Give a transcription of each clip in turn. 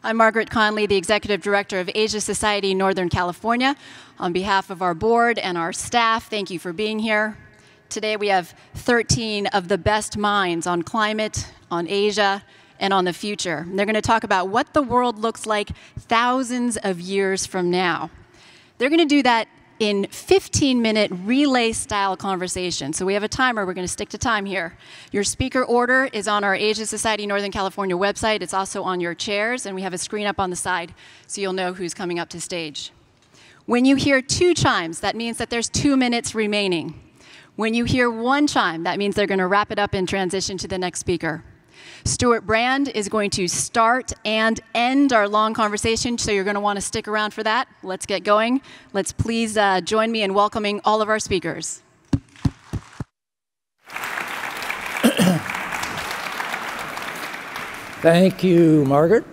I'm Margaret Conley, the Executive Director of Asia Society Northern California. On behalf of our board and our staff, thank you for being here. Today we have 13 of the best minds on climate, on Asia, and on the future. And they're going to talk about what the world looks like thousands of years from now. They're going to do that in 15-minute relay-style conversation. So we have a timer. We're going to stick to time here. Your speaker order is on our Asia Society Northern California website. It's also on your chairs, and we have a screen up on the side so you'll know who's coming up to stage. When you hear 2 chimes, that means that there's 2 minutes remaining. When you hear 1 chime, that means they're going to wrap it up and transition to the next speaker. Stewart Brand is going to start and end our long conversation, so you're going to want to stick around for that. Let's get going. Let's please join me in welcoming all of our speakers. Thank you, Margaret.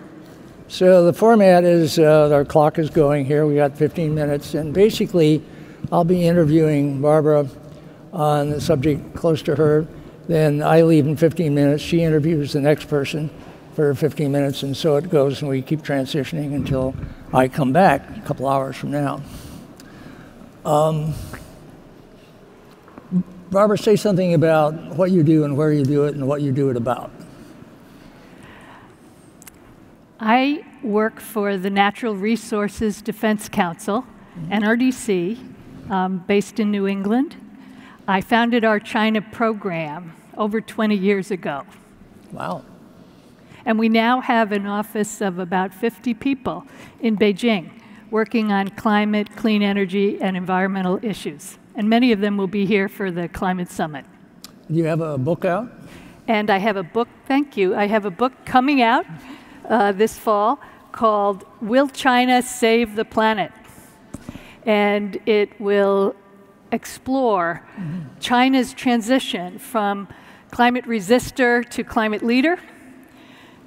So the format is our clock is going here. We got 15 minutes, and basically I'll be interviewing Barbara on the subject close to her. Then I leave in 15 minutes. She interviews the next person for 15 minutes, and so it goes, and we keep transitioning until I come back a couple hours from now. Barbara, say something about what you do and where you do it and what you do it about. I work for the Natural Resources Defense Council, NRDC, based in New England. I founded our China program over 20 years ago. Wow. And we now have an office of about 50 people in Beijing working on climate, clean energy, and environmental issues. And many of them will be here for the climate summit. Do you have a book out? And I have a book, thank you. I have a book coming out this fall called Will China Save the Planet? And it will explore China's transition from climate resistor to climate leader,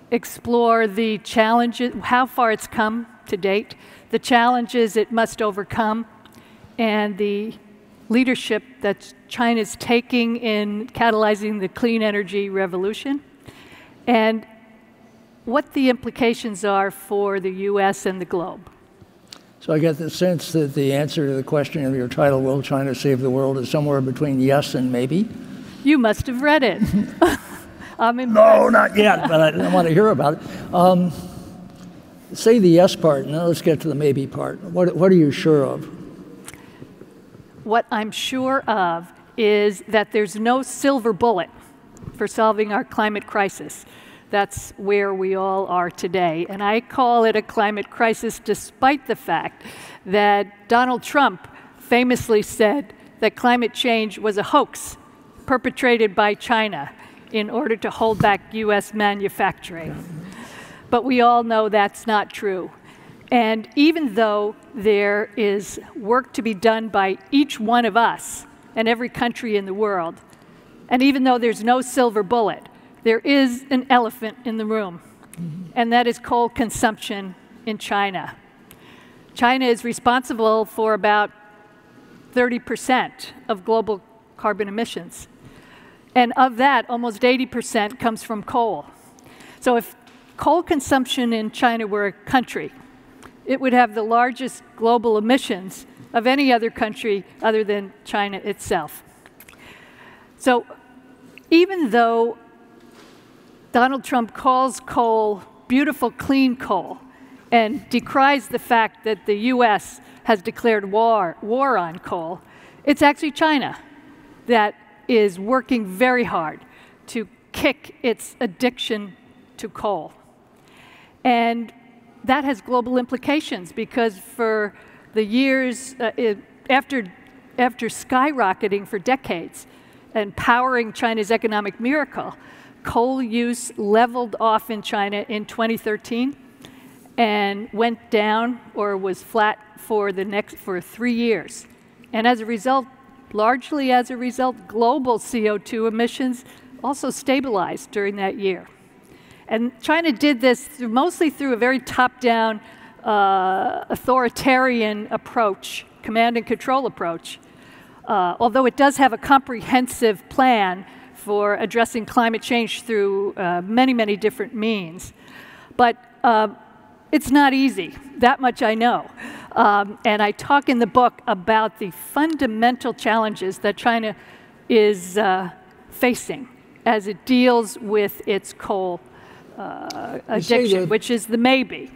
explore the challenges, how far it's come to date, the challenges it must overcome, and the leadership that China's taking in catalyzing the clean energy revolution, and what the implications are for the US and the globe. So I get the sense that the answer to the question of your title, Will China Save the World, is somewhere between yes and maybe. You must have read it. I'm impressed. No, not yet, but I want to hear about it. Say the yes part, now let's get to the maybe part. What are you sure of? What I'm sure of is that there's no silver bullet for solving our climate crisis. That's where we all are today. And I call it a climate crisis despite the fact that Donald Trump famously said that climate change was a hoax perpetrated by China in order to hold back US manufacturing. But we all know that's not true. And even though there is work to be done by each one of us and every country in the world, and even though there's no silver bullet, there is an elephant in the room, and that is coal consumption in China. China is responsible for about 30% of global carbon emissions. And of that, almost 80% comes from coal. So if coal consumption in China were a country, it would have the largest global emissions of any other country other than China itself. So even though Donald Trump calls coal beautiful, clean coal and decries the fact that the US has declared war on coal, it's actually China that is working very hard to kick its addiction to coal. And that has global implications because for the years after skyrocketing for decades and powering China's economic miracle, coal use leveled off in China in 2013 and went down or was flat for 3 years. And as a result, largely as a result, global CO2 emissions also stabilized during that year. And China did this mostly through a very top-down, authoritarian approach, command and control approach, although it does have a comprehensive plan for addressing climate change through many, many different means. But It's not easy. That much I know. And I talk in the book about the fundamental challenges that China is facing as it deals with its coal addiction, which is the maybe.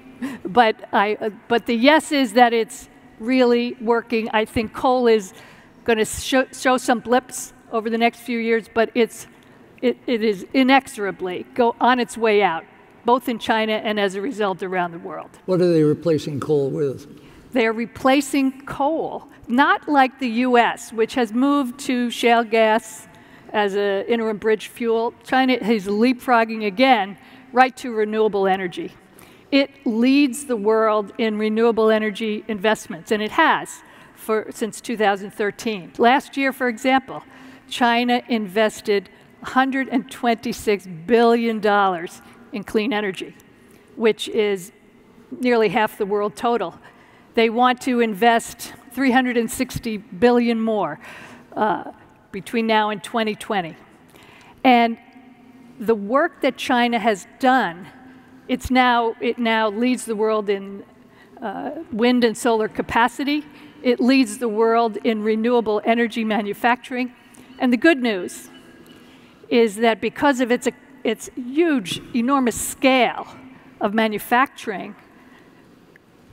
But the yes is that it's really working. I think coal is going to show some blips over the next few years, but it is inexorably on its way out, both in China and as a result around the world. What are they replacing coal with? They're replacing coal, not like the U.S., which has moved to shale gas as an interim bridge fuel. China is leapfrogging again right to renewable energy. It leads the world in renewable energy investments, and it has since 2013. Last year, for example, China invested $126 billion in clean energy, which is nearly half the world total. They want to invest $360 billion more between now and 2020. And the work that China has done, it now leads the world in wind and solar capacity. It leads the world in renewable energy manufacturing. And the good news is that because of its huge, enormous scale of manufacturing,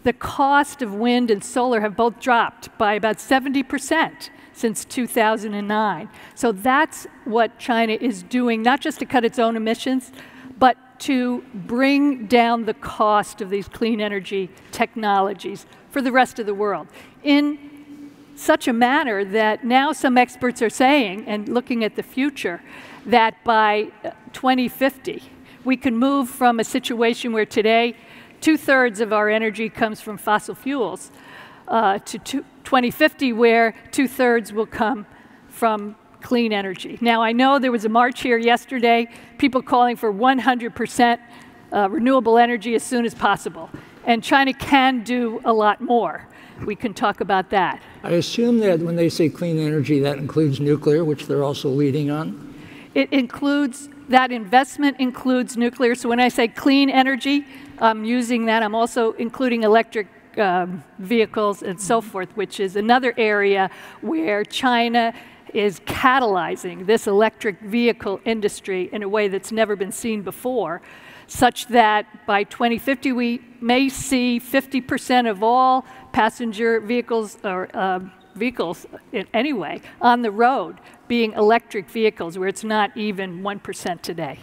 the cost of wind and solar have both dropped by about 70% since 2009. So that's what China is doing, not just to cut its own emissions, but to bring down the cost of these clean energy technologies for the rest of the world in such a manner that now some experts are saying, and looking at the future, that by 2050, we can move from a situation where today 2/3 of our energy comes from fossil fuels to 2050, where 2/3 will come from clean energy. Now, I know there was a march here yesterday, people calling for 100% renewable energy as soon as possible. And China can do a lot more. We can talk about that. I assume that when they say clean energy, that includes nuclear, which they're also leading on? It includes, that investment includes nuclear. So when I say clean energy, I'm using that. I'm also including electric vehicles and so forth, which is another area where China is catalyzing this electric vehicle industry in a way that's never been seen before, such that by 2050 we may see 50% of all passenger vehicles, or vehicles anyway, on the road being electric vehicles, where it's not even 1% today.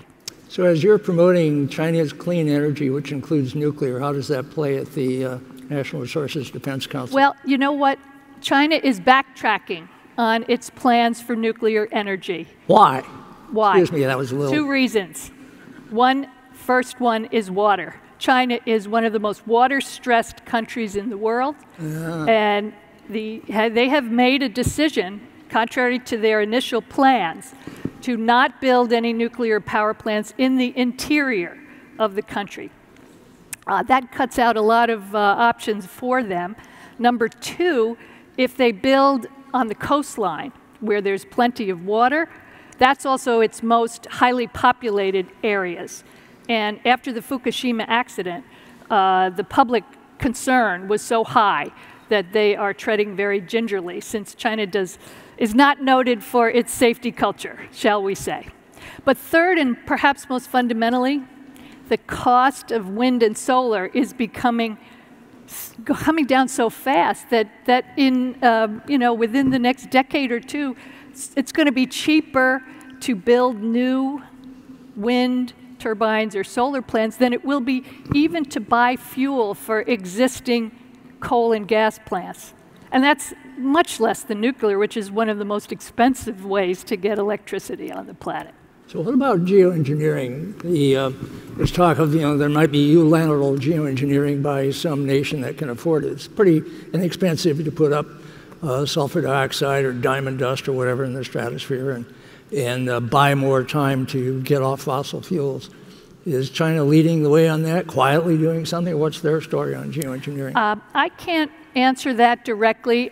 So as you're promoting China's clean energy, which includes nuclear, how does that play at the National Resources Defense Council? Well, you know what? China is backtracking on its plans for nuclear energy. Why? Why? Excuse me, that was a little... 2 reasons. First one is water. China is one of the most water-stressed countries in the world, and they have made a decision, contrary to their initial plans, to not build any nuclear power plants in the interior of the country. That cuts out a lot of options for them. Number 2, if they build on the coastline, where there's plenty of water, that's also its most highly populated areas. And after the Fukushima accident, the public concern was so high that they are treading very gingerly, since China is not noted for its safety culture, shall we say. But third, and perhaps most fundamentally, the cost of wind and solar is coming down so fast that in within the next decade or two, it's going to be cheaper to build new wind turbines or solar plants than it will be even to buy fuel for existing coal and gas plants. And that's much less than nuclear, which is one of the most expensive ways to get electricity on the planet. So what about geoengineering? There's talk of, there might be unilateral geoengineering by some nation that can afford it. It's pretty inexpensive to put up sulfur dioxide or diamond dust or whatever in the stratosphere and buy more time to get off fossil fuels. Is China leading the way on that, quietly doing something? What's their story on geoengineering? I can't answer that directly.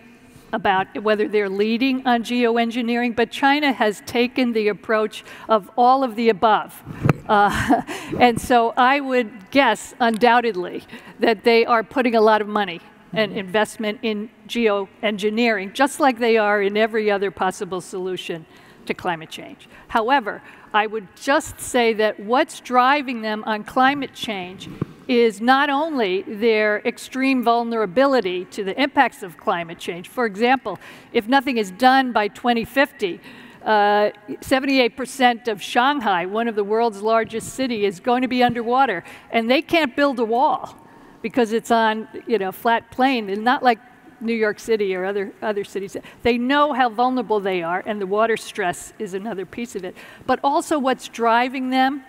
about whether they're leading on geoengineering, but China has taken the approach of all of the above. And so I would guess, undoubtedly, that they are putting a lot of money and investment in geoengineering, just like they are in every other possible solution to climate change. However, I would just say that what's driving them on climate change is not only their extreme vulnerability to the impacts of climate change. For example, if nothing is done by 2050, 78% of Shanghai, one of the world's largest cities, is going to be underwater, and they can't build a wall because it's on, flat plain. It's not like New York City or other cities. They know how vulnerable they are, and the water stress is another piece of it. But also what's driving them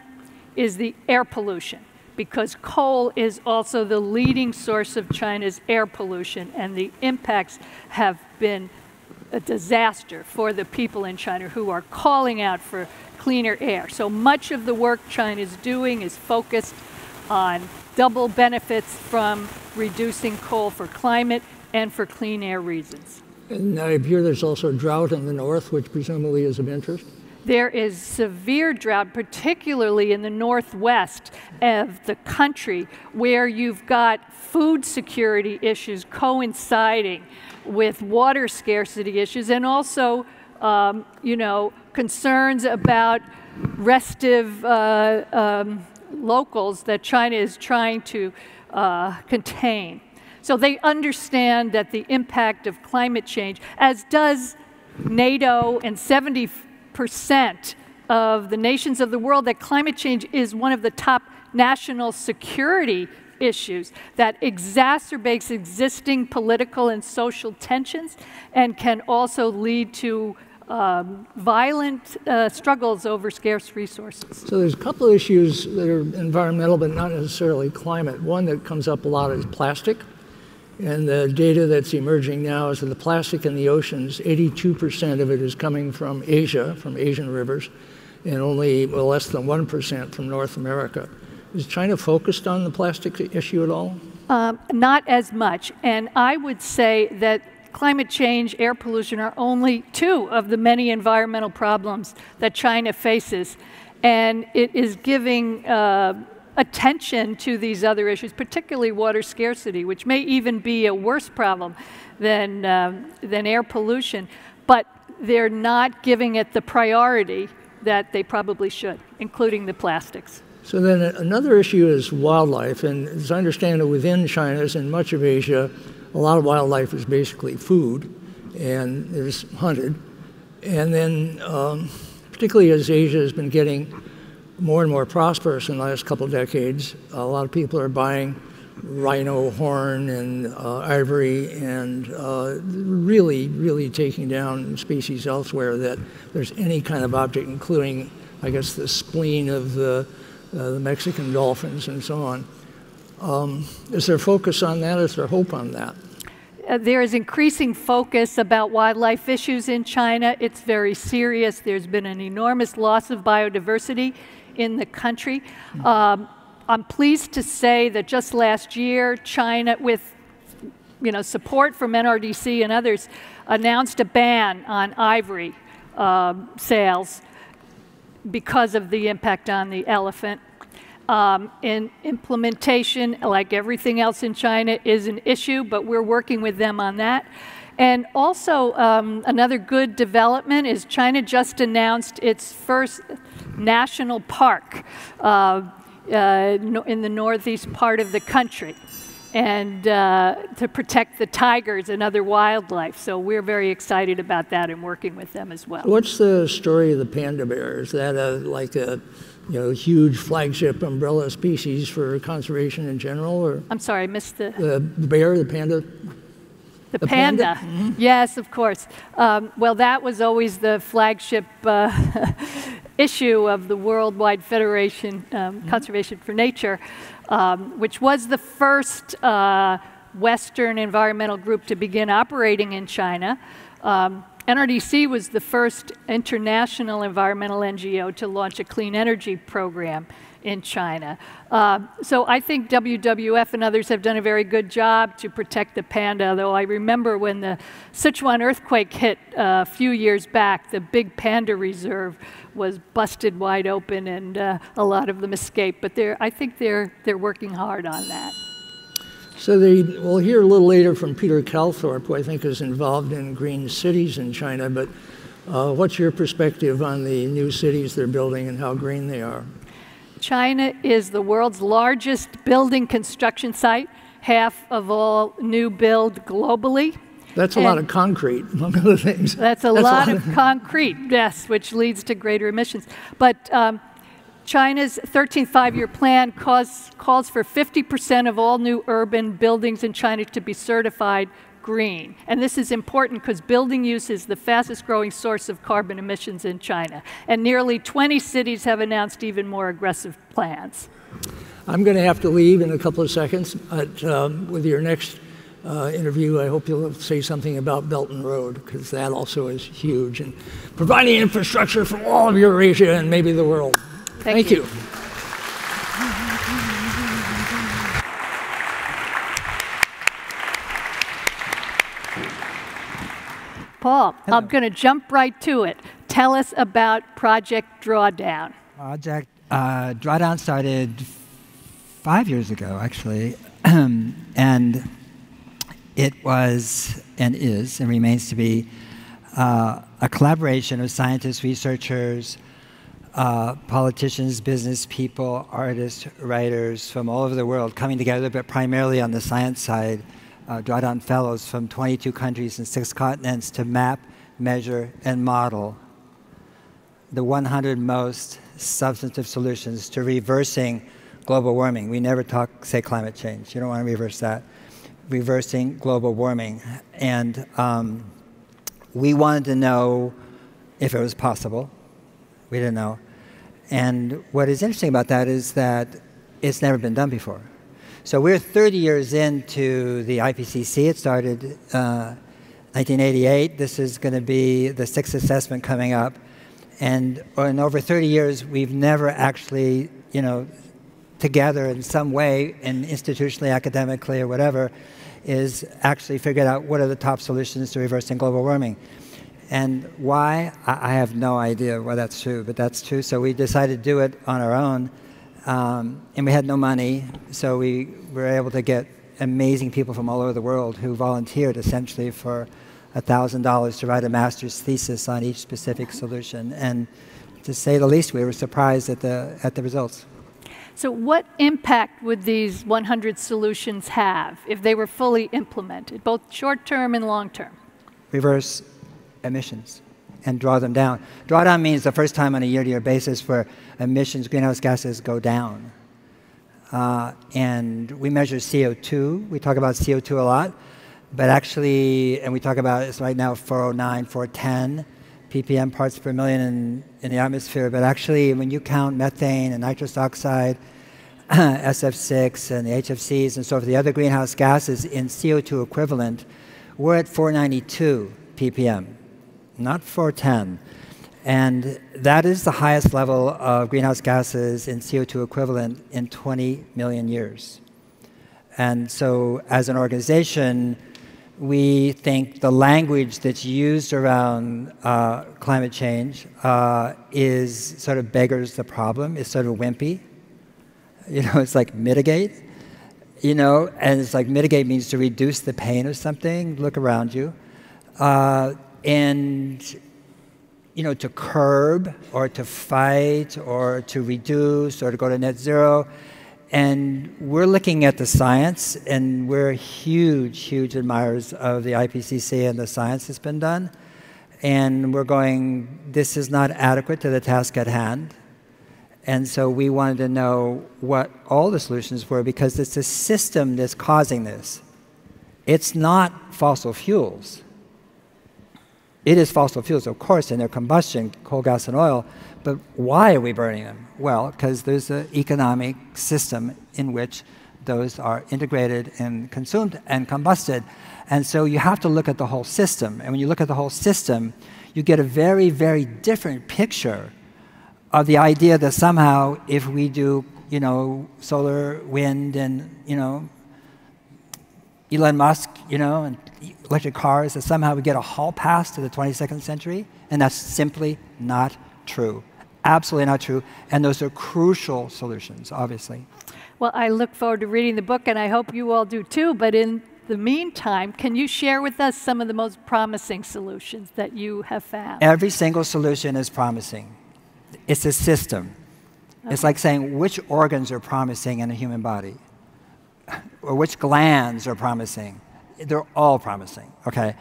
is the air pollution, because coal is also the leading source of China's air pollution, and the impacts have been a disaster for the people in China who are calling out for cleaner air. So much of the work China is doing is focused on double benefits from reducing coal for climate and for clean air reasons. And I hear there's also a drought in the north, which presumably is of interest. There is severe drought, particularly in the northwest of the country, where you've got food security issues coinciding with water scarcity issues, and also, concerns about restive locals that China is trying to contain. So they understand that the impact of climate change, as does NATO and 70% of the nations of the world, that climate change is one of the top national security issues that exacerbates existing political and social tensions and can also lead to violent struggles over scarce resources. So there's a couple of issues that are environmental but not necessarily climate. One that comes up a lot is plastic. And the data that's emerging now is that the plastic in the oceans, 82% of it is coming from Asia, from Asian rivers, and only less than 1% from North America. Is China focused on the plastic issue at all? Not as much. And I would say that climate change, air pollution are only two of the many environmental problems that China faces. And it is giving attention to these other issues, particularly water scarcity, which may even be a worse problem than air pollution. But they're not giving it the priority that they probably should, including the plastics. So then another issue is wildlife. And as I understand it, within China, as in much of Asia, a lot of wildlife is basically food, and it's hunted. And then particularly as Asia has been getting more and more prosperous in the last couple of decades, a lot of people are buying rhino horn and ivory and really taking down species elsewhere that there's any kind of object, including, I guess, the spleen of the Mexican dolphins and so on. Is there focus on that? Is there hope on that? There is increasing focus about wildlife issues in China. It's very serious. There's been an enormous loss of biodiversity in the country. I'm pleased to say that just last year, China, with support from NRDC and others, announced a ban on ivory sales because of the impact on the elephant. In implementation, like everything else in China, is an issue, but we're working with them on that. And also, another good development is China just announced its first national park in the northeast part of the country, and to protect the tigers and other wildlife. So we're very excited about that and working with them as well. What's the story of the panda bear? Is that like a huge flagship umbrella species for conservation in general? Or I'm sorry, I missed the bear, the panda? The panda, mm-hmm. Yes, of course. Well, that was always the flagship issue of the Worldwide Federation Conservation for Nature, which was the first Western environmental group to begin operating in China. NRDC was the first international environmental NGO to launch a clean energy program in China. So I think WWF and others have done a very good job to protect the panda, though I remember when the Sichuan earthquake hit a few years back, the big panda reserve was busted wide open and a lot of them escaped. But I think they're working hard on that. So we'll hear a little later from Peter Calthorpe, who I think is involved in green cities in China, but what's your perspective on the new cities they're building and how green they are? China is the world's largest building construction site, half of all new build globally. That's a lot of concrete, among other things. That's a lot of concrete, yes, which leads to greater emissions. But China's 13th five-year plan calls for 50% of all new urban buildings in China to be certified green. And this is important because building use is the fastest growing source of carbon emissions in China. And nearly 20 cities have announced even more aggressive plans. I'm going to have to leave in a couple of seconds, but with your next interview, I hope you'll say something about Belt and Road, because that also is huge, and providing infrastructure for all of Eurasia and maybe the world. Thank you. Paul, Hello. I'm going to jump right to it. Tell us about Project Drawdown. Project Drawdown started 5 years ago, actually, and it was and is and remains to be a collaboration of scientists, researchers, politicians, business people, artists, writers from all over the world coming together, but primarily on the science side. Drawdown fellows from 22 countries and 6 continents to map, measure, and model the 100 most substantive solutions to reversing global warming. We never say climate change. You don't want to reverse that. Reversing global warming. And we wanted to know if it was possible. We didn't know. And what is interesting about that is that it's never been done before. So we're 30 years into the IPCC. It started 1988. This is going to be the 6th assessment coming up. And in over 30 years, we've never actually, together in some way, and institutionally, academically, or whatever, is actually figured out what are the top solutions to reversing global warming. And why? I have no idea why that's true, but that's true. So we decided to do it on our own. And we had no money, so we were able to get amazing people from all over the world who volunteered essentially for $1,000 to write a master's thesis on each specific solution. And to say the least, we were surprised at the results. So what impact would these 100 solutions have if they were fully implemented, both short-term and long-term? Reverse emissions and draw them down. Drawdown means the first time on a year-to-year basis where emissions, greenhouse gases, go down. And we measure CO2. We talk about CO2 a lot, but actually, and we talk about it's right now 409, 410 ppm parts per million in the atmosphere, but actually when you count methane and nitrous oxide, SF6 and the HFCs and so forth, the other greenhouse gases in CO2 equivalent, we're at 492 ppm, not 410. And that is the highest level of greenhouse gases in CO2 equivalent in 20 million years. And so as an organization, we think the language that's used around climate change is sort of beggars the problem. It's sort of wimpy. It's like mitigate, and it's like mitigate means to reduce the pain of something. Look around you. And to curb or to fight or to reduce or to go to net zero. And we're looking at the science, and we're huge, huge admirers of the IPCC and the science that's been done. And we're going, this is not adequate to the task at hand. And so we wanted to know what all the solutions were, because it's a system that's causing this. It's not fossil fuels. It is fossil fuels, of course, in their combustion, coal, gas, and oil. But why are we burning them? Well, because there's an economic system in which those are integrated and consumed and combusted. And so you have to look at the whole system. And when you look at the whole system, you get a very, very different picture of the idea that somehow if we do you know, solar, wind, and, you know, Elon Musk, you know, and electric cars, that somehow we get a hall pass to the 22nd century, and that's simply not true. Absolutely not true, and those are crucial solutions, obviously. Well, I look forward to reading the book, and I hope you all do too, but in the meantime, can you share with us some of the most promising solutions that you have found? Every single solution is promising. It's a system. Okay. It's like saying which organs are promising in a human body, or which glands are promising. They're all promising, okay?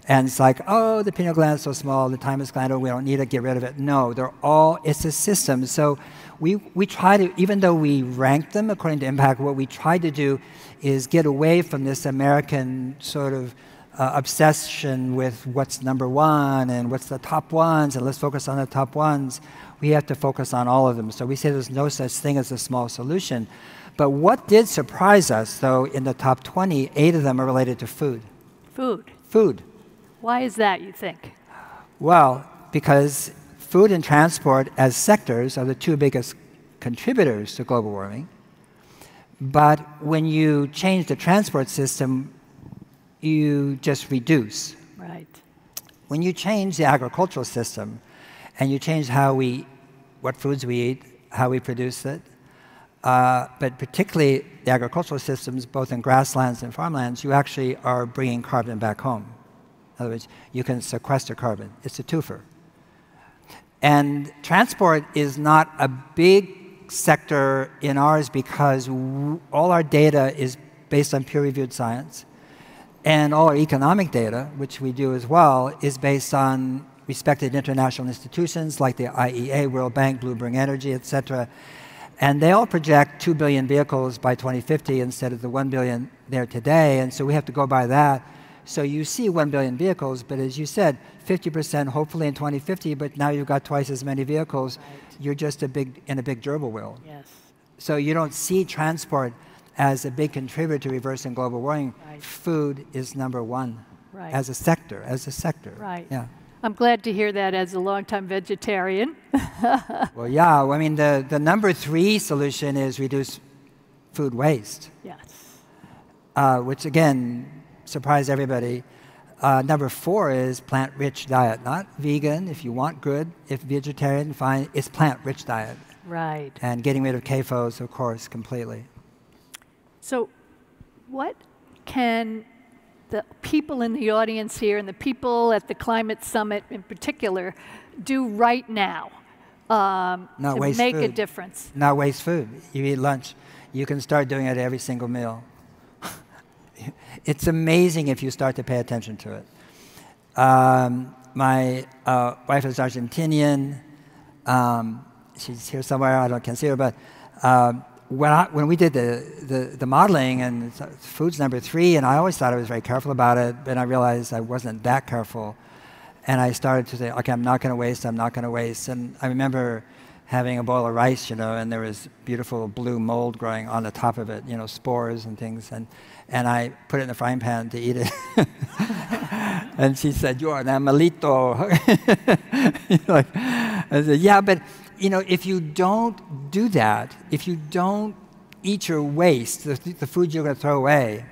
And it's like, oh, the pineal gland is so small, the thymus gland, oh, we don't need to get rid of it. No, they're all, it's a system. So we try to, even though we rank them according to impact, what we try to do is get away from this American sort of obsession with what's number one and what's the top ones, and let's focus on the top ones. We have to focus on all of them. So we say there's no such thing as a small solution. But what did surprise us, though, in the top 20, 8 of them are related to food. Food? Food. Why is that, you think? Well, because food and transport as sectors are the 2 biggest contributors to global warming. But when you change the transport system, you just reduce. Right. When you change the agricultural system and you change what foods we eat, how we produce it, but particularly the agricultural systems, both in grasslands and farmlands, you actually are bringing carbon back home. In other words, you can sequester carbon. It's a twofer. And transport is not a big sector in ours because all our data is based on peer-reviewed science, and all our economic data, which we do as well, is based on respected international institutions like the IEA, World Bank, Bloomberg Energy, et cetera. And they all project 2 billion vehicles by 2050 instead of the 1 billion there today, and so we have to go by that. So you see 1 billion vehicles, but as you said, 50% hopefully in 2050, but now you've got twice as many vehicles. Right. You're just in a big gerbil wheel. Yes. So you don't see transport as a big contributor to reversing global warming. Right. Food is number one. Right. As a sector. Right. Yeah. I'm glad to hear that as a longtime vegetarian. Well, yeah. I mean, the number 3 solution is reduce food waste. Yes. Which, again, surprised everybody. Number 4 is plant-rich diet. Not vegan, if you want good. If vegetarian, fine. It's plant-rich diet. Right. And getting rid of CAFOs, of course, completely. So what can the people in the audience here and the people at the Climate Summit in particular do right now to make a difference? Not waste food. You eat lunch. You can start doing it every single meal. It's amazing if you start to pay attention to it. My wife is Argentinian. She's here somewhere. I can't see her, but when we did the modeling, and food's number 3, and I always thought I was very careful about it, but I realized I wasn't that careful. And I started to say, okay, I'm not going to waste, I'm not going to waste. And I remember having a bowl of rice, you know, and there was beautiful blue mold growing on the top of it, you know, spores and things. And I put it in the frying pan to eat it. And she said, "You're an amalito." I said, yeah, but you know, if you don't do that, if you don't eat your waste, the food you're going to throw away,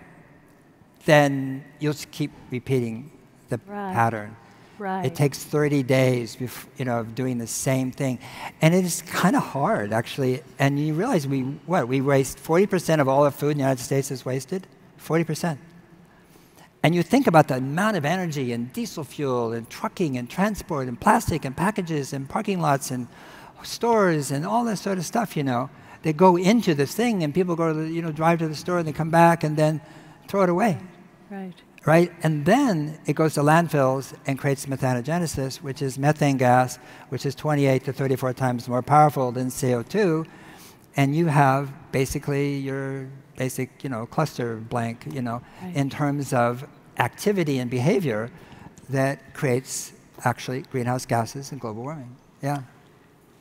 then you'll just keep repeating the pattern. Right. It takes 30 days, of doing the same thing, and it is kind of hard, actually. And you realize we waste 40% of all the food in the United States is wasted, 40%. And you think about the amount of energy and diesel fuel and trucking and transport and plastic and packages and parking lots and stores and all that sort of stuff, you know, they go into this thing, and people go to drive to the store and they come back and then throw it away. Right? And then it goes to landfills and creates methanogenesis, which is methane gas, which is 28 to 34 times more powerful than CO2. And you have basically your basic, cluster blank, in terms of activity and behavior that creates actually greenhouse gases and global warming. Yeah.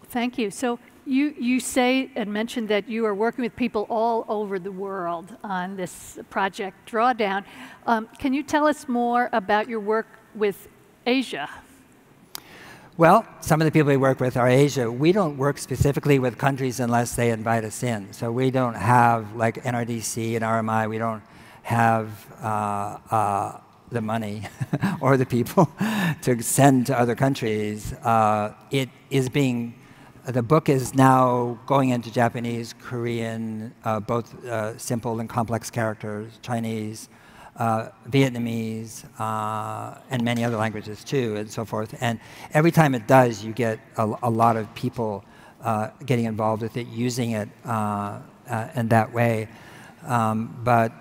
Thank you. So you say and mentioned that you are working with people all over the world on this project Drawdown. Can you tell us more about your work with Asia? Well, some of the people we work with are Asia. We don't work specifically with countries unless they invite us in. So we don't have like NRDC and RMI. We don't have the money or the people to send to other countries. It is being, the book is now going into Japanese, Korean, both simple and complex characters, Chinese, Vietnamese, and many other languages too, and so forth. And every time it does, you get a lot of people getting involved with it, using it in that way. But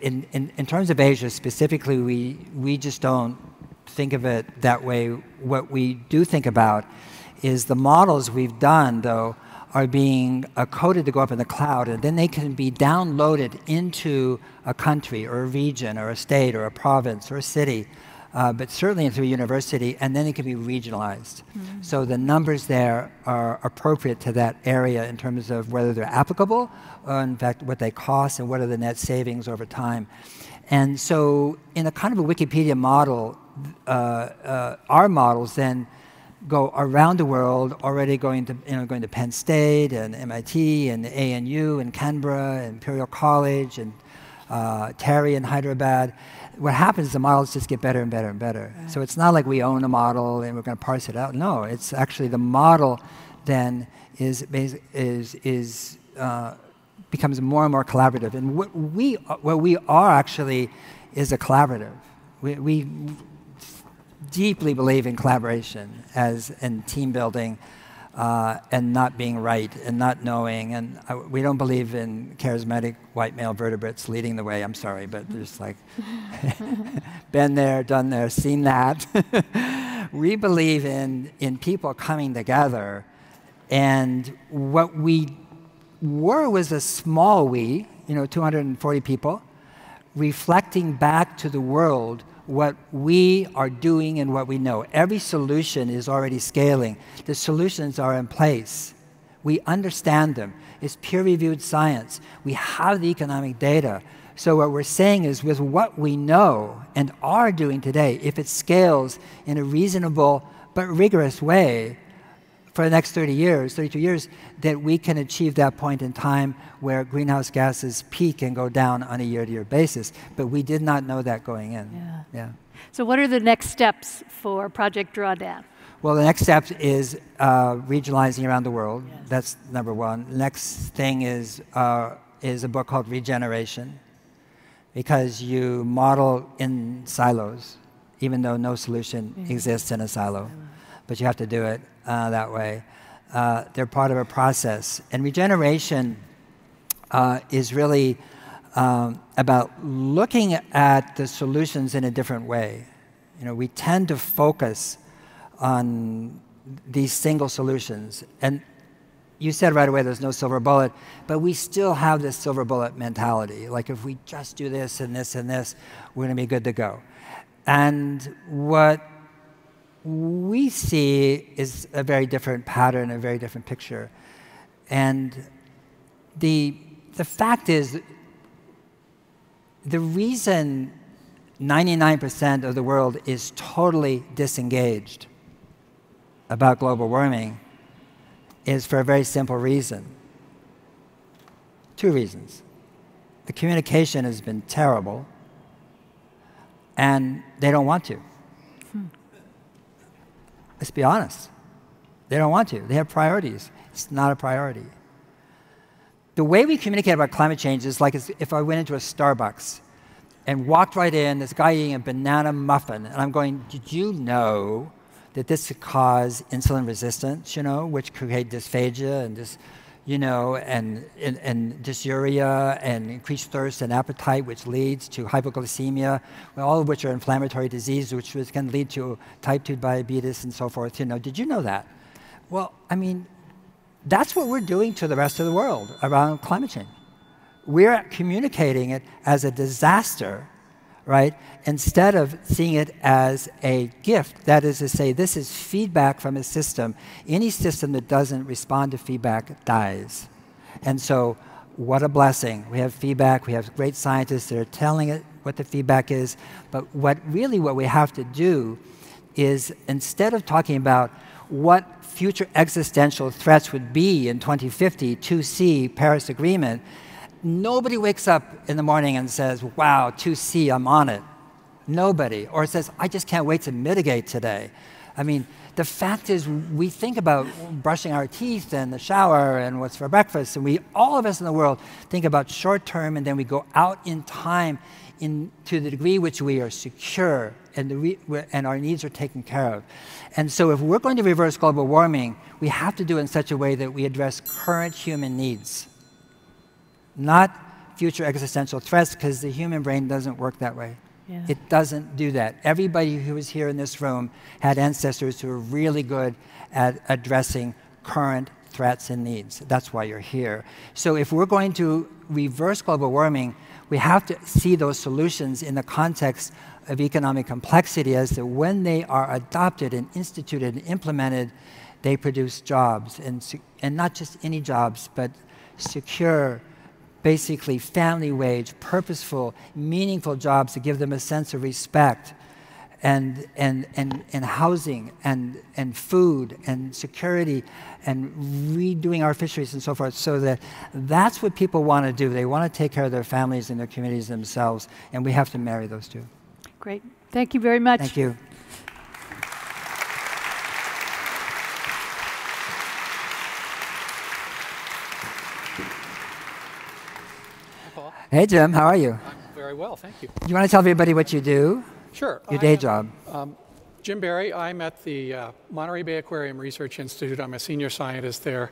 in terms of Asia specifically, we just don't think of it that way. What we do think about is the models we've done, though, are being coded to go up in the cloud, and then they can be downloaded into a country or a region or a state or a province or a city, but certainly through a university, and then it can be regionalized. Mm-hmm. So the numbers there are appropriate to that area in terms of whether they're applicable, or in fact what they cost, and what are the net savings over time. And so in a kind of a Wikipedia model, our models then go around the world, already going to Penn State and MIT and ANU and Canberra and Imperial College and Terry in Hyderabad. What happens is the models just get better and better and better. Right. So it's not like we own a model and we're going to parse it out. No, it's actually the model then becomes more and more collaborative. And what we are actually is a collaborative. We deeply believe in collaboration and team building and not being right and not knowing. And we don't believe in charismatic white male vertebrates leading the way. I'm sorry, but there's like, been there, done there, seen that. We believe in people coming together. And what we were was a small we, 240 people, reflecting back to the world what we are doing and what we know. Every solution is already scaling. The solutions are in place. We understand them. It's peer-reviewed science. We have the economic data. So what we're saying is with what we know and are doing today, if it scales in a reasonable but rigorous way for the next 32 years, that we can achieve that point in time where greenhouse gases peak and go down on a year-to-year basis. But we did not know that going in. Yeah. So what are the next steps for Project Drawdown? Well, the next step is regionalizing around the world. Yes. That's number one. The next thing is a book called Regeneration, because you model in silos, even though no solution exists in a silo. But you have to do it that way. They're part of a process. And regeneration is really about looking at the solutions in a different way. We tend to focus on these single solutions. And you said right away there's no silver bullet, but we still have this silver bullet mentality. Like if we just do this and this and this, we're going to be good to go. And what we see is a very different pattern, a very different picture. And the fact is, the reason 99% of the world is totally disengaged about global warming is for a very simple reason. Two reasons. The communication has been terrible, and they don't want to. Let's be honest. They don't want to. They have priorities. It's not a priority. The way we communicate about climate change is like if I went into a Starbucks and walked right in, this guy eating a banana muffin, and I'm going, did you know that this could cause insulin resistance, which could create dysphagia and and dysuria and increased thirst and appetite, which leads to hypoglycemia, all of which are inflammatory diseases, which can lead to type 2 diabetes and so forth. Did you know that? Well, I mean, that's what we're doing to the rest of the world around climate change. We're communicating it as a disaster, right? Instead of seeing it as a gift. That is to say, this is feedback from a system. Any system that doesn't respond to feedback dies. And so, what a blessing. We have feedback. We have great scientists that are telling it what the feedback is. But what we have to do is instead of talking about what future existential threats would be in 2050, 2C, Paris Agreement, nobody wakes up in the morning and says, wow, 2C, I'm on it. Nobody. Or says, I just can't wait to mitigate today. I mean, the fact is, we think about brushing our teeth and the shower and what's for breakfast, and all of us in the world think about short term, and then we go out in time to the degree which we are secure and our needs are taken care of. And so if we're going to reverse global warming, we have to do it in such a way that we address current human needs, not future existential threats, because the human brain doesn't work that way. Yeah. It doesn't do that. Everybody who is here in this room had ancestors who were really good at addressing current threats and needs. That's why you're here. So if we're going to reverse global warming, we have to see those solutions in the context of economic complexity as to when they are adopted and instituted and implemented, they produce jobs, and not just any jobs, but secure, basically family wage, purposeful, meaningful jobs that give them a sense of respect and housing and food and security and redoing our fisheries and so forth, so that's what people want to do. They want to take care of their families and their communities themselves, and we have to marry those two. Great. Thank you very much. Thank you. Hey, Jim, how are you? I'm very well, thank you. You want to tell everybody what you do? Sure. Your day job. Jim Barry. I'm at the Monterey Bay Aquarium Research Institute. I'm a senior scientist there.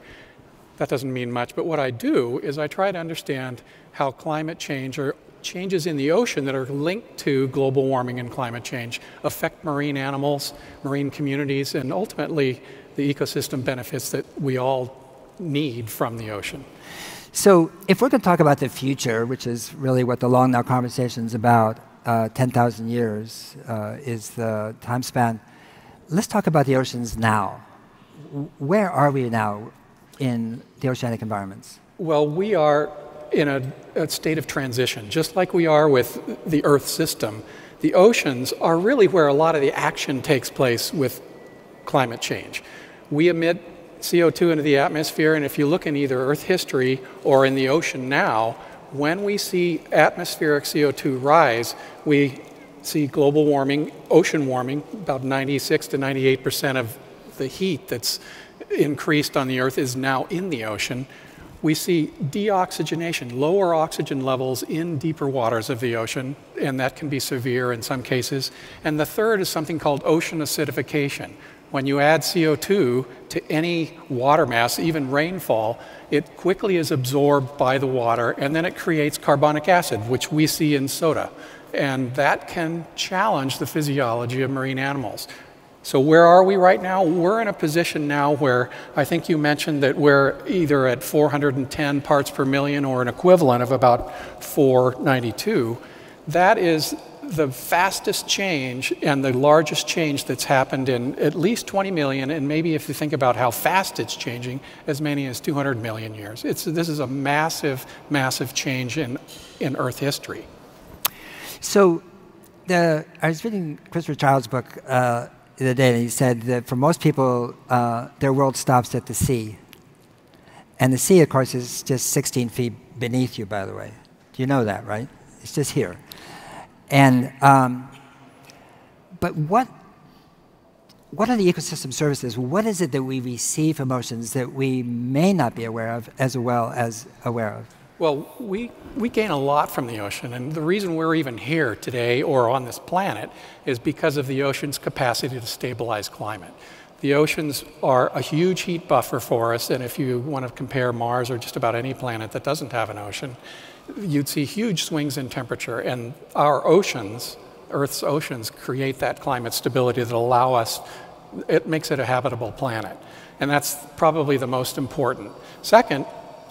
That doesn't mean much, but what I do is I try to understand how climate change or changes in the ocean that are linked to global warming and climate change affect marine animals, marine communities, and ultimately the ecosystem benefits that we all need from the ocean. So if we're going to talk about the future, which is really what the Long Now conversation is about, 10,000 years is the time span, let's talk about the oceans now. Where are we now in the oceanic environments? Well, we are in a state of transition. Just like we are with the Earth system, the oceans are really where a lot of the action takes place with climate change. We emit CO2 into the atmosphere, and if you look in either Earth history or in the ocean now, when we see atmospheric CO2 rise, we see global warming, ocean warming. About 96 to 98% of the heat that's increased on the Earth is now in the ocean. We see deoxygenation, lower oxygen levels in deeper waters of the ocean, and that can be severe in some cases. And the third is something called ocean acidification. When you add CO2 to any water mass, even rainfall, it quickly is absorbed by the water, and then it creates carbonic acid, which we see in soda. And that can challenge the physiology of marine animals. So where are we right now? We're in a position now where I think you mentioned that we're either at 410 parts per million or an equivalent of about 492. That is the fastest change and the largest change that's happened in at least 20 million, and maybe if you think about how fast it's changing, as many as 200 million years. This is a massive, massive change in Earth history. So I was reading Christopher Child's book the other day, and he said that for most people, their world stops at the sea. And the sea, of course, is just 16 feet beneath you, by the way. You know that, right? It's just here. And but what are the ecosystem services? What is it that we receive from oceans that we may not be aware of as well as aware of? Well, we gain a lot from the ocean, and the reason we're even here today or on this planet is because of the ocean's capacity to stabilize climate. The oceans are a huge heat buffer for us, and if you want to compare Mars or just about any planet that doesn't have an ocean, you'd see huge swings in temperature, and our oceans, Earth's oceans, create that climate stability that allow us, it makes it a habitable planet. And that's probably the most important. Second,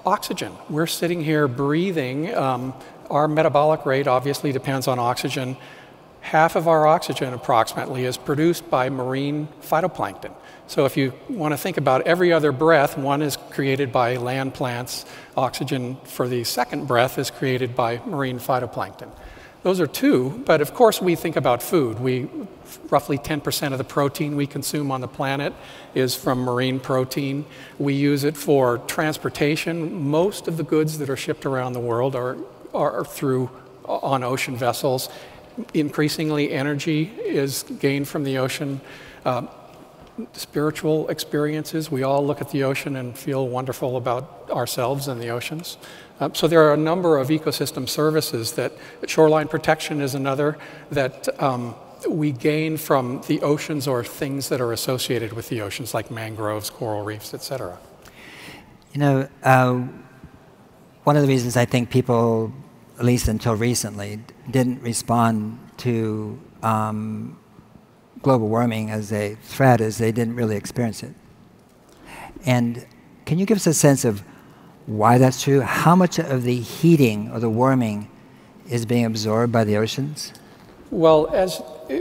oxygen. We're sitting here breathing. Our metabolic rate obviously depends on oxygen. Half of our oxygen approximately is produced by marine phytoplankton. So if you want to think about every other breath, one is created by land plants. Oxygen for the second breath is created by marine phytoplankton. Those are two, but of course we think about food. Roughly 10% of the protein we consume on the planet is from marine protein. We use it for transportation. Most of the goods that are shipped around the world are on ocean vessels. Increasingly, energy is gained from the ocean. Spiritual experiences, we all look at the ocean and feel wonderful about ourselves and the oceans. So there are a number of ecosystem services that shoreline protection is another that we gain from the oceans or things that are associated with the oceans, like mangroves, coral reefs, etc. You know, one of the reasons I think people, at least until recently, didn't respond to global warming as a threat is they didn't really experience it. And can you give us a sense of why that's true? How much of the heating or the warming is being absorbed by the oceans? Well,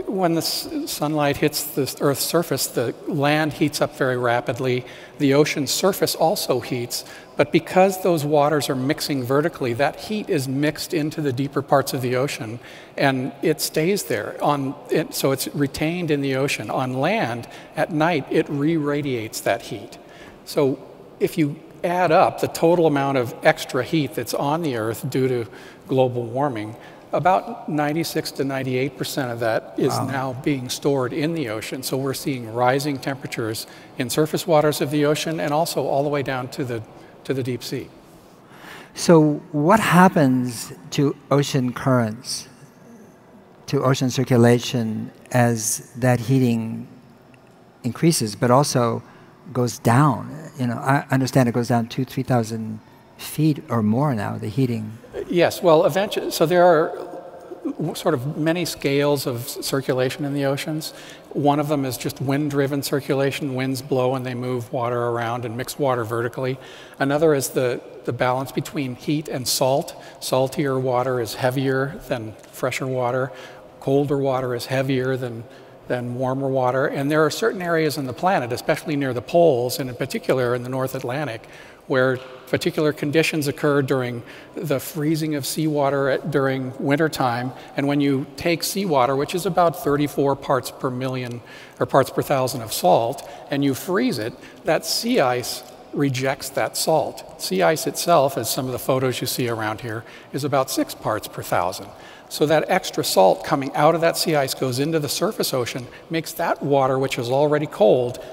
when the sunlight hits the Earth's surface, the land heats up very rapidly. The ocean's surface also heats, but because those waters are mixing vertically, that heat is mixed into the deeper parts of the ocean, and it stays there. So it's retained in the ocean. On land, at night, it re-radiates that heat. So if you add up the total amount of extra heat that's on the Earth due to global warming, about 96 to 98% of that is now being stored in the ocean. So we're seeing rising temperatures in surface waters of the ocean and also all the way down to the deep sea. So what happens to ocean currents, to ocean circulation as that heating increases, but also goes down? You know, I understand it goes down 2,000 to 3,000 feet or more now, the heating. Yes, well, eventually, so there are sort of many scales of circulation in the oceans. One of them is just wind-driven circulation. Winds blow and they move water around and mix water vertically. Another is the balance between heat and salt. Saltier water is heavier than fresher water. Colder water is heavier than warmer water. And there are certain areas on the planet, especially near the poles, and in particular in the North Atlantic, where particular conditions occur during the freezing of seawater during wintertime. And when you take seawater, which is about 34 parts per million or parts per thousand of salt, and you freeze it, that sea ice rejects that salt. Sea ice itself, as some of the photos you see around here, is about 6 parts per thousand. So that extra salt coming out of that sea ice goes into the surface ocean, makes that water, which is already cold,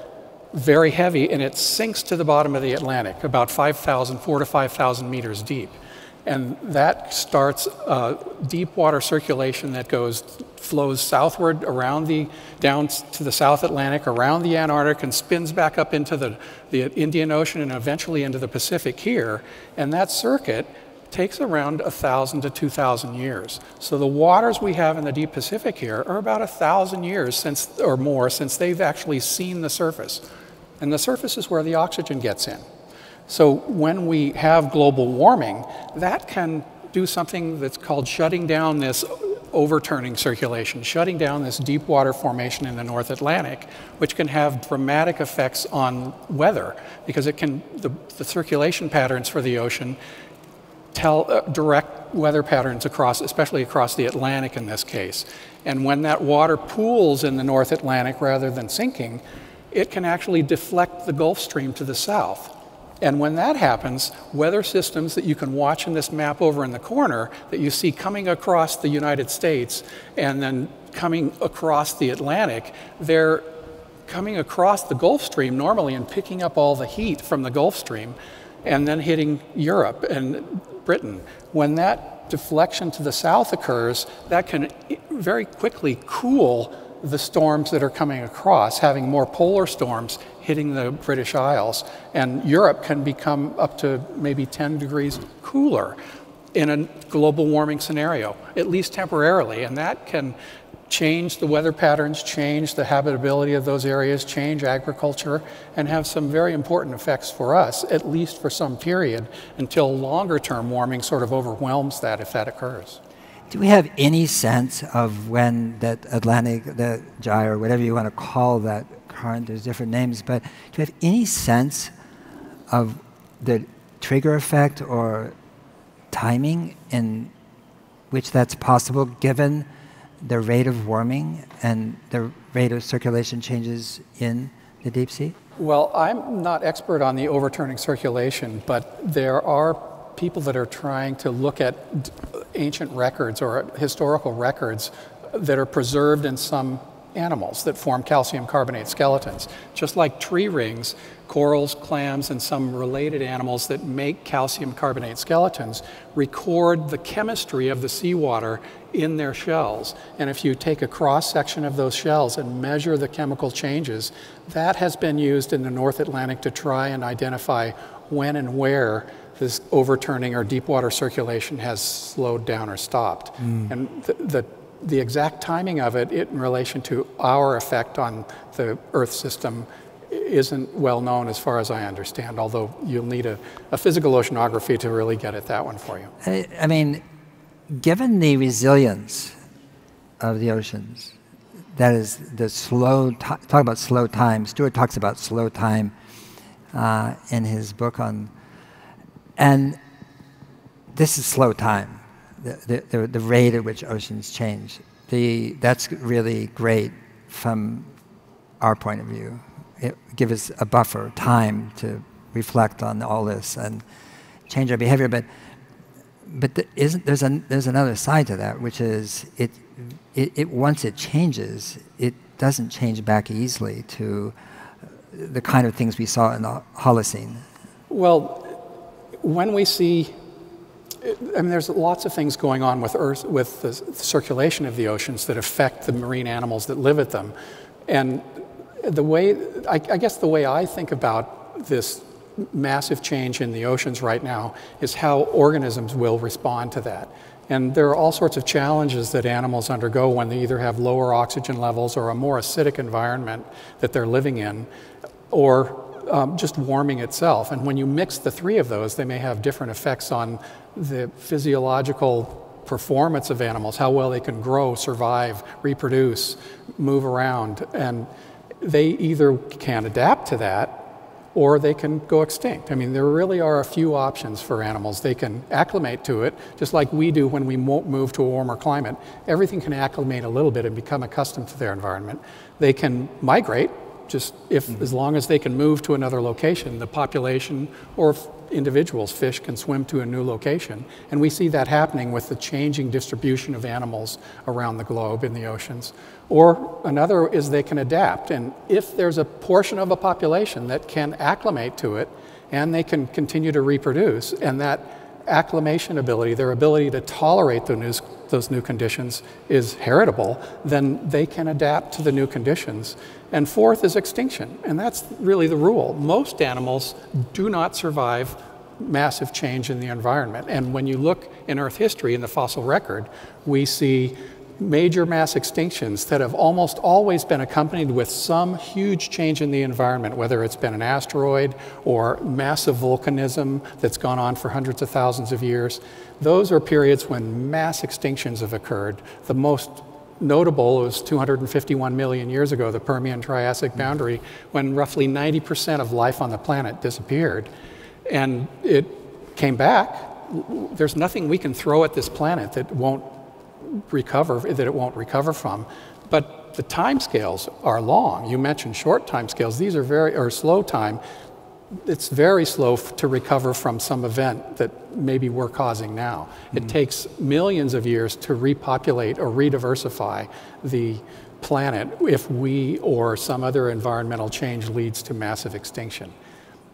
very heavy, and it sinks to the bottom of the Atlantic, about 4 to 5,000 meters deep. And that starts deep water circulation that flows southward down to the South Atlantic, around the Antarctic, and spins back up into the Indian Ocean and eventually into the Pacific here. And that circuit takes around 1,000 to 2,000 years. So the waters we have in the deep Pacific here are about 1,000 years or more since they've actually seen the surface. And the surface is where the oxygen gets in. So when we have global warming, that can do something that's called shutting down this overturning circulation, shutting down this deep water formation in the North Atlantic, which can have dramatic effects on weather, because the circulation patterns for the ocean tell direct weather patterns especially across the Atlantic in this case. And when that water pools in the North Atlantic rather than sinking, it can actually deflect the Gulf Stream to the south. And when that happens, weather systems that you can watch in this map over in the corner that you see coming across the United States and then coming across the Atlantic, they're coming across the Gulf Stream normally and picking up all the heat from the Gulf Stream and then hitting Europe and Britain. When that deflection to the south occurs, that can very quickly cool the storms that are coming across, having more polar storms hitting the British Isles. And Europe can become up to maybe 10 degrees cooler in a global warming scenario, at least temporarily. And that can change the weather patterns, change the habitability of those areas, change agriculture, and have some very important effects for us, at least for some period, until longer-term warming sort of overwhelms that if that occurs. Do we have any sense of when that Atlantic, the gyre, whatever you want to call that current, there's different names, but do you have any sense of the trigger effect or timing in which that's possible given the rate of warming and the rate of circulation changes in the deep sea? Well, I'm not expert on the overturning circulation, but there are people that are trying to look at ancient records or historical records that are preserved in some animals that form calcium carbonate skeletons. Just like tree rings, corals, clams, and some related animals that make calcium carbonate skeletons record the chemistry of the seawater in their shells. And if you take a cross-section of those shells and measure the chemical changes, that has been used in the North Atlantic to try and identify when and where this overturning or deep water circulation has slowed down or stopped. And the exact timing of it in relation to our effect on the Earth system isn't well known as far as I understand, although you'll need a physical oceanography to really get at that one for you. I mean, given the resilience of the oceans, that is the talk about slow time. Stuart talks about slow time in his book on, and this is slow time. The rate at which oceans change. That's really great from our point of view. It gives us a buffer, time to reflect on all this and change our behavior. But there's another side to that, which is it once it changes, it doesn't change back easily to the kind of things we saw in the Holocene. Well, when we see, I mean, there's lots of things going on with Earth, with the circulation of the oceans that affect the marine animals that live at them. And the way, I guess the way I think about this massive change in the oceans right now is how organisms will respond to that. And there are all sorts of challenges that animals undergo when they either have lower oxygen levels or a more acidic environment that they're living in, or just warming itself. And when you mix the three of those, they may have different effects on the physiological performance of animals, how well they can grow, survive, reproduce, move around. And they either can adapt to that or they can go extinct. I mean, there really are a few options for animals. They can acclimate to it, just like we do when we move to a warmer climate. Everything can acclimate a little bit and become accustomed to their environment. They can migrate, just as long as they can move to another location, the population or individuals, fish, can swim to a new location. And we see that happening with the changing distribution of animals around the globe in the oceans. Or another is they can adapt. And if there's a portion of a population that can acclimate to it and they can continue to reproduce, and that acclimation ability, their ability to tolerate those new conditions is heritable, then they can adapt to the new conditions. And fourth is extinction, and that's really the rule. Most animals do not survive massive change in the environment. And when you look in Earth history, in the fossil record, we see major mass extinctions that have almost always been accompanied with some huge change in the environment, whether it's been an asteroid or massive volcanism that's gone on for hundreds of thousands of years. Those are periods when mass extinctions have occurred. The most notable was 251 million years ago, the Permian-Triassic boundary, when roughly 90% of life on the planet disappeared. And it came back. There's nothing we can throw at this planet that won't recover, that it won't recover from. But the timescales are long. You mentioned short timescales. These are slow time. It's very slow to recover from some event that maybe we're causing now. It takes millions of years to repopulate or rediversify the planet if we or some other environmental change leads to massive extinction.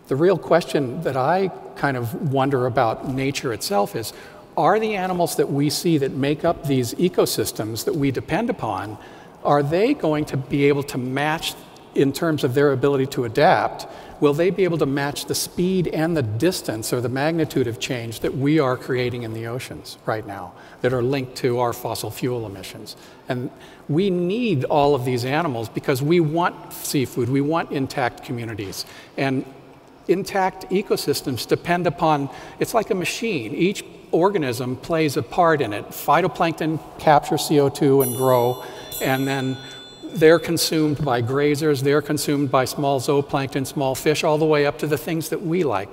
The real question that I kind of wonder about nature itself is, are the animals that we see that make up these ecosystems that we depend upon, are they going to be able to match, in terms of their ability to adapt, will they be able to match the speed and the distance or the magnitude of change that we are creating in the oceans right now that are linked to our fossil fuel emissions? And we need all of these animals because we want seafood, we want intact communities. And intact ecosystems depend upon, it's like a machine. Each organism plays a part in it. Phytoplankton capture CO2 and grow, and then they're consumed by grazers, they're consumed by small zooplankton, small fish, all the way up to the things that we like.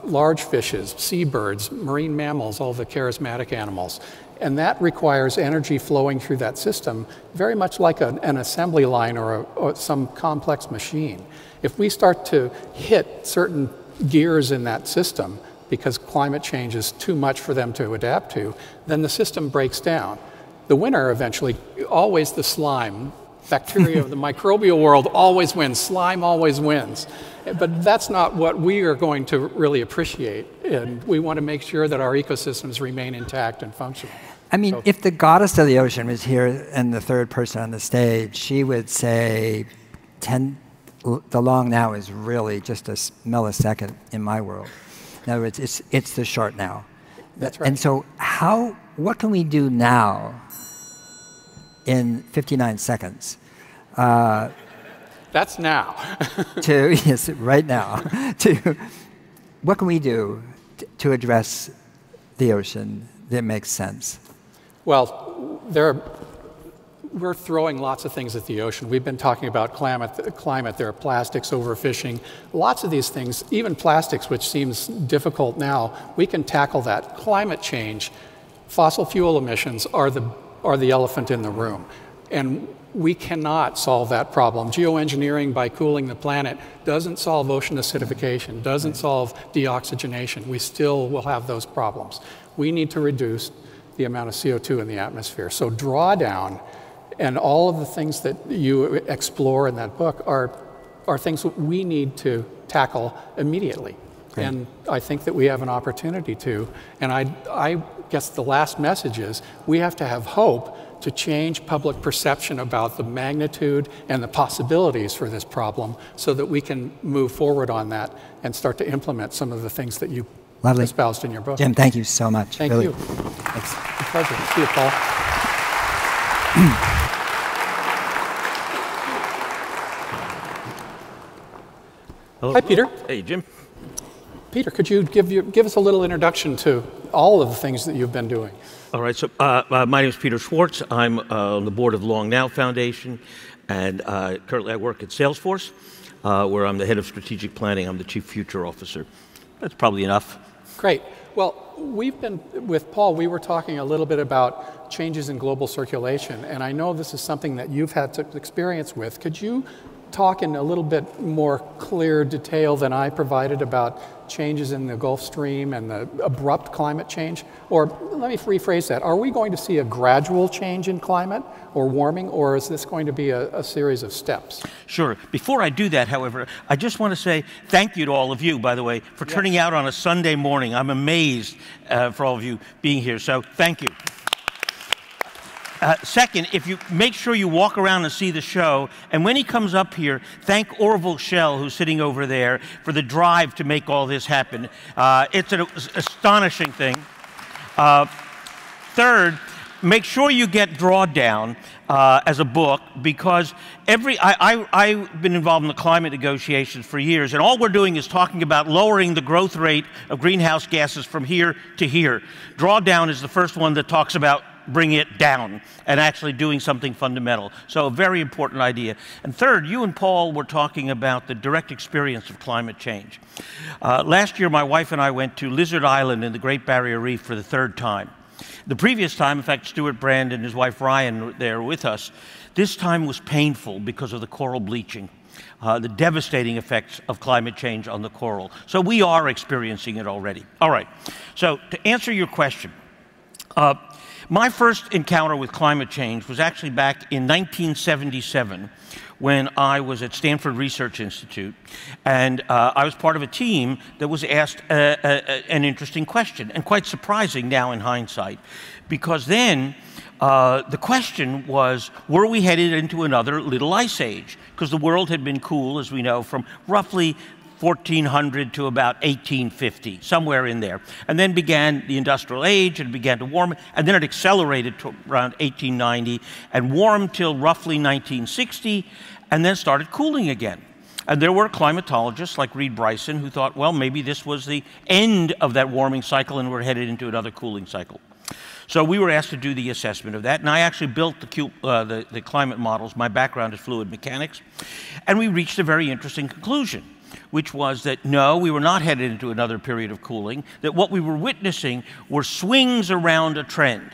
Large fishes, seabirds, marine mammals, all the charismatic animals. And that requires energy flowing through that system, very much like an assembly line or some complex machine. If we start to hit certain gears in that system, because climate change is too much for them to adapt to, then the system breaks down. The winner eventually, always the slime. Bacteria of the microbial world always wins. Slime always wins. But that's not what we are going to really appreciate. And we want to make sure that our ecosystems remain intact and functional. I mean, if the goddess of the ocean was here and the third person on the stage, she would say the long now is really just a millisecond in my world. In other words, it's the short now. That's right. And so what can we do now in 59 seconds? That's now. Yes, right now. What can we do to address the ocean that makes sense? Well, we're throwing lots of things at the ocean. We've been talking about climate. There are plastics, overfishing, lots of these things, even plastics, which seems difficult now. We can tackle that. Climate change, fossil fuel emissions are the elephant in the room. And we cannot solve that problem. Geoengineering by cooling the planet doesn't solve ocean acidification, doesn't solve deoxygenation. We still will have those problems. We need to reduce the amount of CO2 in the atmosphere. So Drawdown and all of the things that you explore in that book are things that we need to tackle immediately. Great. And I think that we have an opportunity to. And I guess the last message is we have to have hope to change public perception about the magnitude and the possibilities for this problem so that we can move forward on that and start to implement some of the things that you espoused in your book. Jim, thank you so much. Thank really. you. Thanks. It's a pleasure. See you, Paul. Hello. Hi, Peter. Hey, Jim. Peter, could you give us a little introduction to all of the things that you've been doing? All right, so my name is Peter Schwartz. I'm on the board of Long Now Foundation, and currently I work at Salesforce, where I'm the head of strategic planning. I'm the chief future officer. That's probably enough. Great. Well, we've been, with Paul, we were talking a little bit about changes in global circulation, and I know this is something that you've had experience with. Could you talk in a little bit more clear detail than I provided about changes in the Gulf Stream and the abrupt climate change? Or let me rephrase that. Are we going to see a gradual change in climate or warming, or is this going to be a series of steps? Sure. Before I do that, however, I just want to say thank you to all of you, by the way, for turning out on a Sunday morning. I'm amazed for all of you being here, so thank you. Second, if you make sure you walk around and see the show, and when he comes up here, thank Orville Schell, who's sitting over there, for the drive to make all this happen. It's an astonishing thing. Third, make sure you get Drawdown as a book, because I've been involved in the climate negotiations for years, and all we're doing is talking about lowering the growth rate of greenhouse gases from here to here. Drawdown is the first one that talks about bring it down and actually doing something fundamental. So a very important idea. And third, you and Paul were talking about the direct experience of climate change. Last year, my wife and I went to Lizard Island in the Great Barrier Reef for the third time. The previous time, in fact, Stewart Brand and his wife Ryan were there with us. This time was painful because of the coral bleaching, the devastating effects of climate change on the coral. So we are experiencing it already. All right, so to answer your question, my first encounter with climate change was actually back in 1977 when I was at Stanford Research Institute, and I was part of a team that was asked an interesting question, and quite surprising now in hindsight, because then the question was, were we headed into another little ice age? Because the world had been cool, as we know, from roughly 1400 to about 1850, somewhere in there. And then began the industrial age, and it began to warm, and then it accelerated to around 1890 and warmed till roughly 1960, and then started cooling again. And there were climatologists like Reed Bryson who thought, well, maybe this was the end of that warming cycle and we're headed into another cooling cycle. So we were asked to do the assessment of that, and I actually built the climate models. My background is fluid mechanics, and we reached a very interesting conclusion, which was that no, we were not headed into another period of cooling, that what we were witnessing were swings around a trend.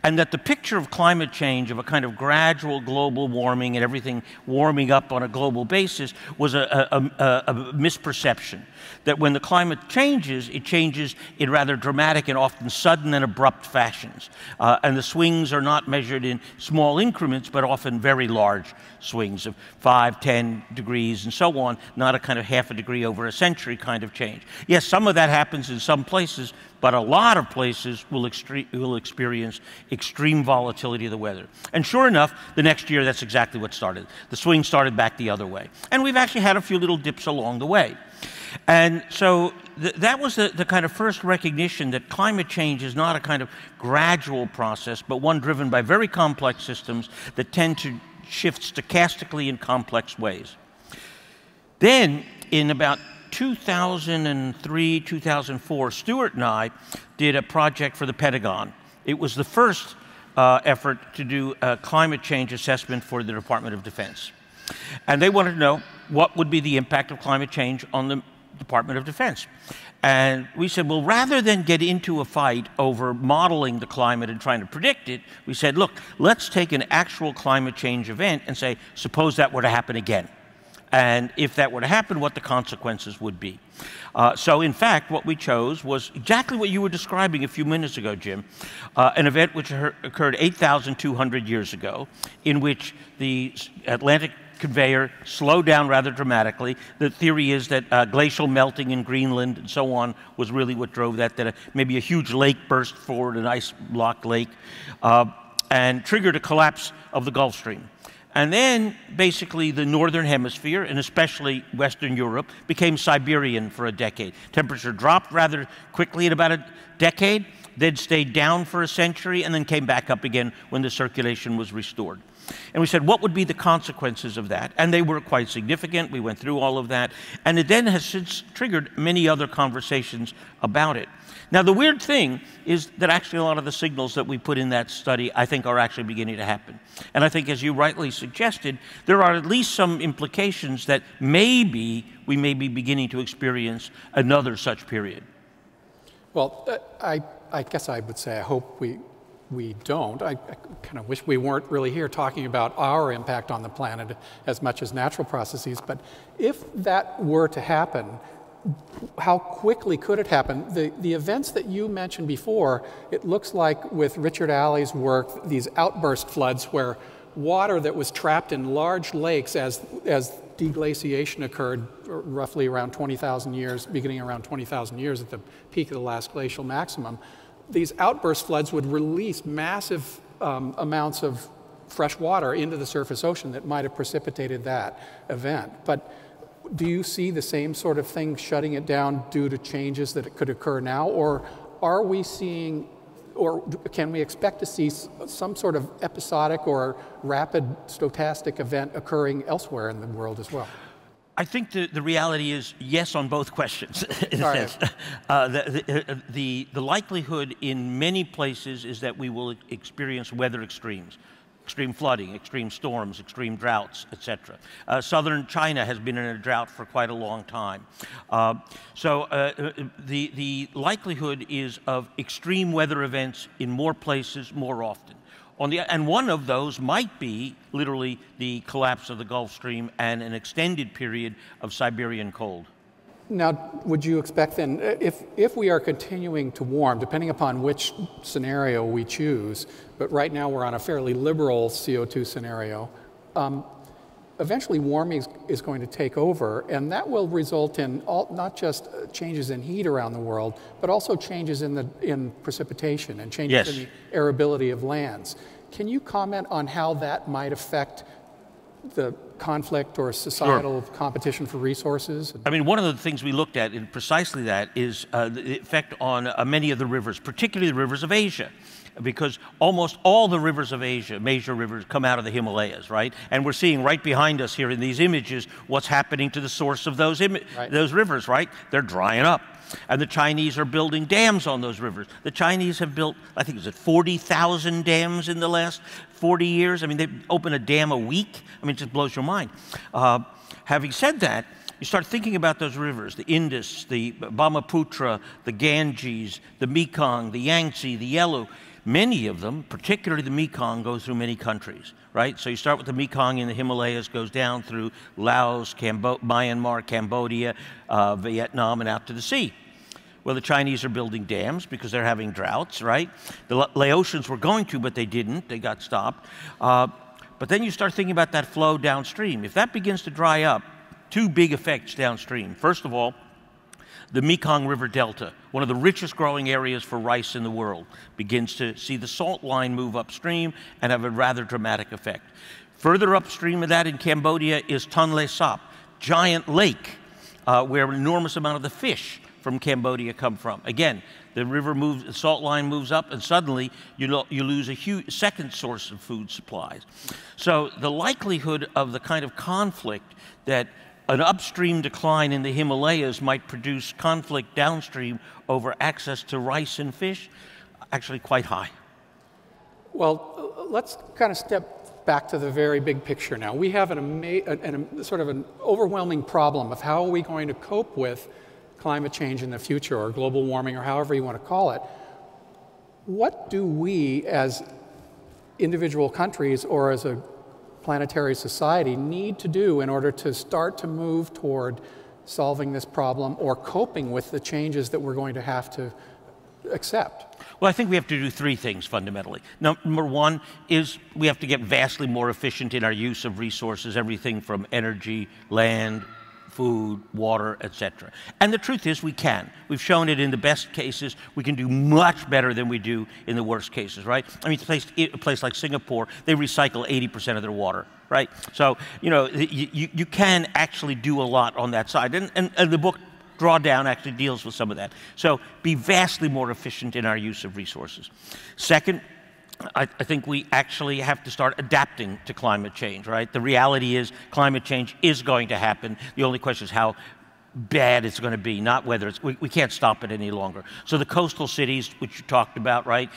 and that the picture of climate change, of a kind of gradual global warming and everything warming up on a global basis, was a misperception. That when the climate changes, it changes in rather dramatic and often sudden and abrupt fashions. And the swings are not measured in small increments, but often very large swings of 5, 10 degrees and so on, not a kind of half a degree over a century kind of change. Yes, some of that happens in some places, but a lot of places will experience extreme volatility of the weather. And sure enough, the next year, that's exactly what started. The swing started back the other way. And we've actually had a few little dips along the way. And so that was the kind of first recognition that climate change is not a kind of gradual process, but one driven by very complex systems that tend to shift stochastically in complex ways. Then, in about 2003, 2004, Stewart and I did a project for the Pentagon. It was the first effort to do a climate change assessment for the Department of Defense. And they wanted to know what would be the impact of climate change on the Department of Defense. And we said, well, rather than get into a fight over modeling the climate and trying to predict it, we said, look, let's take an actual climate change event and say, suppose that were to happen again. And if that were to happen, what the consequences would be. So in fact, what we chose was exactly what you were describing a few minutes ago, Jim, an event which occurred 8,200 years ago, in which the Atlantic conveyor slowed down rather dramatically. The theory is that glacial melting in Greenland and so on was really what drove that, maybe a huge lake burst forward, an ice-blocked lake, and triggered a collapse of the Gulf Stream. And then, basically, the northern hemisphere, and especially Western Europe, became Siberian for a decade. Temperature dropped rather quickly in about a decade, then stayed down for a century, and then came back up again when the circulation was restored. And we said, what would be the consequences of that? And they were quite significant. We went through all of that. And it then has since triggered many other conversations about it. Now, the weird thing is that actually a lot of the signals that we put in that study, I think, are actually beginning to happen. And I think, as you rightly suggested, there are at least some implications that maybe we may be beginning to experience another such period. Well, I guess I would say I hope we don't. I kind of wish we weren't really here talking about our impact on the planet as much as natural processes. But if that were to happen, how quickly could it happen? The events that you mentioned before, it looks like with Richard Alley's work, these outburst floods where water that was trapped in large lakes as deglaciation occurred roughly around 20,000 years, beginning around 20,000 years at the peak of the last glacial maximum, these outburst floods would release massive amounts of fresh water into the surface ocean that might have precipitated that event. But do you see the same sort of thing shutting it down due to changes that could occur now? Or are we seeing, or can we expect to see some sort of episodic or rapid stochastic event occurring elsewhere in the world as well? I think the reality is yes on both questions. In a sense. The likelihood in many places is that we will experience weather extremes. Extreme flooding, extreme storms, extreme droughts, etc. Southern China has been in a drought for quite a long time. So the likelihood is of extreme weather events in more places more often. And one of those might be literally the collapse of the Gulf Stream and an extended period of Siberian cold. Now, would you expect then, if we are continuing to warm, depending upon which scenario we choose, but right now we're on a fairly liberal CO2 scenario, eventually warming is going to take over, and that will result in not just changes in heat around the world, but also changes in precipitation and changes in the arability of lands. Can you comment on how that might affect the conflict or societal competition for resources? I mean, one of the things we looked at in precisely that is the effect on many of the rivers, particularly the rivers of Asia, because almost all the rivers of Asia, major rivers, come out of the Himalayas, right? And we're seeing right behind us here in these images what's happening to the source of those rivers, right? They're drying up. And the Chinese are building dams on those rivers. The Chinese have built, I think, 40,000 dams in the last 40 years. I mean, they open a dam a week. I mean, it just blows your mind. Having said that, you start thinking about those rivers, the Indus, the Brahmaputra, the Ganges, the Mekong, the Yangtze, the Yalu. Many of them, particularly the Mekong, go through many countries, right? So you start with the Mekong in the Himalayas, goes down through Laos, Myanmar, Cambodia, Vietnam, and out to the sea. Well, the Chinese are building dams because they're having droughts, right? The Laotians were going to, but they didn't. They got stopped. But then you start thinking about that flow downstream. If that begins to dry up, two big effects downstream. First of all, the Mekong River Delta, one of the richest growing areas for rice in the world, begins to see the salt line move upstream and have a rather dramatic effect. Further upstream of that in Cambodia is Tonle Sap, giant lake where an enormous amount of the fish from Cambodia come from. Again, the river moves, the salt line moves up, and suddenly you lose a huge second source of food supplies. So the likelihood of the kind of conflict that an upstream decline in the Himalayas might produce conflict downstream over access to rice and fish, actually quite high. Well, let's kind of step back to the very big picture now. We have sort of an overwhelming problem of how are we going to cope with climate change in the future, or global warming, or however you want to call it. What do we as individual countries or as a planetary society need to do in order to start to move toward solving this problem or coping with the changes that we're going to have to accept? Well, I think we have to do three things fundamentally. Number one is we have to get vastly more efficient in our use of resources, everything from energy, land, food, water, etc. And the truth is we can. We've shown it in the best cases. We can do much better than we do in the worst cases, right? I mean, a place like Singapore, they recycle 80% of their water, right? So, you know, you can actually do a lot on that side. And the book Drawdown actually deals with some of that. So be vastly more efficient in our use of resources. Second, I think we actually have to start adapting to climate change, right? The reality is climate change is going to happen. The only question is how bad it's going to be, not whether it's, we can't stop it any longer. So the coastal cities, which you talked about, right,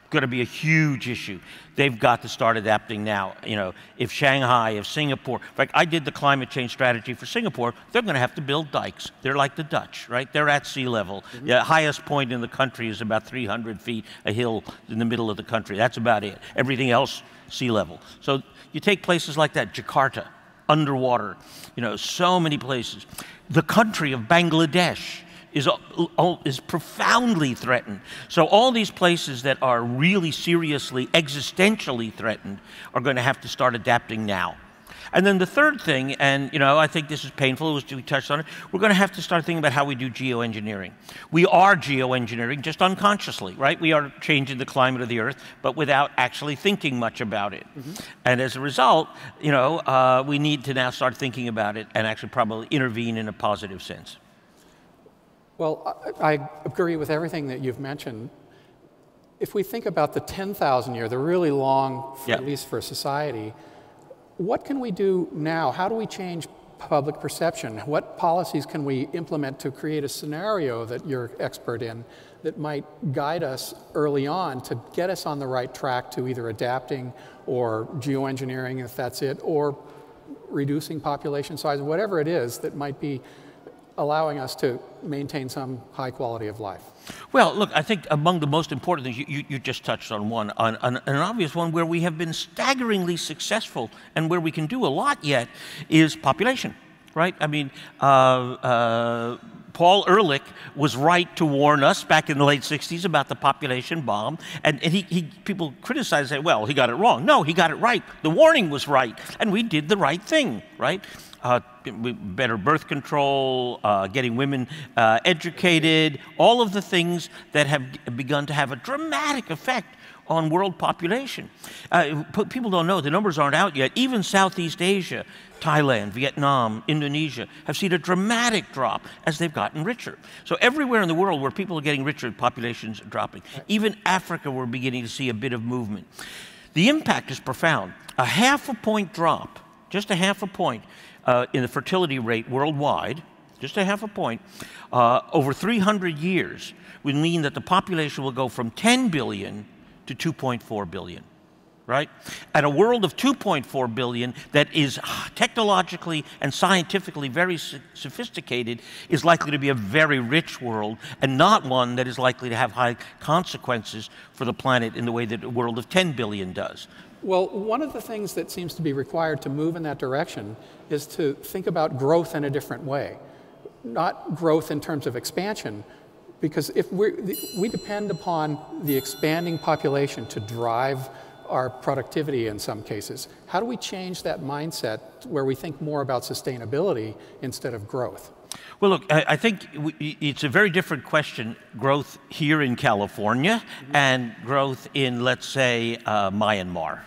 going to be a huge issue. They've got to start adapting now. You know, if Shanghai, if Singapore, in fact, I did the climate change strategy for Singapore, they're going to have to build dikes. They're like the Dutch, right? They're at sea level. Mm-hmm. The highest point in the country is about 300 feet, a hill in the middle of the country. That's about it. Everything else, sea level. So you take places like that, Jakarta, underwater, you know, so many places. The country of Bangladesh is profoundly threatened. So all these places that are really seriously, existentially threatened are going to have to start adapting now. And then the third thing, and you know, I think this is painful, as we touched on it, we're going to have to start thinking about how we do geoengineering. We are geoengineering just unconsciously, right? We are changing the climate of the Earth, but without actually thinking much about it. Mm-hmm. And as a result, you know, we need to now start thinking about it and actually probably intervene in a positive sense. Well, I agree with everything that you've mentioned. If we think about the 10,000 year, the really long, at least for society, what can we do now? How do we change public perception? What policies can we implement to create a scenario that you're expert in that might guide us early on to get us on the right track to either adapting or geoengineering, if that's it, or reducing population size, whatever it is that might be allowing us to maintain some high quality of life? Well, look, I think among the most important things, you just touched on one, on an obvious one where we have been staggeringly successful and where we can do a lot yet is population, right? I mean, Paul Ehrlich was right to warn us back in the late 60s about the population bomb, and people criticized that, well, he got it wrong. No, he got it right. The warning was right, and we did the right thing, right? Better birth control, getting women educated, all of the things that have begun to have a dramatic effect on world population. People don't know, the numbers aren't out yet. Even Southeast Asia, Thailand, Vietnam, Indonesia have seen a dramatic drop as they've gotten richer. So everywhere in the world where people are getting richer, populations are dropping. Even Africa, we're beginning to see a bit of movement. The impact is profound. A half a point drop, just a half a point, in the fertility rate worldwide, just a half a point, over 300 years would mean that the population will go from 10 billion to 2.4 billion. right? And a world of 2.4 billion that is technologically and scientifically very sophisticated is likely to be a very rich world, and not one that is likely to have high consequences for the planet in the way that a world of 10 billion does. Well, one of the things that seems to be required to move in that direction is to think about growth in a different way. Not growth in terms of expansion, because if we depend upon the expanding population to drive our productivity in some cases. How do we change that mindset where we think more about sustainability instead of growth? Well, look, I think it's a very different question, growth here in California and growth in, let's say, Myanmar,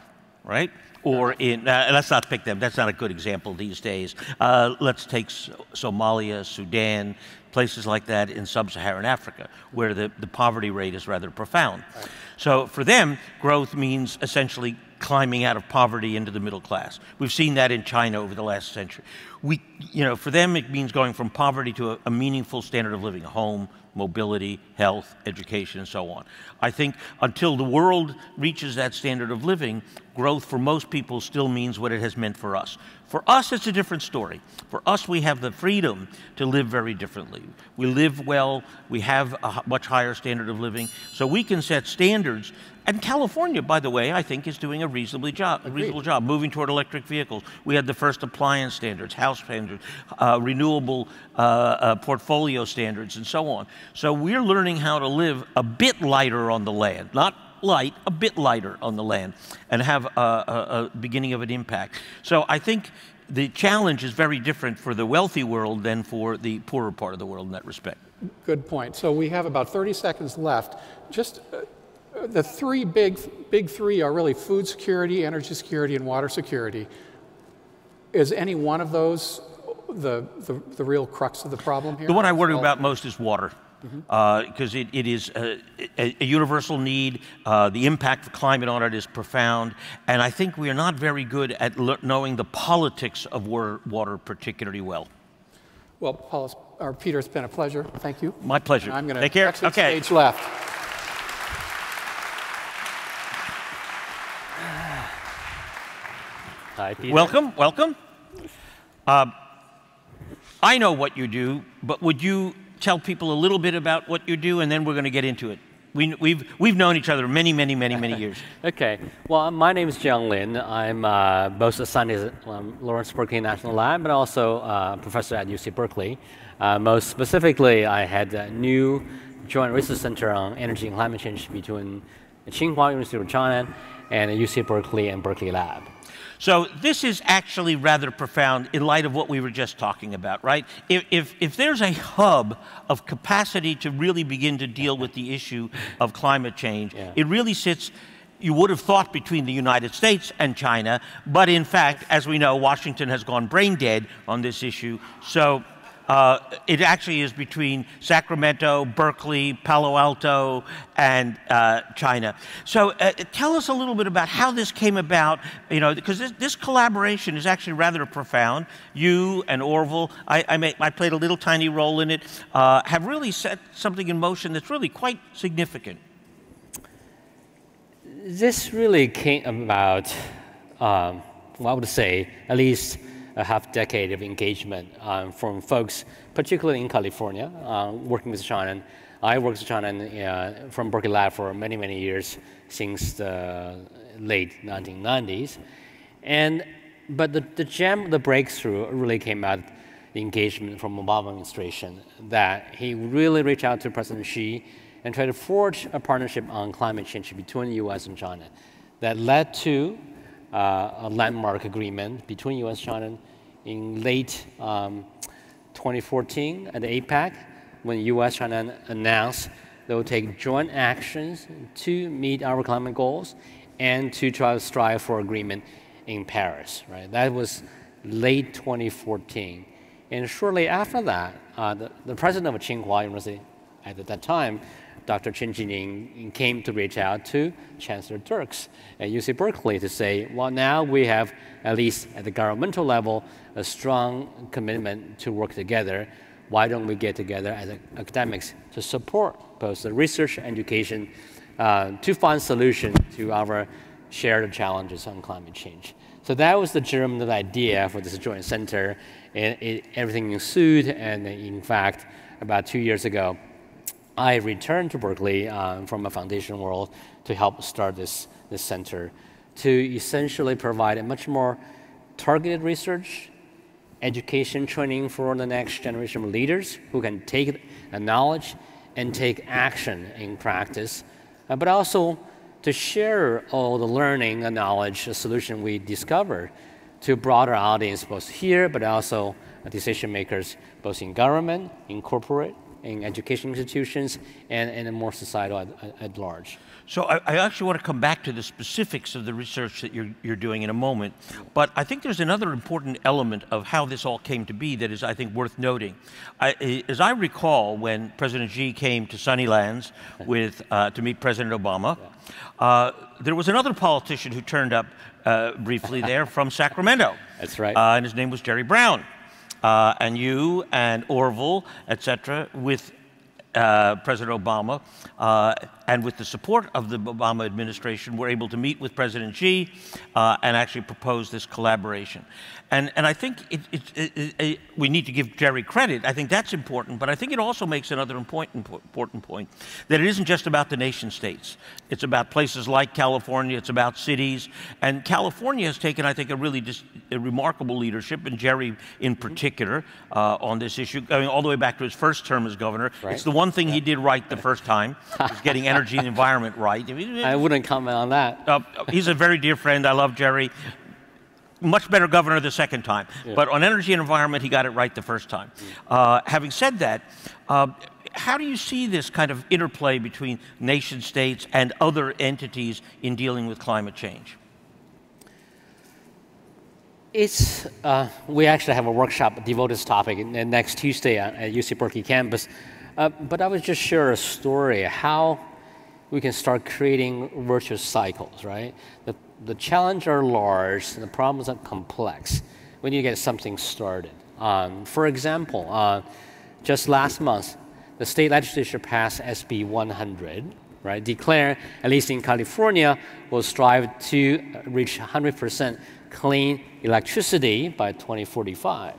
right? Or in, let's not pick them, that's not a good example these days. Let's take Somalia, Sudan, places like that in sub-Saharan Africa, where the poverty rate is rather profound. Right. So for them, growth means essentially climbing out of poverty into the middle class. We've seen that in China over the last century. For them, it means going from poverty to a meaningful standard of living, a home, mobility, health, education, and so on. I think until the world reaches that standard of living, growth for most people still means what it has meant for us. For us, it's a different story. For us, we have the freedom to live very differently. We live well, we have a much higher standard of living, so we can set standards. And California, by the way, I think is doing a reasonable job, moving toward electric vehicles. We had the first appliance standards, house standards, renewable portfolio standards, and so on. So we're learning how to live a bit lighter on the land, not light, a bit lighter on the land, and have a beginning of an impact. So I think the challenge is very different for the wealthy world than for the poorer part of the world in that respect. Good point. So we have about 30 seconds left. Just the three big three are really food security, energy security, and water security. Is any one of those the real crux of the problem here? The one I worry about most is water. Because it is a universal need. The impact of climate on it is profound. And I think we are not very good at knowing the politics of water particularly well. Well, Peter, it's been a pleasure. Thank you. My pleasure. And I'm going Take to care. exit stage left. Hi, Peter. Welcome, welcome. I know what you do, but would you tell people a little bit about what you do, and then we're going to get into it. We've known each other many years. Okay. Well, my name is Jiang Lin. I'm both a scientist at Lawrence Berkeley National Lab, but also a professor at UC Berkeley. Most specifically, I had a new joint research center on energy and climate change between Tsinghua University of China and UC Berkeley and Berkeley Lab. So this is actually rather profound in light of what we were just talking about, right? If there's a hub of capacity to really begin to deal with the issue of climate change, it really sits, you would have thought, between the United States and China, but in fact, as we know, Washington has gone brain dead on this issue. So it actually is between Sacramento, Berkeley, Palo Alto, and China. So tell us a little bit about how this came about, because this collaboration is actually rather profound. You and Orville, I played a little tiny role in it, have really set something in motion that's really quite significant. This really came about, I would say, at least a half-decade of engagement from folks, particularly in California, working with China. I worked with China from Berkeley Lab for many years, since the late 1990s. But the breakthrough really came out of the engagement from Obama administration, that he really reached out to President Xi and tried to forge a partnership on climate change between the US and China. That led to a landmark agreement between US and China in late 2014 at the APEC, when US and China announced they will take joint actions to meet our climate goals and to try to strive for agreement in Paris. Right? That was late 2014. And shortly after that, the president of Tsinghua University at that time, Dr. Chen Jining, came to reach out to Chancellor Dirks at UC Berkeley to say, well, now we have, at least at the governmental level, a strong commitment to work together. Why don't we get together as academics to support both the research and education to find solutions to our share the challenges on climate change. So that was the germ of the idea for this joint center, and everything ensued, and in fact, about 2 years ago, I returned to Berkeley from a foundation world to help start this center to essentially provide a much more targeted research, education training for the next generation of leaders who can take the knowledge and take action in practice, but also to share all the learning and knowledge, the solution we discovered to a broader audience, both here, but also decision makers, both in government, in corporate, in education institutions, and in more societal at large. So I actually want to come back to the specifics of the research that you're doing in a moment, but I think there's another important element of how this all came to be that is, I think, worth noting. As I recall, when President Xi came to Sunnylands to meet President Obama, there was another politician who turned up briefly there from Sacramento. That's right. And his name was Jerry Brown. And you and Orville, et cetera, with President Obama, and with the support of the Obama administration, were able to meet with President Xi and actually propose this collaboration. And I think we need to give Jerry credit. I think that's important, but I think it also makes another important point, that it isn't just about the nation states. It's about places like California, it's about cities, and California has taken, I think, a really a remarkable leadership, and Jerry in particular, on this issue, going all the way back to his first term as governor. Right. It's the one thing he did right the first time, was getting energy and environment right. I wouldn't comment on that. He's a very dear friend. I love Jerry. Much better governor the second time. Yeah. But on energy and environment, he got it right the first time. Having said that, how do you see this kind of interplay between nation states and other entities in dealing with climate change? We actually have a workshop devoted to this topic next Tuesday at UC Berkeley campus. But I would just share a story how we can start creating virtuous cycles, right? The challenges are large, and the problems are complex when you get something started. For example, just last month, the state legislature passed SB 100, right? Declare, at least in California, will strive to reach 100% clean electricity by 2045.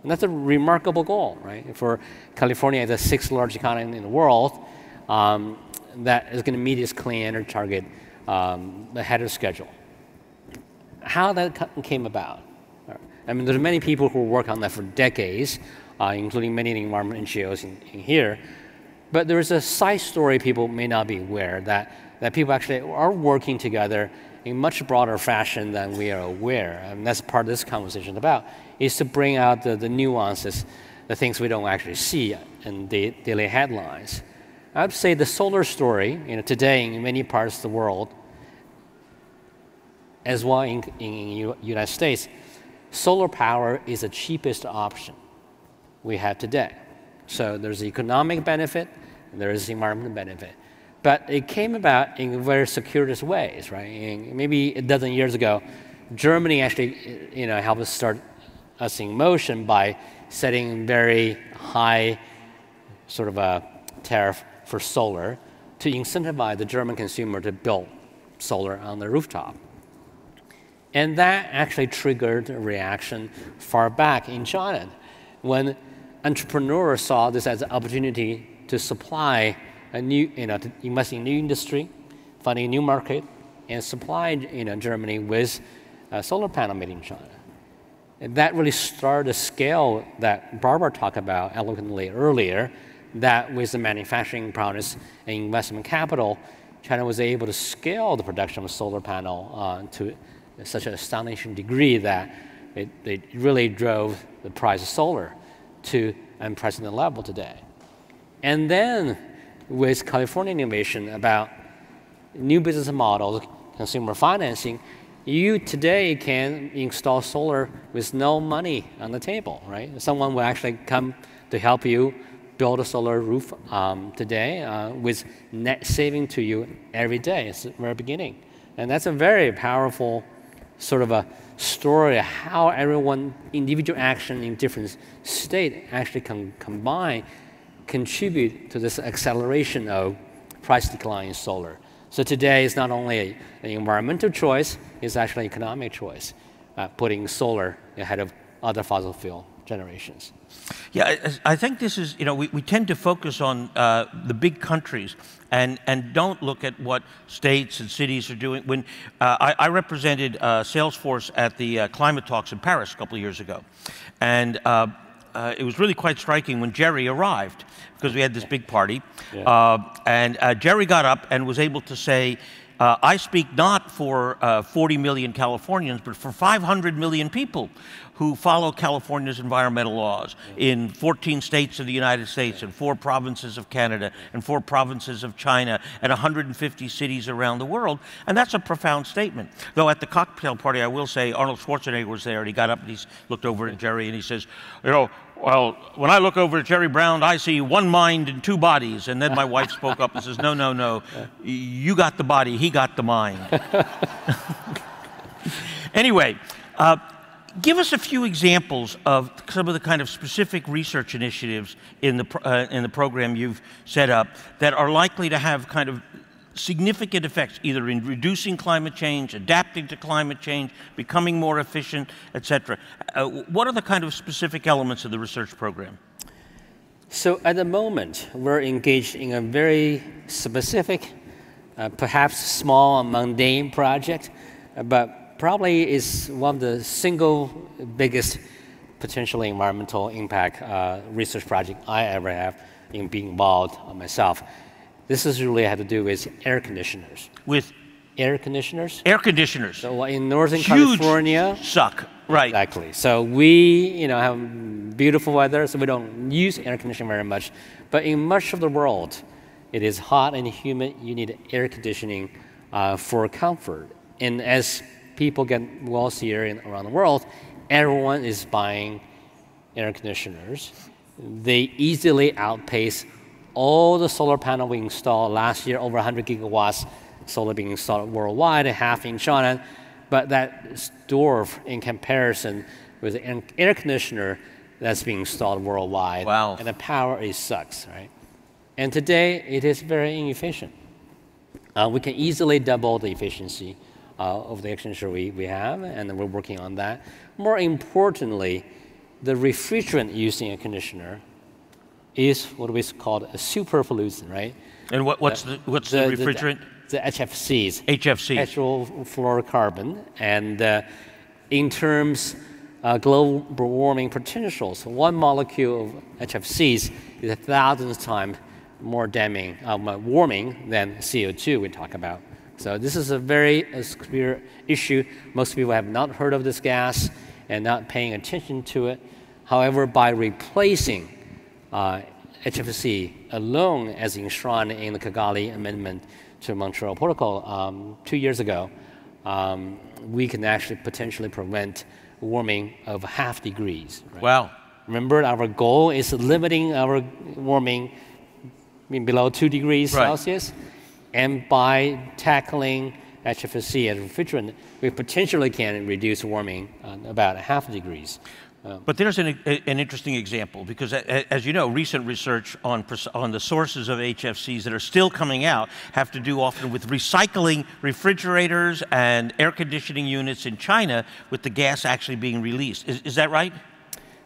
And that's a remarkable goal, right? For California, the 6th largest economy in the world, that is going to meet its clean energy target ahead of schedule. How that came about? I mean, there's many people who work on that for decades, including many environmental NGOs in here. But there's a side story people may not be aware that people actually are working together in much broader fashion than we are aware. And that's part of this conversation about, is to bring out the nuances, the things we don't actually see in the daily headlines. I would say the solar story, today in many parts of the world, as well in United States, solar power is the cheapest option we have today. So there's economic benefit, and there is environmental benefit. But it came about in very circuitous ways, right? Maybe a dozen years ago, Germany actually, helped us start us in motion by setting very high sort of a tariff for solar to incentivize the German consumer to build solar on the rooftop. And that actually triggered a reaction far back in China when entrepreneurs saw this as an opportunity to supply a new, to invest in new industry, finding a new market, and supply, Germany with a solar panel made in China. And that really started a scale that Barbara talked about eloquently earlier, that with the manufacturing prowess and investment capital, China was able to scale the production of solar panel to such an astonishing degree that it really drove the price of solar to unprecedented level today. And then with California innovation about new business models, consumer financing, you today can install solar with no money on the table, right? Someone will actually come to help you build a solar roof today with net saving to you every day. It's the very beginning. And that's a very powerful sort of a story of how everyone, individual action in different states actually can combine, contribute to this acceleration of price decline in solar. So today is not only an environmental choice, it's actually an economic choice, putting solar ahead of other fossil fuel generations. Yeah, I think this is, we tend to focus on the big countries and don't look at what states and cities are doing. When I represented Salesforce at the climate talks in Paris a couple of years ago, and it was really quite striking when Jerry arrived, because we had this big party, and Jerry got up and was able to say, I speak not for 40 million Californians, but for 500 million people who follow California's environmental laws in 14 states of the United States and 4 provinces of Canada and 4 provinces of China and 150 cities around the world. And that's a profound statement. Though at the cocktail party, I will say, Arnold Schwarzenegger was there, and he got up and he looked over at Jerry and he says, well, when I look over at Jerry Brown, I see 1 mind and 2 bodies. And then my wife spoke up and says, no, you got the body, he got the mind. Anyway, give us a few examples of some of the kind of specific research initiatives in the program you've set up that are likely to have kind of significant effects, either in reducing climate change, adapting to climate change, becoming more efficient, etc. What are the kind of specific elements of the research program? So at the moment, we're engaged in a very specific, perhaps small, mundane project, but probably is one of the single biggest potentially environmental impact research project I ever have in being involved myself. This is really had to do with air conditioners. With air conditioners? Air conditioners. So in Northern California, suck, right? Exactly. So we, have beautiful weather, so we don't use air conditioning very much. But in much of the world, it is hot and humid. You need air conditioning for comfort. And as people get wealthier around the world, everyone is buying air conditioners. They easily outpace all the solar panel we installed last year, over 100 gigawatts solar being installed worldwide, half in China. But that's dwarf in comparison with the air conditioner that's being installed worldwide. Wow. And the power sucks, right? And today, it is very inefficient. We can easily double the efficiency of the air conditioner we have, and we're working on that. More importantly, the refrigerant used in a conditioner is what we call a superpollutant, right? And what's the refrigerant? The HFCs. HFC. Hydrofluorocarbon. And in terms of global warming potentials, 1 molecule of HFCs is 1,000 times more warming than CO2 we talk about. So this is a very severe issue. Most people have not heard of this gas and not paying attention to it. However, by replacing HFC alone, as enshrined in the Kigali Amendment to Montreal Protocol 2 years ago, we can actually potentially prevent warming of 0.5 degrees. Right? Wow. Remember, our goal is limiting our warming below 2 degrees Celsius. And by tackling HFC as a refrigerant, we potentially can reduce warming about 0.5 degrees. But there's an interesting example, because as you know, recent research on the sources of HFCs that are still coming out have to do often with recycling refrigerators and air conditioning units in China with the gas actually being released. Is that right?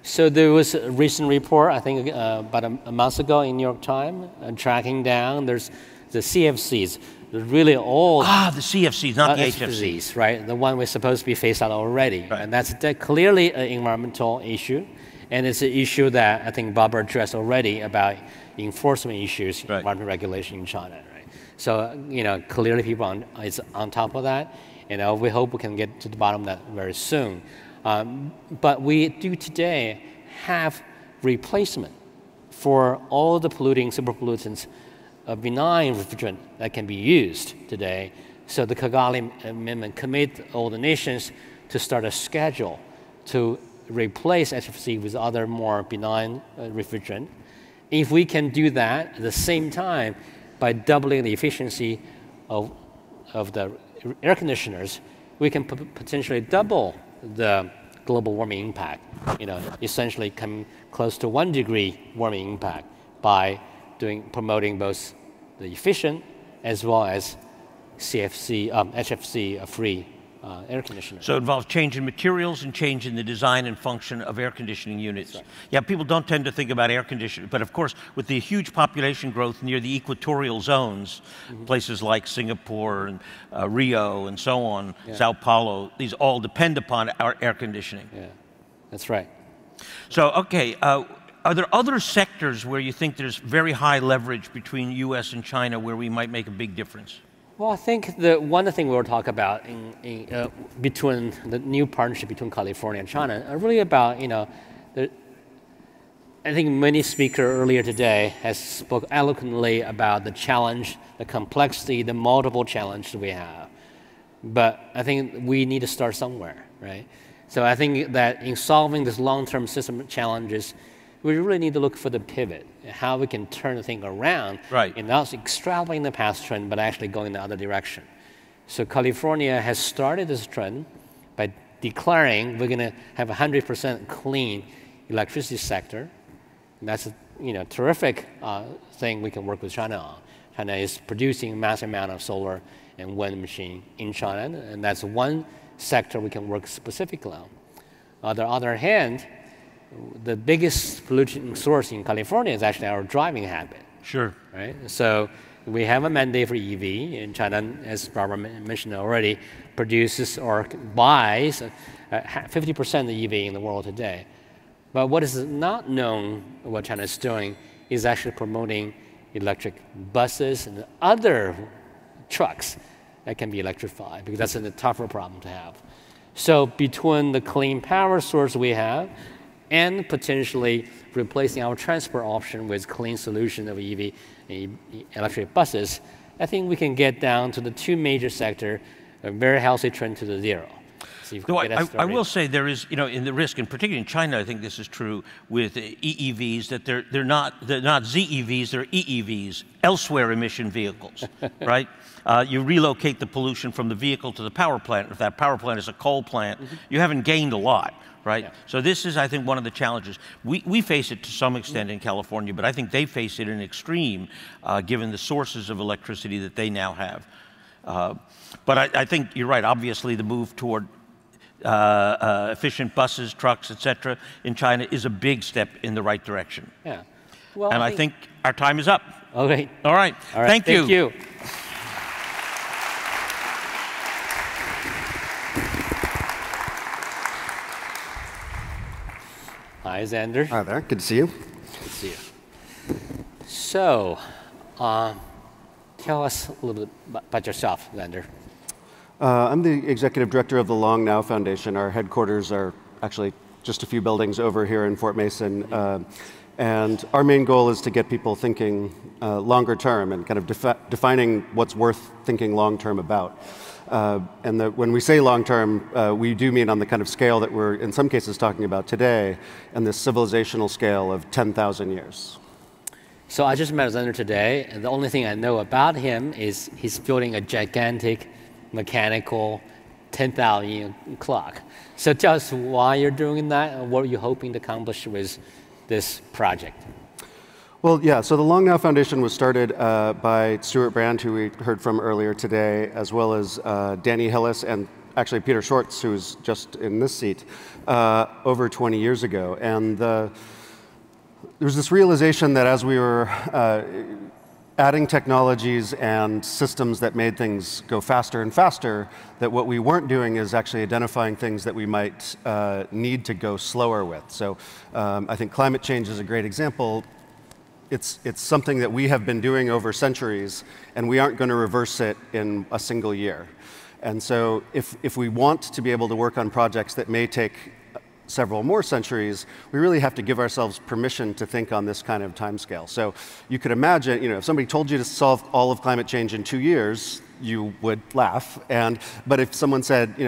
So there was a recent report, I think about a month ago in New York Times, tracking down, there's the CFCs. Really old. The CFCs, not the HFCs. Right? The one we're supposed to be phased out already. Right. And that's clearly an environmental issue. And it's an issue that I think Bob addressed already about enforcement issues, environmental regulation in China. Right? So, clearly people is on top of that. We hope we can get to the bottom of that very soon. But we do today have replacement for all the polluting superpollutants, a benign refrigerant that can be used today. So the Kigali Amendment commits all the nations to start a schedule to replace HFC with other more benign refrigerant. If we can do that at the same time by doubling the efficiency of the air conditioners, we can potentially double the global warming impact. Essentially come close to 1 degree warming impact by promoting both the efficient as well as CFC, HFC-free air conditioner. So it involves change in materials and change in the design and function of air conditioning units. Right. Yeah, people don't tend to think about air conditioning, but of course, with the huge population growth near the equatorial zones, places like Singapore and Rio and so on, Sao Paulo, these all depend upon our air conditioning. Yeah, that's right. So, okay, are there other sectors where you think there's very high leverage between US and China where we might make a big difference? Well, I think the one thing we'll talk about between the new partnership between California and China are really about, I think many speakers earlier today has spoke eloquently about the challenge, the complexity, the multiple challenges we have. But I think we need to start somewhere, right? So I think that in solving this long-term system challenges, we really need to look for the pivot, how we can turn the thing around, right, and not extrapolating the past trend, but actually going the other direction. So California has started this trend by declaring we're going to have 100% clean electricity sector. And that's a terrific thing we can work with China on. China is producing a massive amount of solar and wind machine in China, and that's one sector we can work specifically on. On the other hand, the biggest pollution source in California is actually our driving habit. Sure. Right? So we have a mandate for EV, and China, as Barbara mentioned already, produces or buys 50% of the EV in the world today. But what is not known, what China is doing, is actually promoting electric buses and other trucks that can be electrified, because that's a tougher problem to have. So between the clean power source we have and potentially replacing our transport option with clean solution of EV electric buses, I think we can get down to the two major sectors, a very healthy trend to the zero. So no, I will say there is, in the risk, and particularly in China, I think this is true with EEVs, that they're not ZEVs, they're EEVs, elsewhere emission vehicles, right? You relocate the pollution from the vehicle to the power plant. If that power plant is a coal plant, you haven't gained a lot, right? Yeah. So this is, I think, one of the challenges. We face it to some extent in California, but I think they face it in extreme, given the sources of electricity that they now have. But I think you're right. Obviously, the move toward efficient buses, trucks, etc. in China is a big step in the right direction. Yeah. Well, and I think our time is up. Okay. All right. Thank you. Thank you. Hi, Zander. Hi there. Good to see you. Good to see you. So, tell us a little bit about yourself, Zander. I'm the executive director of the Long Now Foundation. Our headquarters are actually just a few buildings over here in Fort Mason. And our main goal is to get people thinking longer term and kind of defining what's worth thinking long term about. And when we say long term, we do mean on the kind of scale that we're in some cases talking about today, and this civilizational scale of 10,000 years. So I just met Zander today, and the only thing I know about him is he's building a gigantic mechanical 10,000 clock. So tell us why you're doing that, and what are you hoping to accomplish with this project? Well, yeah, so the Long Now Foundation was started by Stewart Brand, who we heard from earlier today, as well as Danny Hillis and actually Peter Schwartz, who's just in this seat, over 20 years ago. And there was this realization that as we were adding technologies and systems that made things go faster and faster, that what we weren't doing is actually identifying things that we might need to go slower with. So I think climate change is a great example. It's something that we have been doing over centuries, and we aren't going to reverse it in a single year. And so if we want to be able to work on projects that may take several more centuries, we really have to give ourselves permission to think on this kind of timescale. So you could imagine, if somebody told you to solve all of climate change in 2 years, you would laugh. But if someone said,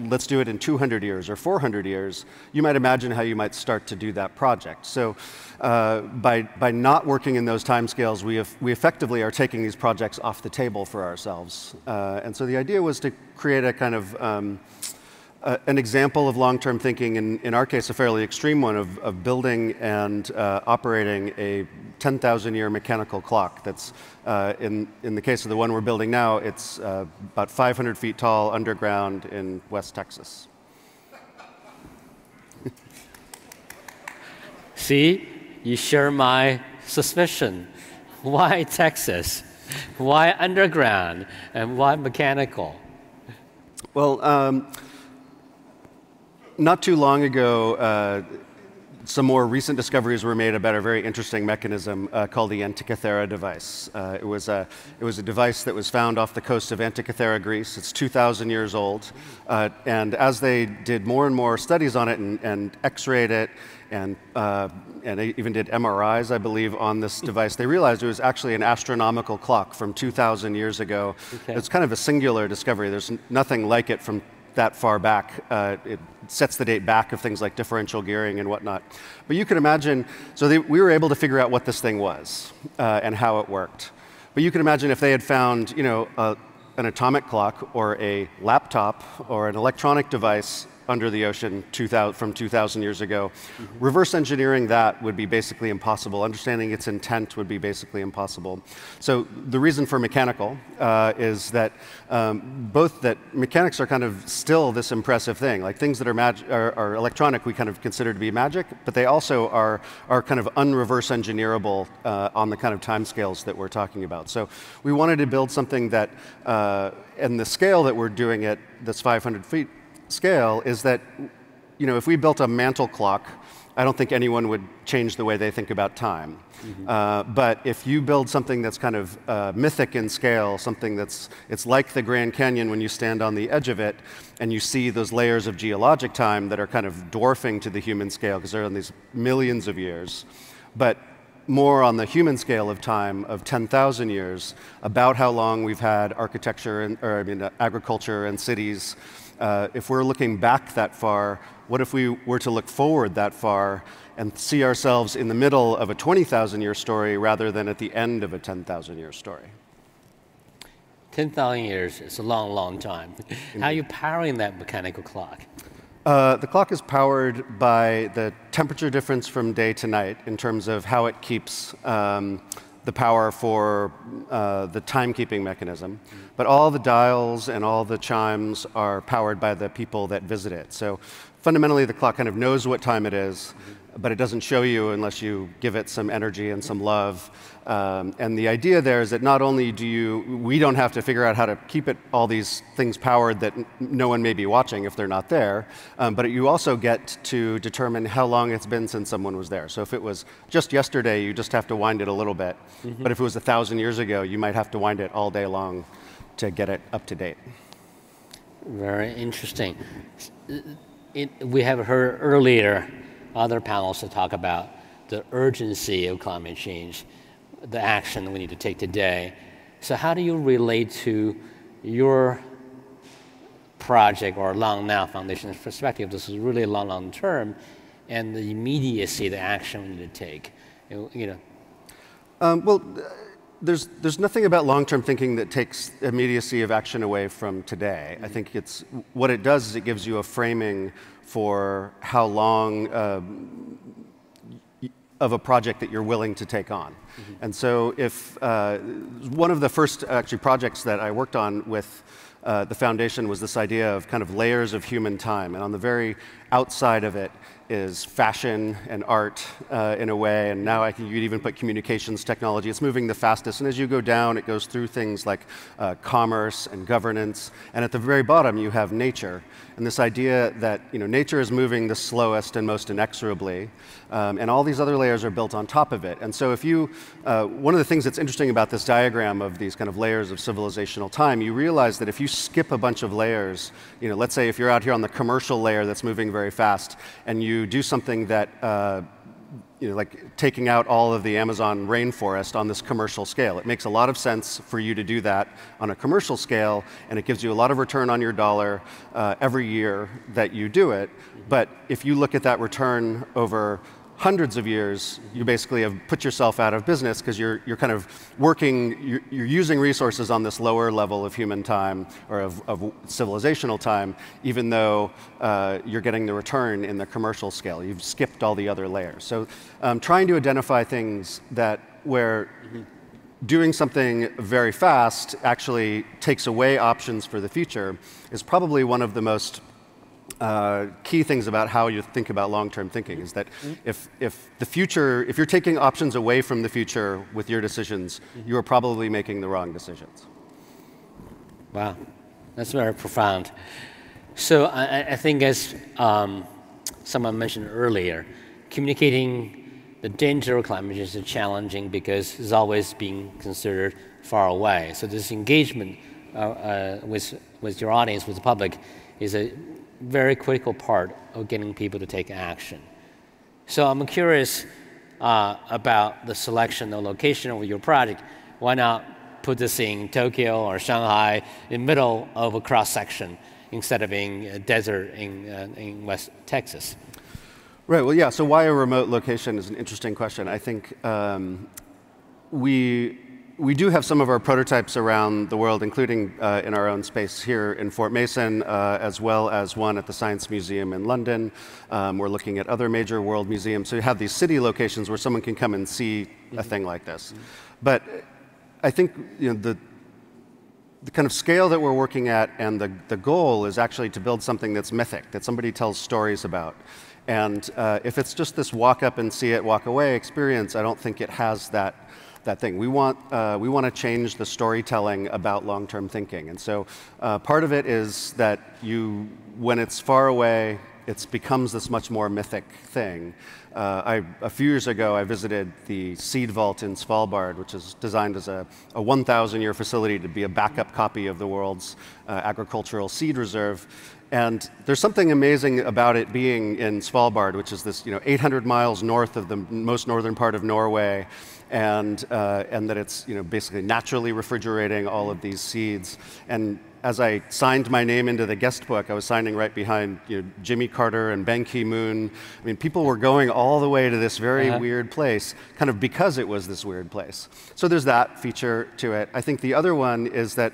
let's do it in 200 years or 400 years, you might imagine how you might start to do that project. So by not working in those timescales, we effectively are taking these projects off the table for ourselves. And so the idea was to create a kind of an example of long-term thinking, in our case, a fairly extreme one, of building and operating a 10,000-year mechanical clock. That's, in the case of the one we're building now, it's about 500 feet tall underground in West Texas. See, you share my suspicion. Why Texas? Why underground? And why mechanical? Well, not too long ago, some more recent discoveries were made about a very interesting mechanism called the Antikythera device. It was a device that was found off the coast of Antikythera, Greece. It's 2,000 years old. And as they did more and more studies on it and x-rayed it and they even did MRIs, I believe, on this device, they realized it was actually an astronomical clock from 2,000 years ago. Okay. It's kind of a singular discovery. There's nothing like it from that far back. It sets the date back of things like differential gearing and whatnot. But you can imagine, so we were able to figure out what this thing was and how it worked. But you can imagine if they had found, you know, an atomic clock or a laptop or an electronic device under the ocean from 2,000 years ago. Mm-hmm. Reverse engineering that would be basically impossible. Understanding its intent would be basically impossible. So the reason for mechanical is that both that mechanics are kind of still this impressive thing. Like things that are electronic we kind of consider to be magic, but they also are kind of unreverse engineerable on the kind of timescales that we're talking about. So we wanted to build something that, and the scale that we're doing it, this 500 feet scale, is that, you know, if we built a mantle clock, I don't think anyone would change the way they think about time. Mm-hmm. But if you build something that's kind of mythic in scale, something it's like the Grand Canyon when you stand on the edge of it and you see those layers of geologic time that are kind of dwarfing to the human scale because they're on these millions of years, but more on the human scale of time of 10,000 years, about how long we've had architecture agriculture and cities. If we're looking back that far, what if we were to look forward that far and see ourselves in the middle of a 20,000-year story rather than at the end of a 10,000-year story? 10,000 years is a long, long time. How are you powering that mechanical clock? The clock is powered by the temperature difference from day to night in terms of how it keeps the power for the timekeeping mechanism. But all the dials and all the chimes are powered by the people that visit it. So fundamentally, the clock kind of knows what time it is, but it doesn't show you unless you give it some energy and some love. And the idea there is that not only we don't have to figure out how to keep all these things powered that no one may be watching if they're not there, but you also get to determine how long it's been since someone was there. So if it was just yesterday, you just have to wind it a little bit. Mm-hmm. But if it was 1,000 years ago, you might have to wind it all day long to get it up to date. Very interesting. We have heard earlier other panels to talk about the urgency of climate change, the action we need to take today. So how do you relate to your project or Long Now Foundation's perspective? This is really long term, and the immediacy, the action we need to take. You know. Well, there's nothing about long-term thinking that takes immediacy of action away from today. Mm-hmm. I think what it does is it gives you a framing for how long of a project that you're willing to take on. Mm-hmm. And so if one of the first actually projects that I worked on with the foundation was this idea of kind of layers of human time. And on the very outside of it is fashion and art in a way, and now you'd even put communications technology. It's moving the fastest, and as you go down, it goes through things like commerce and governance, and at the very bottom you have nature. And this idea that nature is moving the slowest and most inexorably, and all these other layers are built on top of it. And so if you, one of the things that's interesting about this diagram of these kind of layers of civilizational time, you realize that if you skip a bunch of layers, let's say if you're out here on the commercial layer that's moving very fast, and you do something that, like taking out all of the Amazon rainforest on this commercial scale. It makes a lot of sense for you to do that on a commercial scale, and it gives you a lot of return on your dollar every year that you do it. But if you look at that return over hundreds of years, you basically have put yourself out of business because you're kind of working, you're using resources on this lower level of human time or of civilizational time, even though you're getting the return in the commercial scale. You've skipped all the other layers. So trying to identify things where doing something very fast actually takes away options for the future is probably one of the most key things about how you think about long-term thinking, is that if you're taking options away from the future with your decisions, you are probably making the wrong decisions. Wow, that's very profound. So I think, as someone mentioned earlier, communicating the danger of climate change is challenging because it's always being considered far away. So this engagement with your audience, with the public, is a very critical part of getting people to take action. So I'm curious about the selection of location of your project. Why not put this in Tokyo or Shanghai, in the middle of a cross-section, instead of in a desert in West Texas? Right, well, yeah, so why a remote location is an interesting question. I think we do have some of our prototypes around the world, including in our own space here in Fort Mason, as well as one at the Science Museum in London. We're looking at other major world museums. So you have these city locations where someone can come and see a thing like this. But I think the kind of scale that we're working at and the goal is actually to build something that's mythic, that somebody tells stories about. And if it's just this walk up and see it, walk away experience, I don't think it has that thing. We want to change the storytelling about long-term thinking. And so part of it is that when it's far away, it becomes this much more mythic thing. A few years ago, I visited the Seed Vault in Svalbard, which is designed as a 1,000-year facility to be a backup copy of the world's agricultural seed reserve. And there's something amazing about it being in Svalbard, which is this 800 miles north of the most northern part of Norway, and that it's basically naturally refrigerating all of these seeds. And as I signed my name into the guest book, I was signing right behind Jimmy Carter and Ban Ki-moon. I mean, people were going all the way to this very weird place, kind of because it was this weird place. So there's that feature to it. I think the other one is that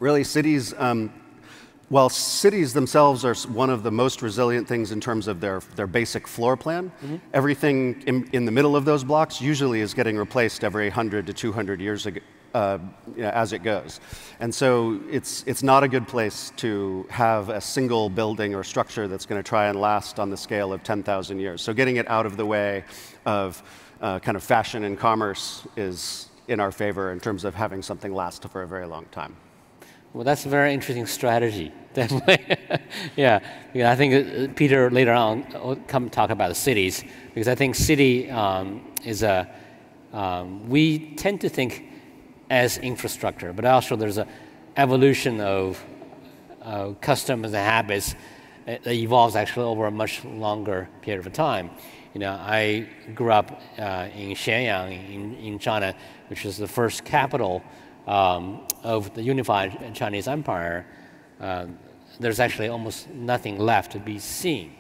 really cities, while cities themselves are one of the most resilient things in terms of their basic floor plan, everything in the middle of those blocks usually is getting replaced every 100 to 200 years ago, as it goes. And so it's not a good place to have a single building or structure that's going to try and last on the scale of 10,000 years. So getting it out of the way of kind of fashion and commerce is in our favor in terms of having something last for a very long time. Well, that's a very interesting strategy, definitely. Yeah, I think Peter later on will come talk about the cities, because I think city is we tend to think as infrastructure, but also there's an evolution of customs and habits that evolves actually over a much longer period of time. I grew up in Xianyang in China, which is the first capital of the unified Chinese Empire. There's actually almost nothing left to be seen.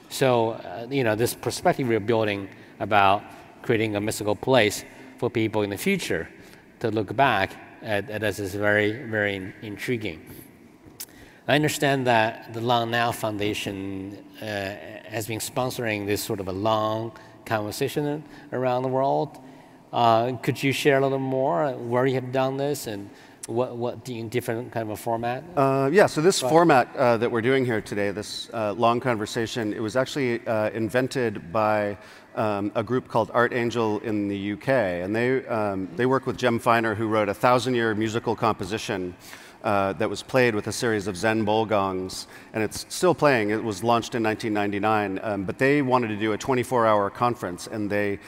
So, this perspective we're building about creating a mystical place for people in the future to look back at this is very, very intriguing. I understand that the Long Now Foundation has been sponsoring this sort of a long conversation around the world. Could you share a little more where you have done this and what in different kind of a format? Yeah, so this format that we're doing here today, this long conversation, it was actually invented by a group called Art Angel in the UK, and they work with Jem Finer, who wrote a 1,000-year musical composition that was played with a series of Zen bowl gongs, and it's still playing. It was launched in 1999, but they wanted to do a 24-hour conference, and they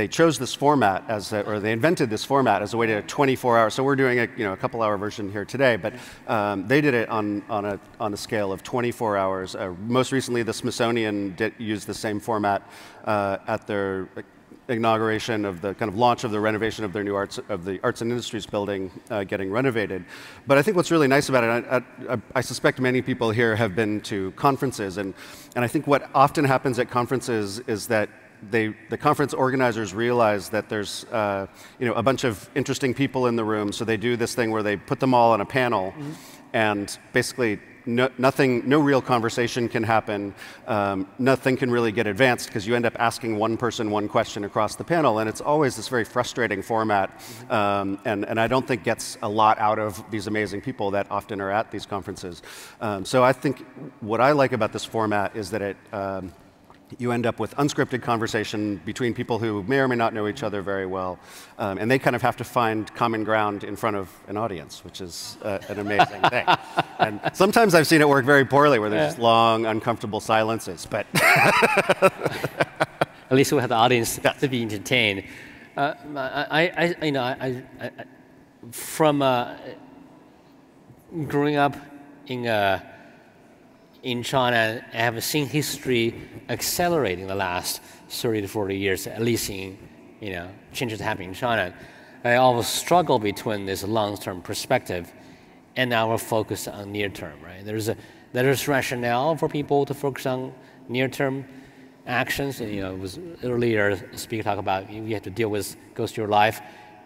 chose this format or they invented this format as a way to 24 hours. So we're doing a couple-hour version here today, but they did it on a scale of 24 hours. Most recently, the Smithsonian used the same format at their inauguration of the kind of launch of the renovation of their new Arts and Industries building getting renovated. But I think what's really nice about it, I suspect many people here have been to conferences, and I think what often happens at conferences is that the conference organizers realize that there's a bunch of interesting people in the room, so they do this thing where they put them all on a panel, and basically no real conversation can happen. Nothing can really get advanced because you end up asking one person one question across the panel, and it's always this very frustrating format, and I don't think gets a lot out of these amazing people that often are at these conferences. So I think what I like about this format is that you end up with unscripted conversation between people who may or may not know each other very well, and they kind of have to find common ground in front of an audience, which is an amazing thing. And sometimes I've seen it work very poorly, where there's just long, uncomfortable silences. But at least we have the audience to be entertained. From growing up in China, I have seen history accelerating the last 30 to 40 years, at least in changes happening in China. I always struggle between this long-term perspective and our focus on near-term. Right? There's rationale for people to focus on near-term actions. And, it was earlier a speaker talked about you have to deal with goes to your life,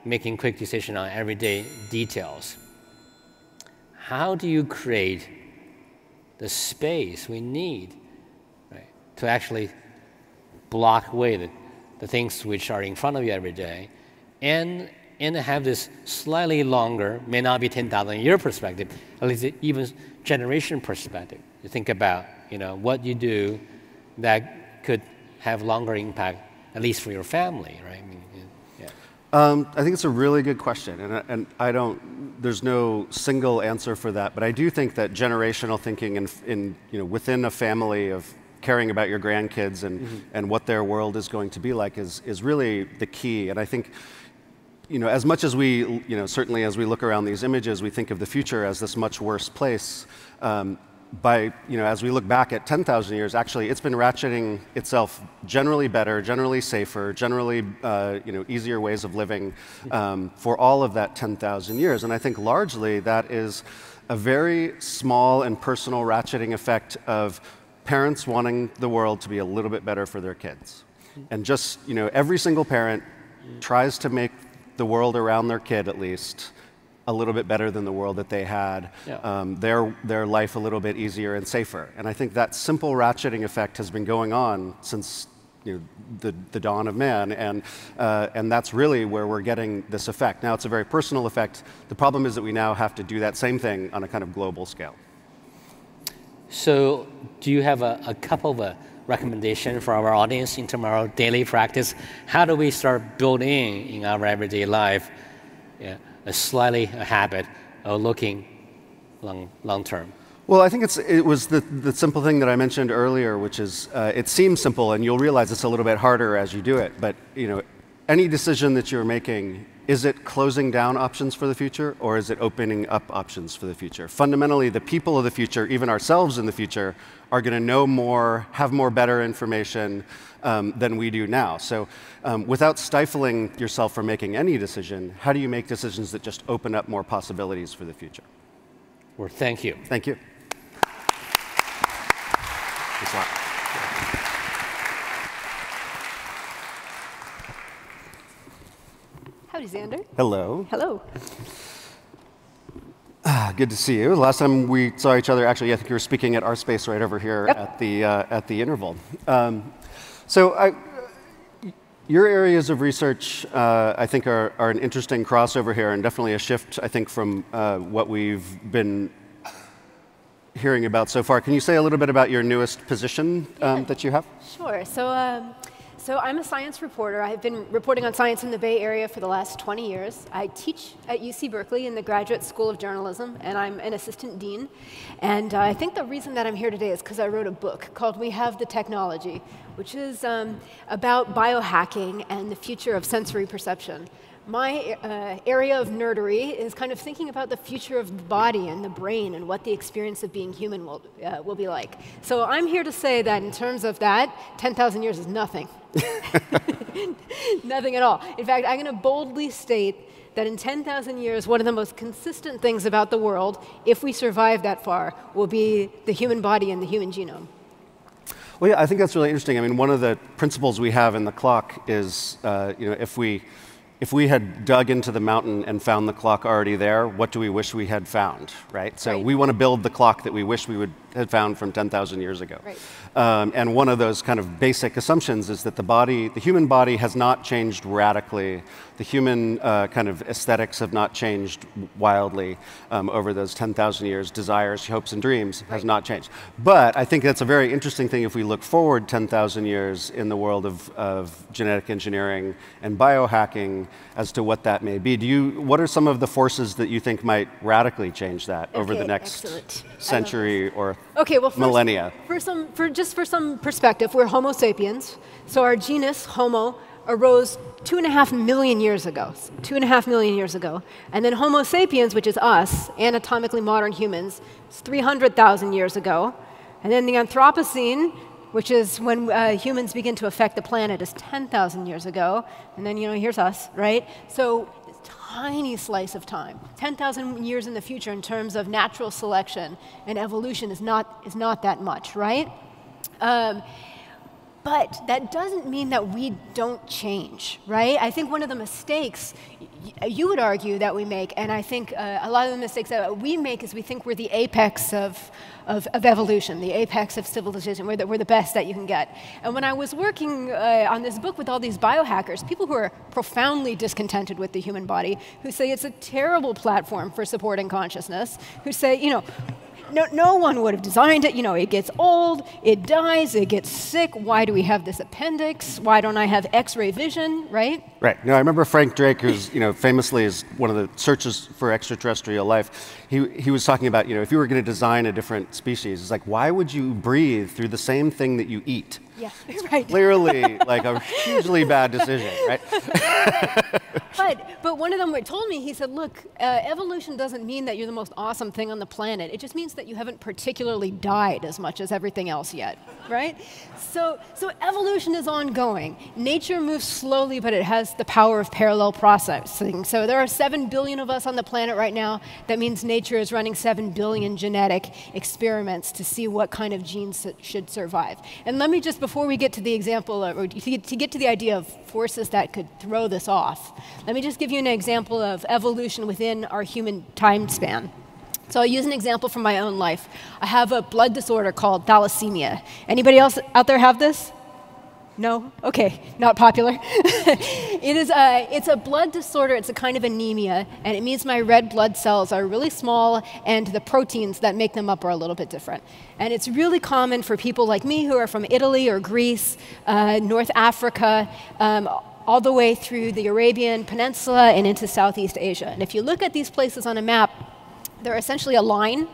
making quick decisions on everyday details. How do you create the space we need, right, to actually block away the things which are in front of you every day, and have this slightly longer, may not be 10,000-year perspective, at least even generation perspective. You think about what you do that could have longer impact, at least for your family, right? I think it's a really good question, and there's no single answer for that, but I do think that generational thinking within a family of caring about your grandkids and what their world is going to be like is really the key. And I think, as much as we, certainly as we look around these images, we think of the future as this much worse place. As we look back at 10,000 years, actually, it's been ratcheting itself generally better, generally safer, generally easier ways of living for all of that 10,000 years. And I think largely that is a very small and personal ratcheting effect of parents wanting the world to be a little bit better for their kids. And just, every single parent tries to make the world around their kid, at least, a little bit better than the world that they had, their life a little bit easier and safer. And I think that simple ratcheting effect has been going on since the dawn of man, and that's really where we're getting this effect. Now, it's a very personal effect. The problem is that we now have to do that same thing on a kind of global scale. So do you have a couple of recommendations for our audience in terms of our daily practice? How do we start building in our everyday life a habit of looking long term? Well, I think it was the simple thing that I mentioned earlier, which is it seems simple, and you'll realize it's a little bit harder as you do it. But any decision that you're making, is it closing down options for the future, or is it opening up options for the future? Fundamentally, the people of the future, even ourselves in the future, are going to know more, have better information than we do now. So without stifling yourself from making any decision, how do you make decisions that just open up more possibilities for the future? Well, thank you. Thank you. Thanks a lot. Howdy, Zander. Hello. Hello. Good to see you. The last time we saw each other, actually, I think you were speaking at our space right over here at the interval. Your areas of research, I think, are an interesting crossover here, and definitely a shift, I think, from what we've been hearing about so far. Can you say a little bit about your newest position that you have? Sure. So I'm a science reporter. I've been reporting on science in the Bay Area for the last 20 years. I teach at UC Berkeley in the Graduate School of Journalism, and I'm an assistant dean. And I think the reason that I'm here today is because I wrote a book called We Have the Technology, which is about biohacking and the future of sensory perception. My area of nerdery is kind of thinking about the future of the body and the brain and what the experience of being human will be like. So I'm here to say that in terms of that, 10,000 years is nothing. Nothing at all. In fact, I'm going to boldly state that in 10,000 years, one of the most consistent things about the world, if we survive that far, will be the human body and the human genome. Well, yeah, I think that's really interesting. I mean, one of the principles we have in the clock is, if we had dug into the mountain and found the clock already there, what do we wish we had found, right? So we want to build the clock that we wish we had found from 10,000 years ago. Right. And one of those kind of basic assumptions is that the human body has not changed radically. The human kind of aesthetics have not changed wildly over those 10,000 years. Desires, hopes, and dreams has not changed. But I think that's a very interesting thing if we look forward 10,000 years in the world of genetic engineering and biohacking as to what that may be. What are some of the forces that you think might radically change that over the next century or millennia? For some perspective, we're Homo sapiens. So our genus, Homo, arose 2.5 million years ago. 2.5 million years ago. And then Homo sapiens, which is us, anatomically modern humans, is 300,000 years ago. And then the Anthropocene, which is when humans begin to affect the planet, is 10,000 years ago. And then, here's us, right? So tiny slice of time. 10,000 years in the future in terms of natural selection and evolution is not that much, right? But that doesn't mean that we don't change, right? I think one of the mistakes you would argue that we make, and I think a lot of the mistakes that we make is we think we're the apex of evolution, the apex of civilization. We're the best that you can get. And when I was working on this book with all these biohackers, people who are profoundly discontented with the human body, who say it's a terrible platform for supporting consciousness, who say, no one would have designed it. It gets old, it dies, it gets sick. Why do we have this appendix? Why don't I have X-ray vision, right? Right. Now, I remember Frank Drake, who's famously is one of the searches for extraterrestrial life. He was talking about, if you were going to design a different species, it's like, why would you breathe through the same thing that you eat? Yeah, right. Clearly, like a hugely bad decision, right? But one of them told me, he said, look, evolution doesn't mean that you're the most awesome thing on the planet. It just means that you haven't particularly died as much as everything else yet, right? So evolution is ongoing. Nature moves slowly, but it has the power of parallel processing. So there are 7 billion of us on the planet right now. That means nature is running 7 billion genetic experiments to see what kind of genes should survive. And let me just, before we get to the example, or to get to the idea of forces that could throw this off, let me just give you an example of evolution within our human time span. So I'll use an example from my own life. I have a blood disorder called thalassemia. Anybody else out there have this? No? Okay, not popular. It's a blood disorder. It's a kind of anemia, and it means my red blood cells are really small, and the proteins that make them up are a little bit different. And it's really common for people like me who are from Italy or Greece, North Africa, all the way through the Arabian Peninsula and into Southeast Asia. And if you look at these places on a map, they're essentially a line,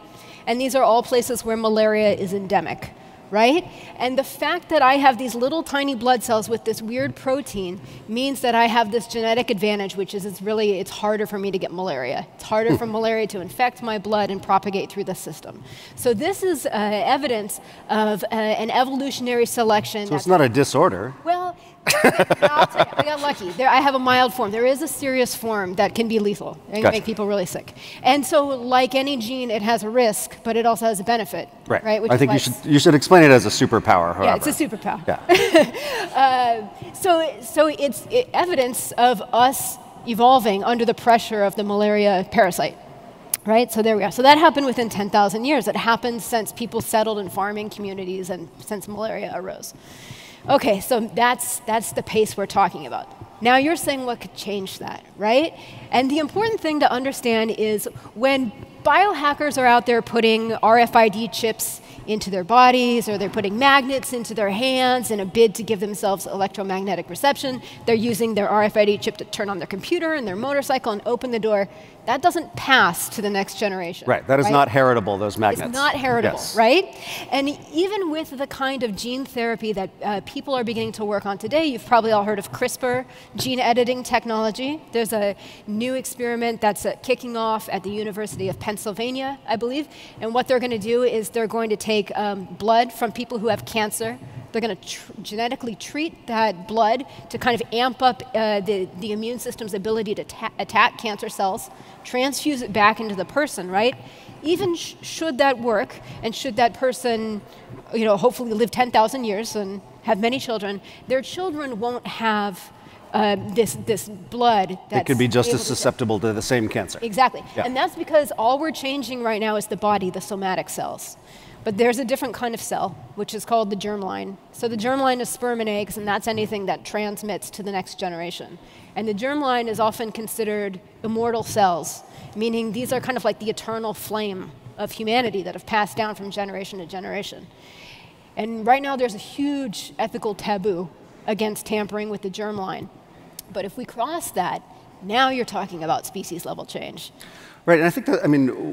and these are all places where malaria is endemic. Right? And the fact that I have these little tiny blood cells with this weird protein means that I have this genetic advantage, which is it's harder for me to get malaria. It's harder for malaria to infect my blood and propagate through the system. So this is evidence of an evolutionary selection. So it's not a disorder. Well, I'll tell you, I got lucky. I have a mild form. There is a serious form that can be lethal and make people really sick. And so, like any gene, it has a risk, but it also has a benefit. Right. I think you should explain it as a superpower. However. Yeah, it's a superpower. Yeah. So it's evidence of us evolving under the pressure of the malaria parasite. Right, so there we are. So that happened within 10,000 years. It happened since people settled in farming communities and since malaria arose. Okay, so that's the pace we're talking about. Now you're saying what could change that, right? And the important thing to understand is when biohackers are out there putting RFID chips into their bodies, or they're putting magnets into their hands in a bid to give themselves electromagnetic reception, they're using their RFID chip to turn on their computer and their motorcycle and open the door. That doesn't pass to the next generation. Right, that is not heritable, those magnets. It's not heritable, right? And even with the kind of gene therapy that people are beginning to work on today, you've probably all heard of CRISPR, gene editing technology. There's a new experiment that's kicking off at the University of Pennsylvania, I believe. And what they're going to do is they're going to take blood from people who have cancer. They're going to genetically treat that blood to kind of amp up the immune system's ability to attack cancer cells, transfuse it back into the person, right? Even should that work, and should that person hopefully live 10,000 years and have many children, their children won't have this blood that's it could be just as susceptible to the same cancer. Exactly. Yeah. And that's because all we're changing right now is the body, the somatic cells. But there's a different kind of cell, which is called the germline. So the germline is sperm and eggs, and that's anything that transmits to the next generation. And the germline is often considered immortal cells, meaning these are kind of like the eternal flame of humanity that have passed down from generation to generation. And right now there's a huge ethical taboo against tampering with the germline. But if we cross that, now you're talking about species level change. Right, and I think that,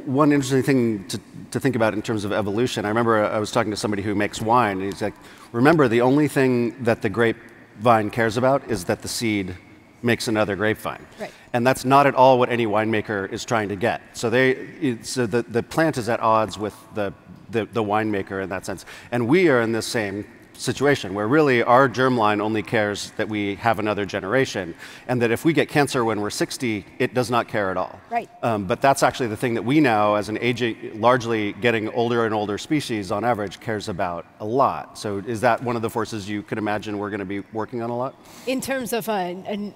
one interesting thing to think about in terms of evolution, I remember I was talking to somebody who makes wine, and he's like, remember, the only thing that the grapevine cares about is that the seed makes another grapevine. Right. And that's not at all what any winemaker is trying to get. So the plant is at odds with the winemaker in that sense. And we are in this same situation where really our germline only cares that we have another generation, and that if we get cancer when we're 60, it does not care at all. Right. But that's actually the thing that we now, as an aging, largely getting older and older species on average, cares about a lot. So is that one of the forces you could imagine we're going to be working on a lot? In terms of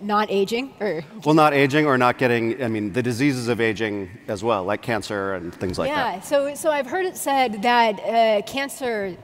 not aging? Well, not aging or not getting, the diseases of aging as well, like cancer and things like that. Yeah, so I've heard it said that cancer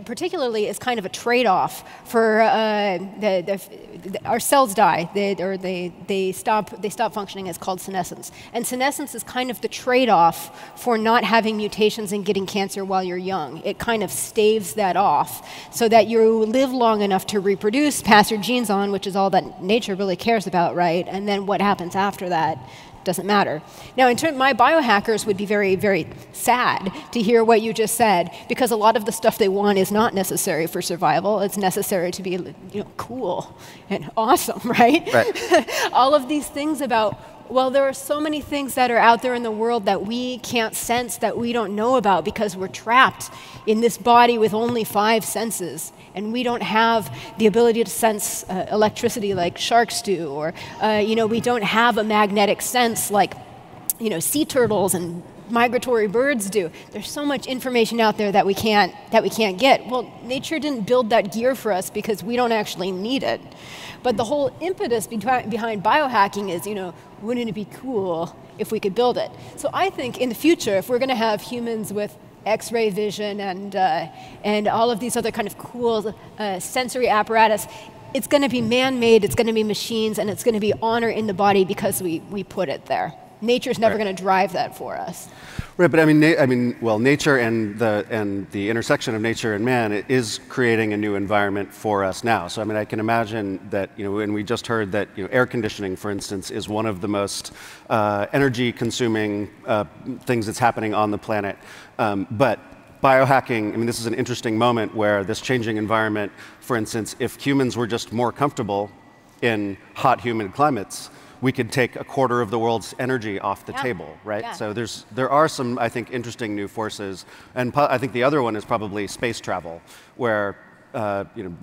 particularly is kind of a trade-off for our cells die, they stop functioning. It's called senescence. And senescence is kind of the trade-off for not having mutations and getting cancer while you're young. It kind of staves that off so that you live long enough to reproduce, pass your genes on, which is all that nature really cares about, right? And then what happens after that doesn't matter. Now, in turn, my biohackers would be very, very sad to hear what you just said, because a lot of the stuff they want is not necessary for survival. It's necessary to be, cool and awesome, right? Right. All of these things about, well, there are so many things that are out there in the world that we can't sense, that we don't know about, because we're trapped in this body with only 5 senses. And we don't have the ability to sense electricity like sharks do, or we don't have a magnetic sense like sea turtles and migratory birds do. There's so much information out there that we can't get. Well, nature didn't build that gear for us because we don't actually need it. But the whole impetus behind biohacking is, wouldn't it be cool if we could build it? So I think in the future, if we're going to have humans with X-ray vision and all of these other kind of cool sensory apparatus, it's going to be man-made, it's going to be machines, and it's going to be honor in the body because we put it there. Nature's never going to drive that for us. Right, but nature and the intersection of nature and man is creating a new environment for us now. So I can imagine that and we just heard that air conditioning, for instance, is one of the most energy-consuming things that's happening on the planet. But biohacking, this is an interesting moment where this changing environment, for instance, if humans were just more comfortable in hot, humid climates, we could take a quarter of the world's energy off the table, right? Yeah. So there are some, I think, interesting new forces. And I think the other one is probably space travel, where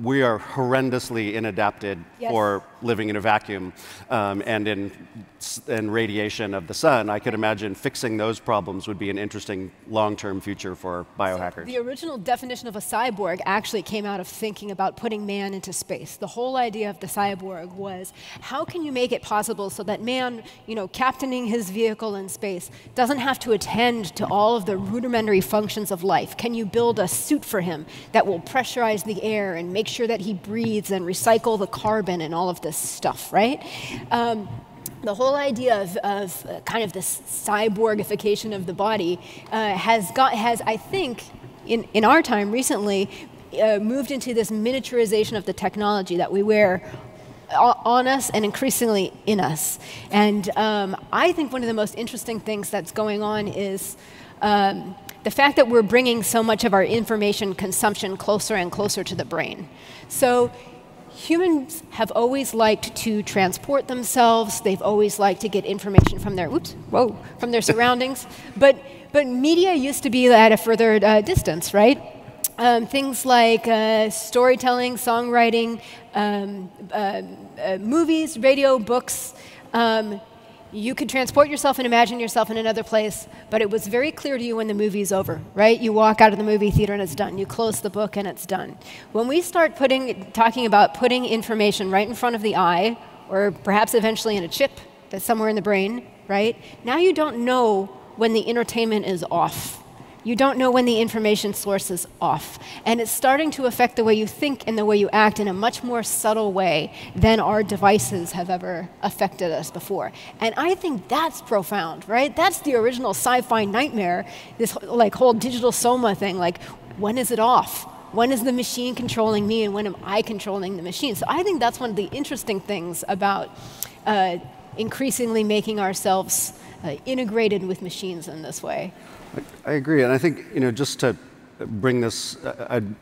we are horrendously inadapted for living in a vacuum and in radiation of the sun. I could imagine fixing those problems would be an interesting long-term future for biohackers. So the original definition of a cyborg actually came out of thinking about putting man into space. The whole idea of the cyborg was, how can you make it possible so that man, captaining his vehicle in space, doesn't have to attend to all of the rudimentary functions of life? Can you build a suit for him that will pressurize the air and make sure that he breathes and recycle the carbon and all of this stuff, right? The whole idea of kind of this cyborgification of the body has, I think, in our time recently, moved into this miniaturization of the technology that we wear on us and increasingly in us. And I think one of the most interesting things that's going on is the fact that we're bringing so much of our information consumption closer and closer to the brain. So humans have always liked to transport themselves. They've always liked to get information from their from their surroundings. But media used to be at a further distance, right? Things like storytelling, songwriting, movies, radio, books. you could transport yourself and imagine yourself in another place, but it was very clear to you when the movie's over, right? You walk out of the movie theater and it's done. You close the book and it's done. When we start talking about putting information right in front of the eye, or perhaps eventually in a chip that's somewhere in the brain, right? Now you don't know when the entertainment is off. You don't know when the information source is off. And it's starting to affect the way you think and the way you act in a much more subtle way than our devices have ever affected us before. And I think that's profound, right? That's the original sci-fi nightmare, this like whole digital soma thing, like when is it off? When is the machine controlling me and when am I controlling the machine? So I think that's one of the interesting things about increasingly making ourselves integrated with machines in this way. I agree, and I think just to bring this,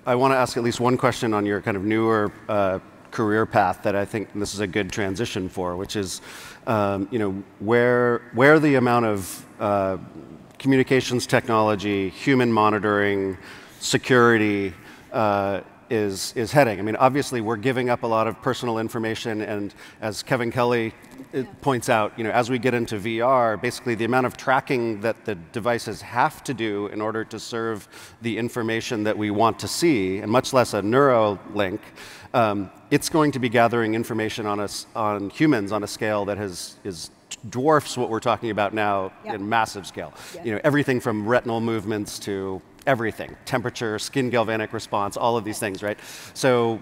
I want to ask at least one question on your kind of newer career path that I think this is a good transition for, which is, where the amount of communications technology, human monitoring, security is heading. I mean, obviously, we're giving up a lot of personal information, and as Kevin Kelly points out, as we get into VR, basically the amount of tracking that the devices have to do in order to serve the information that we want to see, and much less a Neuralink, it's going to be gathering information on humans on a scale that dwarfs what we're talking about now in massive scale. Yeah. Everything from retinal movements to everything, temperature, skin galvanic response, all of these things, right? So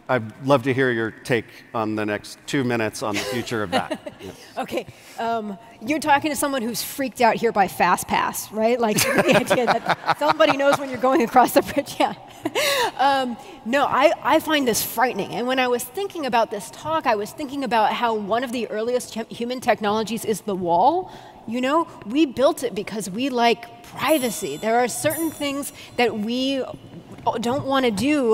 I'd love to hear your take on the next 2 minutes on the future of that. Yeah. Okay, you're talking to someone who's freaked out here by FastPass, right? Like the idea that somebody knows when you're going across the bridge, yeah. No, I find this frightening. And when I was thinking about this talk, I was thinking about how one of the earliest human technologies is the wall. We built it because we like privacy. There are certain things that we don't want to do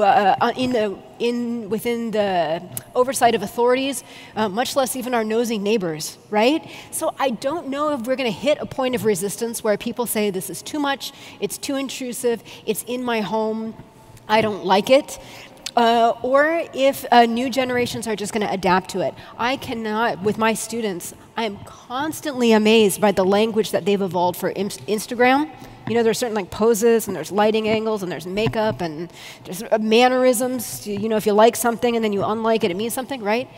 within the oversight of authorities, much less even our nosy neighbors, right? So I don't know if we're going to hit a point of resistance where people say this is too much, it's too intrusive, it's in my home, I don't like it. Or if new generations are just going to adapt to it. I cannot, with my students, I am constantly amazed by the language that they've evolved for Instagram. There's certain poses, and there's lighting angles, and there's makeup, and there's mannerisms. If you like something and then you unlike it, it means something, right?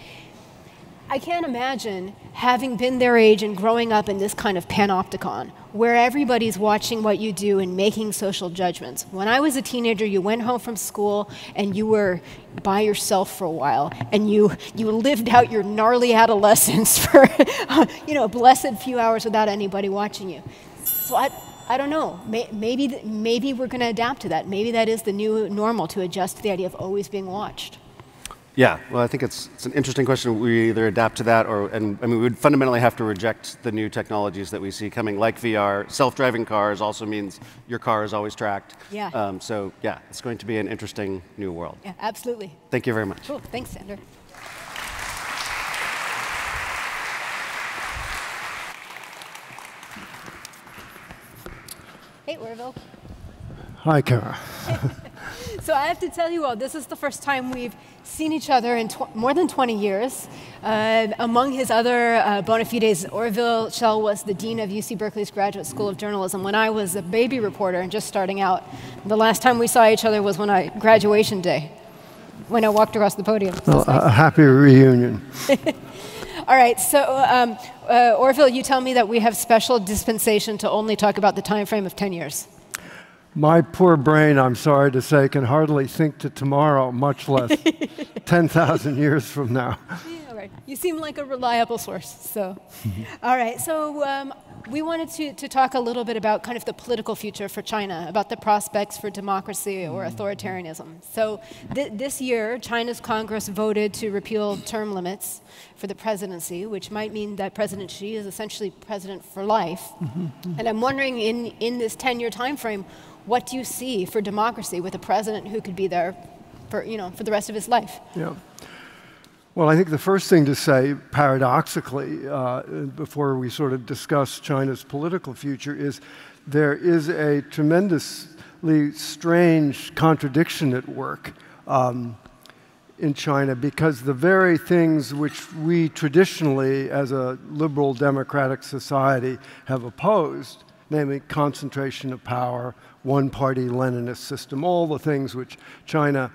I can't imagine having been their age and growing up in this kind of panopticon, where everybody's watching what you do and making social judgments. When I was a teenager, you went home from school and you were by yourself for a while, and you lived out your gnarly adolescence for a blessed few hours without anybody watching you. So I don't know. Maybe we're going to adapt to that. Maybe that is the new normal, to adjust to the idea of always being watched. Yeah, well, I think it's an interesting question. We either adapt to that, we would fundamentally have to reject the new technologies that we see coming, like VR. Self-driving cars also means your car is always tracked. Yeah. So yeah, it's going to be an interesting new world. Yeah, absolutely. Thank you very much. Cool. Thanks, Zander. Hey, Orville. Hi, Kara. So I have to tell you all, this is the first time we've seen each other in more than 20 years. Among his other bona fides, Orville Schell was the dean of UC Berkeley's Graduate School of Journalism when I was a baby reporter and just starting out. The last time we saw each other was graduation day, when I walked across the podium. Well, nice. A happy reunion. All right, so Orville, you tell me that we have special dispensation to only talk about the time frame of 10 years. My poor brain, I'm sorry to say, can hardly think to tomorrow, much less 10,000 years from now. Yeah, all right. You seem like a reliable source. So, all right. So we wanted to talk a little bit about kind of the political future for China, about the prospects for democracy or authoritarianism. So this year, China's Congress voted to repeal term limits for the presidency, which might mean that President Xi is essentially president for life. And I'm wondering, in this 10-year time frame, what do you see for democracy with a president who could be there for the rest of his life? Yeah. Well, I think the first thing to say, paradoxically, before we sort of discuss China's political future, is there is a tremendously strange contradiction at work. in China because the very things which we traditionally, as a liberal democratic society, have opposed, namely concentration of power, one-party Leninist system, all the things which China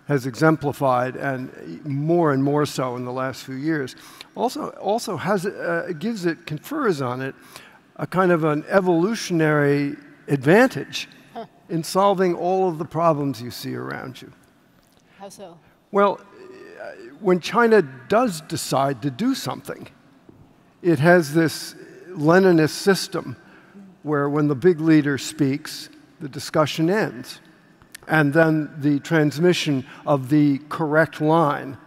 has exemplified, and more so in the last few years, also has confers on it a kind of an evolutionary advantage in solving all of the problems you see around you. How so? Well, when China does decide to do something, it has this Leninist system where when the big leader speaks, the discussion ends. And then the transmission of the correct line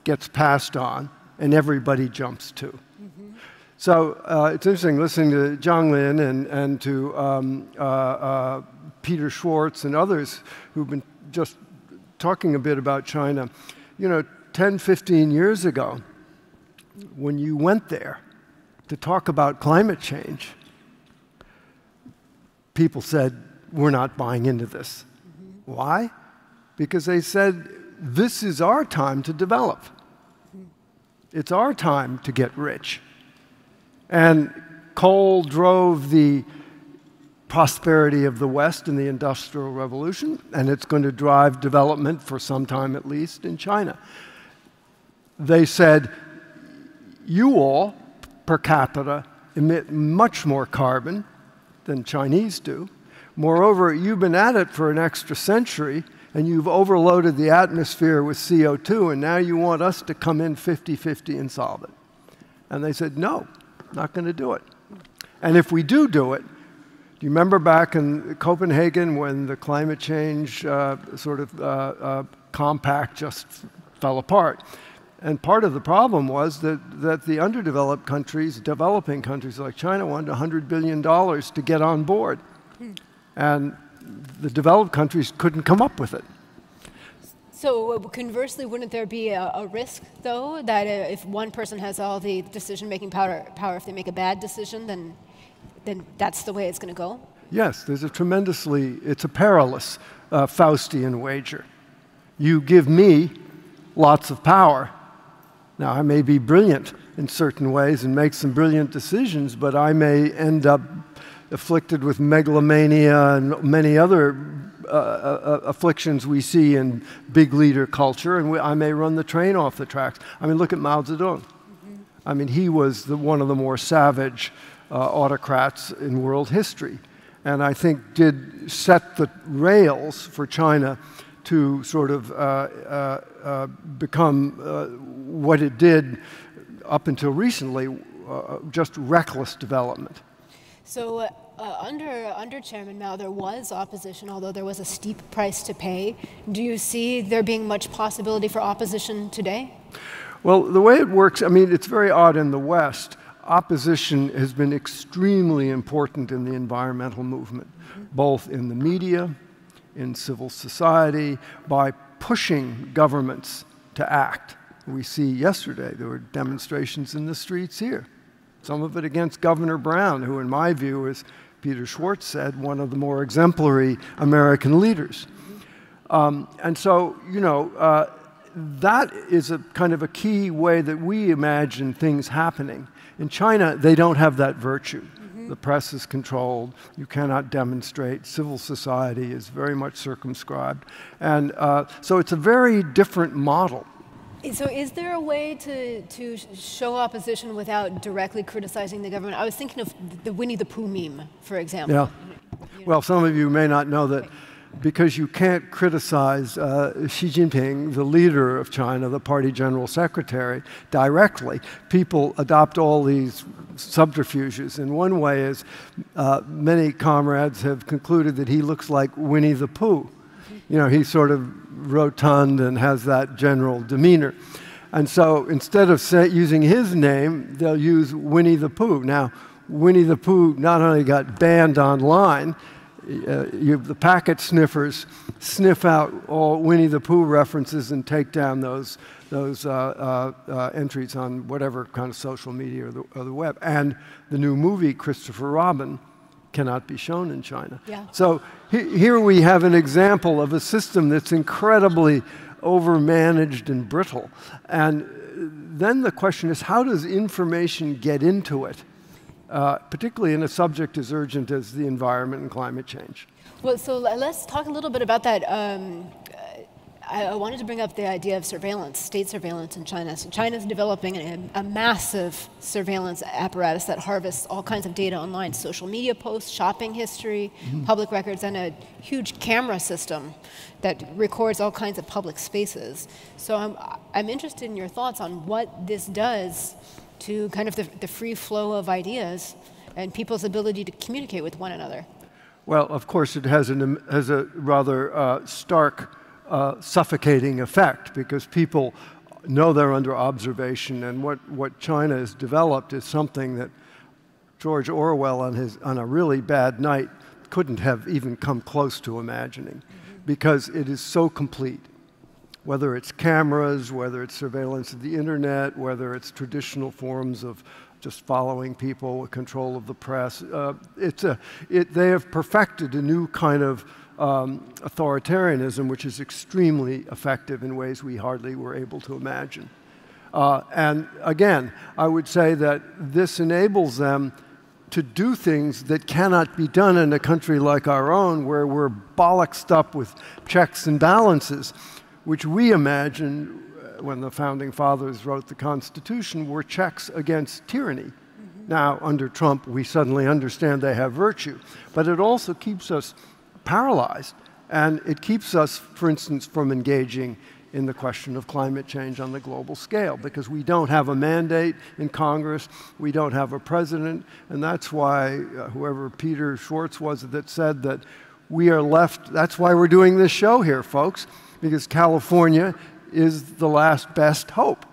gets passed on, and everybody jumps to. So it's interesting listening to Jiang Lin and to Peter Schwartz and others who've been just talking a bit about China. You know, 10, 15 years ago, when you went there to talk about climate change, people said, we're not buying into this. Why? Because they said, this is our time to develop. It's our time to get rich. And coal drove the prosperity of the West in the Industrial Revolution, and it's going to drive development for some time at least in China. They said, you all, per capita, emit much more carbon than Chinese do. Moreover, you've been at it for an extra century, and you've overloaded the atmosphere with CO2, and now you want us to come in 50-50 and solve it. And they said, no, not going to do it. And if we do it, do you remember back in Copenhagen when the climate change compact just fell apart? And part of the problem was that the underdeveloped countries, developing countries like China, wanted $100 billion to get on board. And the developed countries couldn't come up with it. So conversely, wouldn't there be a risk, though, that if one person has all the decision-making power, if they make a bad decision, then that's the way it's going to go? Yes, it's a perilous Faustian wager. You give me lots of power. Now, I may be brilliant in certain ways and make some brilliant decisions, but I may end up afflicted with megalomania and many other afflictions we see in big leader culture, and I may run the train off the tracks. I mean, look at Mao Zedong. I mean, he was one of the more savage autocrats in world history, and I think did set the rails for China to sort of become what it did up until recently, just reckless development. So under Chairman Mao, there was opposition, although there was a steep price to pay. Do you see there being much possibility for opposition today? Well, the way it works, I mean, it's very odd in the West. Opposition has been extremely important in the environmental movement, both in the media, in civil society, by pushing governments to act. We see yesterday there were demonstrations in the streets here. Some of it against Governor Brown, who in my view, as Peter Schwartz said, one of the more exemplary American leaders. And so, you know, that is a kind of a key way that we imagine things happening. In China, they don't have that virtue. The press is controlled. You cannot demonstrate. Civil society is very much circumscribed. And so it's a very different model. So is there a way to show opposition without directly criticizing the government? I was thinking of the Winnie the Pooh meme, for example. Yeah. Well, some of you may not know that because you can't criticize Xi Jinping, the leader of China, the party general secretary, directly, people adopt all these subterfuges. And one way is many comrades have concluded that he looks like Winnie the Pooh. You know, he's sort of rotund and has that general demeanor. And so instead of using his name, they'll use Winnie the Pooh. Now, Winnie the Pooh not only got banned online, the packet sniffers sniff out all Winnie the Pooh references and take down those entries on whatever kind of social media or the web. And the new movie, Christopher Robin, cannot be shown in China. Yeah. So here we have an example of a system that's incredibly overmanaged and brittle. And then the question is, how does information get into it, particularly in a subject as urgent as the environment and climate change? Well, so let's talk a little bit about that. I wanted to bring up the idea of surveillance, state surveillance in China. So China's developing a massive surveillance apparatus that harvests all kinds of data online, social media posts, shopping history, public records, and a huge camera system that records all kinds of public spaces. So I'm interested in your thoughts on what this does to kind of the free flow of ideas and people's ability to communicate with one another. Well, of course, it has a rather stark suffocating effect, because people know they're under observation, and what China has developed is something that George Orwell on a really bad night couldn't have even come close to imagining, because it is so complete. Whether it's cameras, whether it's surveillance of the internet, whether it's traditional forms of just following people, control of the press, they have perfected a new kind of authoritarianism, which is extremely effective in ways we hardly were able to imagine. And again, I would say that this enables them to do things that cannot be done in a country like our own, where we're bollocksed up with checks and balances, which we imagine when the Founding Fathers wrote the Constitution were checks against tyranny. Now, under Trump, we suddenly understand they have virtue, but it also keeps us paralyzed, and it keeps us, for instance, from engaging in the question of climate change on the global scale, because we don't have a mandate in Congress, we don't have a president, and that's why whoever Peter Schwartz was that said that we are left, that's why we're doing this show here, folks, because California is the last best hope.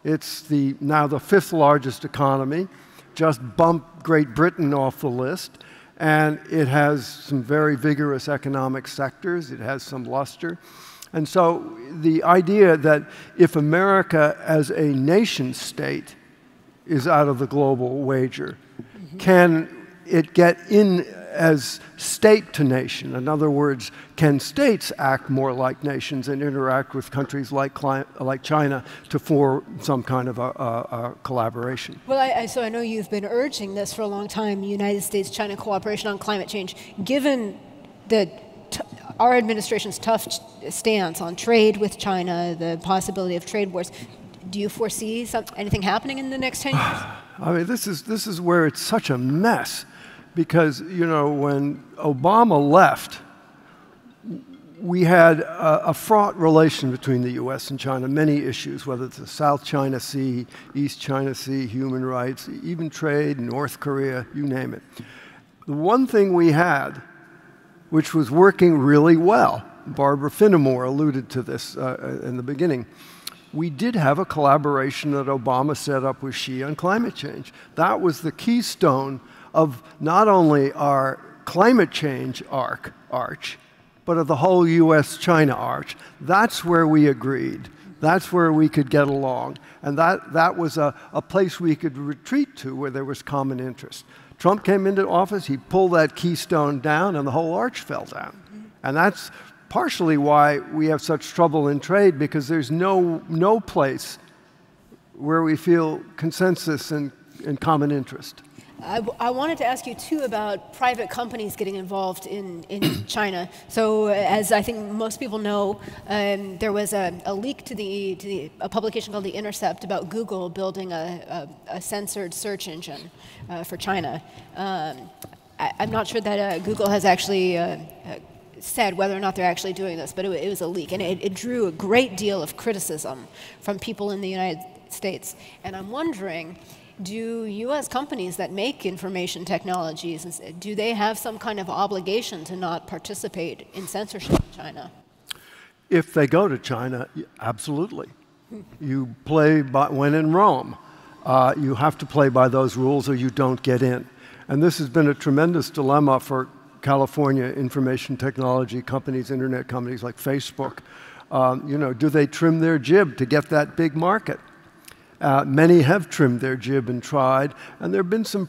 It's now the 5th largest economy, just bumped Great Britain off the list, and it has some very vigorous economic sectors, it has some luster. And so the idea that if America as a nation state is out of the global wager, can it get in as state to nation? In other words, can states act more like nations and interact with countries like China to form some kind of a collaboration? Well, so I know you've been urging this for a long time, United States-China cooperation on climate change. Given our administration's tough stance on trade with China, the possibility of trade wars, do you foresee anything happening in the next 10 years? I mean, this is where it's such a mess. Because, you know, when Obama left, we had a fraught relation between the US and China, many issues, whether it's the South China Sea, East China Sea, human rights, even trade, North Korea, you name it. The one thing we had, which was working really well, Barbara Finamore alluded to this in the beginning, we did have a collaboration that Obama set up with Xi on climate change. That was the keystone of not only our climate change arch, but of the whole US-China arch. That's where we agreed. That's where we could get along. And that was a place we could retreat to where there was common interest. Trump came into office, he pulled that keystone down, and the whole arch fell down. And that's partially why we have such trouble in trade, because there's no place where we feel consensus and common interest. I wanted to ask you, too, about private companies getting involved in China. So, as I think most people know, there was a leak to a publication called The Intercept about Google building a censored search engine for China. I'm not sure that Google has actually said whether or not they're actually doing this, but it was a leak. And it drew a great deal of criticism from people in the United States. And I'm wondering, do U.S. companies that make information technologies, do they have some kind of obligation to not participate in censorship in China? If they go to China, absolutely. You play when in Rome. You have to play by those rules or you don't get in. And this has been a tremendous dilemma for California information technology companies, internet companies like Facebook. You know, do they trim their jib to get that big market? Many have trimmed their jib and tried, and there have been some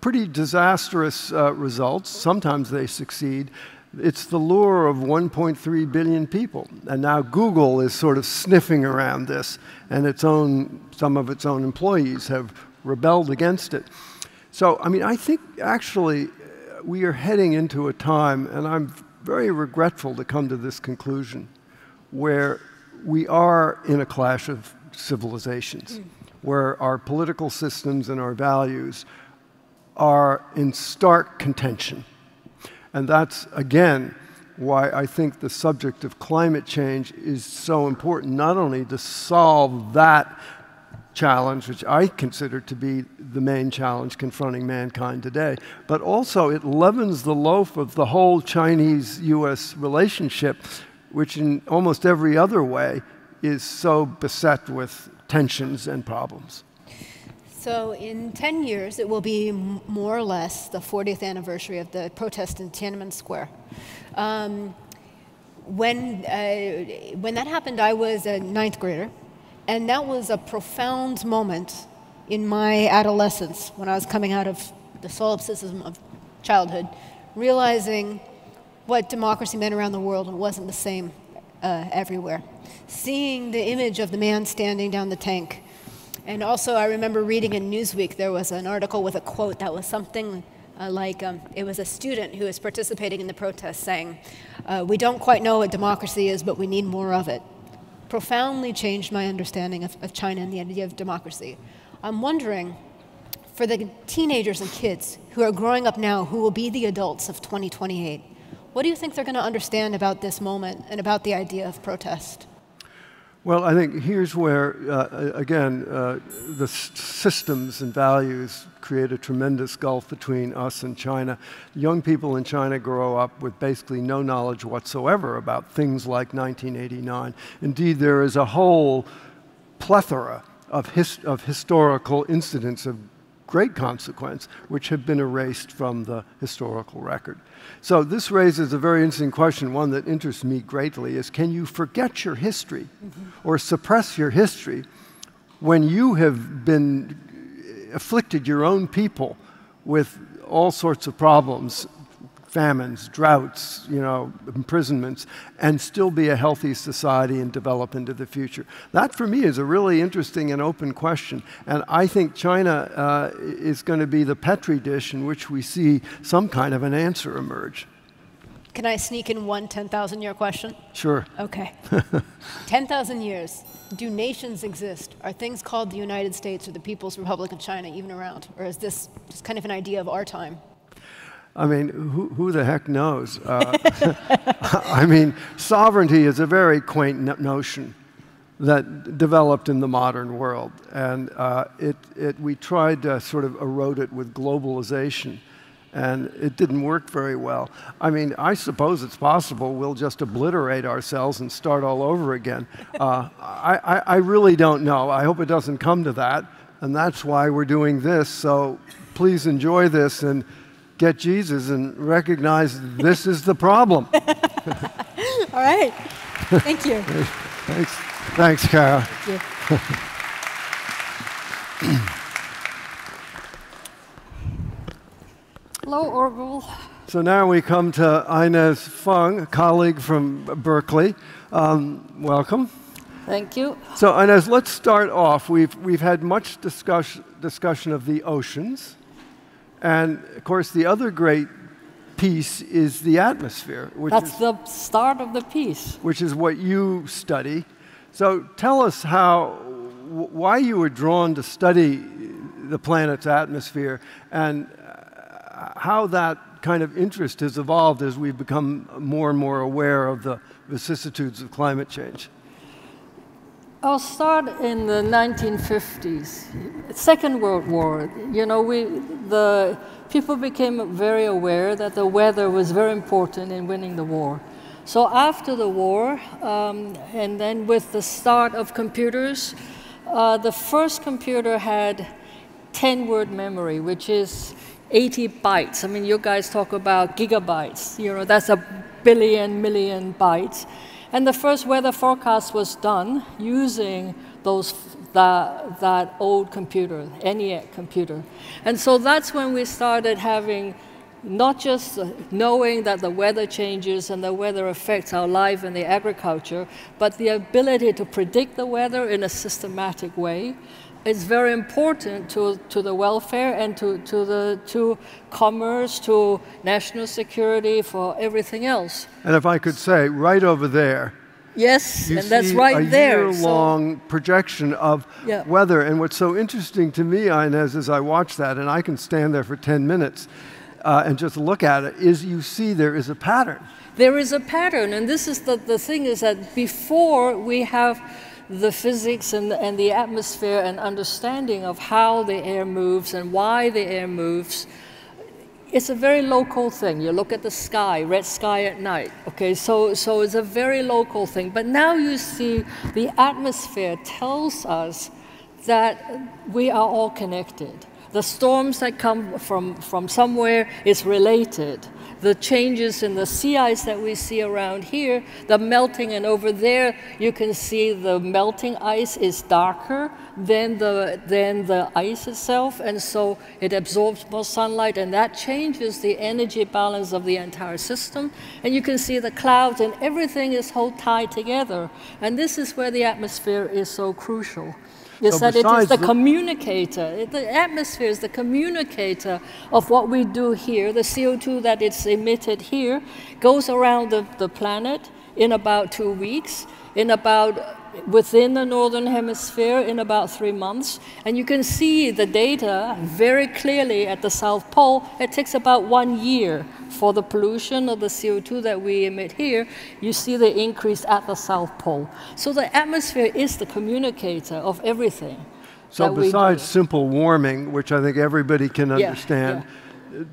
pretty disastrous results. Sometimes they succeed. It's the lure of 1.3 billion people. And now Google is sort of sniffing around this, and some of its own employees have rebelled against it. So, I mean, I think actually we are heading into a time, and I'm very regretful to come to this conclusion, where we are in a clash of civilizations, where our political systems and our values are in stark contention. And that's, again, why I think the subject of climate change is so important, not only to solve that challenge, which I consider to be the main challenge confronting mankind today, but also it levens the loaf of the whole Chinese-US relationship, which in almost every other way is so beset with tensions and problems. So in 10 years, it will be more or less the 40th anniversary of the protest in Tiananmen Square. When that happened, I was a 9th grader, and that was a profound moment in my adolescence when I was coming out of the solipsism of childhood, realizing what democracy meant around the world, and it wasn't the same everywhere. Seeing the image of the man standing down the tank. And also, I remember reading in Newsweek, there was an article with a quote that was something like, it was a student who was participating in the protest saying, "We don't quite know what democracy is, but we need more of it." Profoundly changed my understanding of China and the idea of democracy. I'm wondering, for the teenagers and kids who are growing up now, who will be the adults of 2028, what do you think they're going to understand about this moment and about the idea of protest? Well, I think here's where, again, the systems and values create a tremendous gulf between us and China. Young people in China grow up with basically no knowledge whatsoever about things like 1989. Indeed, there is a whole plethora of historical incidents of great consequence which have been erased from the historical record. So this raises a very interesting question, one that interests me greatly, is can you forget your history or suppress your history when you have been afflicted your own people with all sorts of problems, famines, droughts, imprisonments, and still be a healthy society and develop into the future? That, for me, is a really interesting and open question. And I think China is going to be the petri dish in which we see some kind of an answer emerge. Can I sneak in one 10,000-year question? Sure. Okay. 10,000 years. Do nations exist? Are things called the United States or the People's Republic of China even around? Or is this just kind of an idea of our time? I mean, who the heck knows? I mean, sovereignty is a very quaint notion that developed in the modern world. And we tried to sort of erode it with globalization, and it didn't work very well. I mean, I suppose it's possible we'll just obliterate ourselves and start all over again. I really don't know. I hope it doesn't come to that, and that's why we're doing this. So please enjoy this and get Jesus and recognize this is the problem. All right. Thank you. Thanks. Thanks, Kara. Thank you. Hello, Orville. So now we come to Inez Fung, a colleague from Berkeley. Welcome. Thank you. So Inez, let's start off. We've had much discussion of the oceans. And, of course, the other great piece is the atmosphere. That's the start of the piece. Which is what you study. So tell us why you were drawn to study the planet's atmosphere and how that kind of interest has evolved as we've become more and more aware of the vicissitudes of climate change. I'll start in the 1950s, Second World War. The people became very aware that the weather was very important in winning the war. So after the war, and then with the start of computers, the first computer had 10-word memory, which is 80 bytes. I mean, you guys talk about gigabytes. That's a billion, million bytes. And the first weather forecast was done using that old computer, ENIAC computer. And so that's when we started having not just knowing that the weather changes and the weather affects our life and the agriculture, but the ability to predict the weather in a systematic way is very important to the welfare and to commerce, to national security, for everything else. And if I could say, right over there, yes, and that's right there. A year-long projection of weather. And what's so interesting to me, Inez, as I watch that, and I can stand there for 10 minutes and just look at it, is you see there is a pattern. There is a pattern, and this is the thing is that before we have the physics and the atmosphere and understanding of how the air moves and why the air moves, it's a very local thing. You look at the sky, red sky at night. Okay, so it's a very local thing. But now you see the atmosphere tells us that we are all connected. The storms that come from somewhere is related. The changes in the sea ice that we see around here, the melting, and over there you can see the melting ice is darker than the ice itself, and so it absorbs more sunlight, and that changes the energy balance of the entire system. And you can see the clouds, and everything is all tied together. And this is where the atmosphere is so crucial. Is that it is the communicator. The atmosphere is the communicator of what we do here. The CO2 that is emitted here goes around the planet in about 2 weeks, within the northern hemisphere in about 3 months. And you can see the data very clearly at the South Pole. It takes about 1 year for the pollution of the CO2 that we emit here. You see the increase at the South Pole. So the atmosphere is the communicator of everything. So besides simple warming, which I think everybody can understand,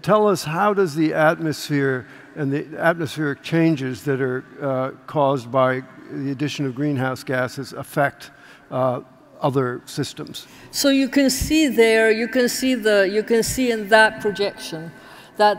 tell us, how does the atmosphere and the atmospheric changes that are caused by the addition of greenhouse gases affect other systems? So you can see there, you can see in that projection that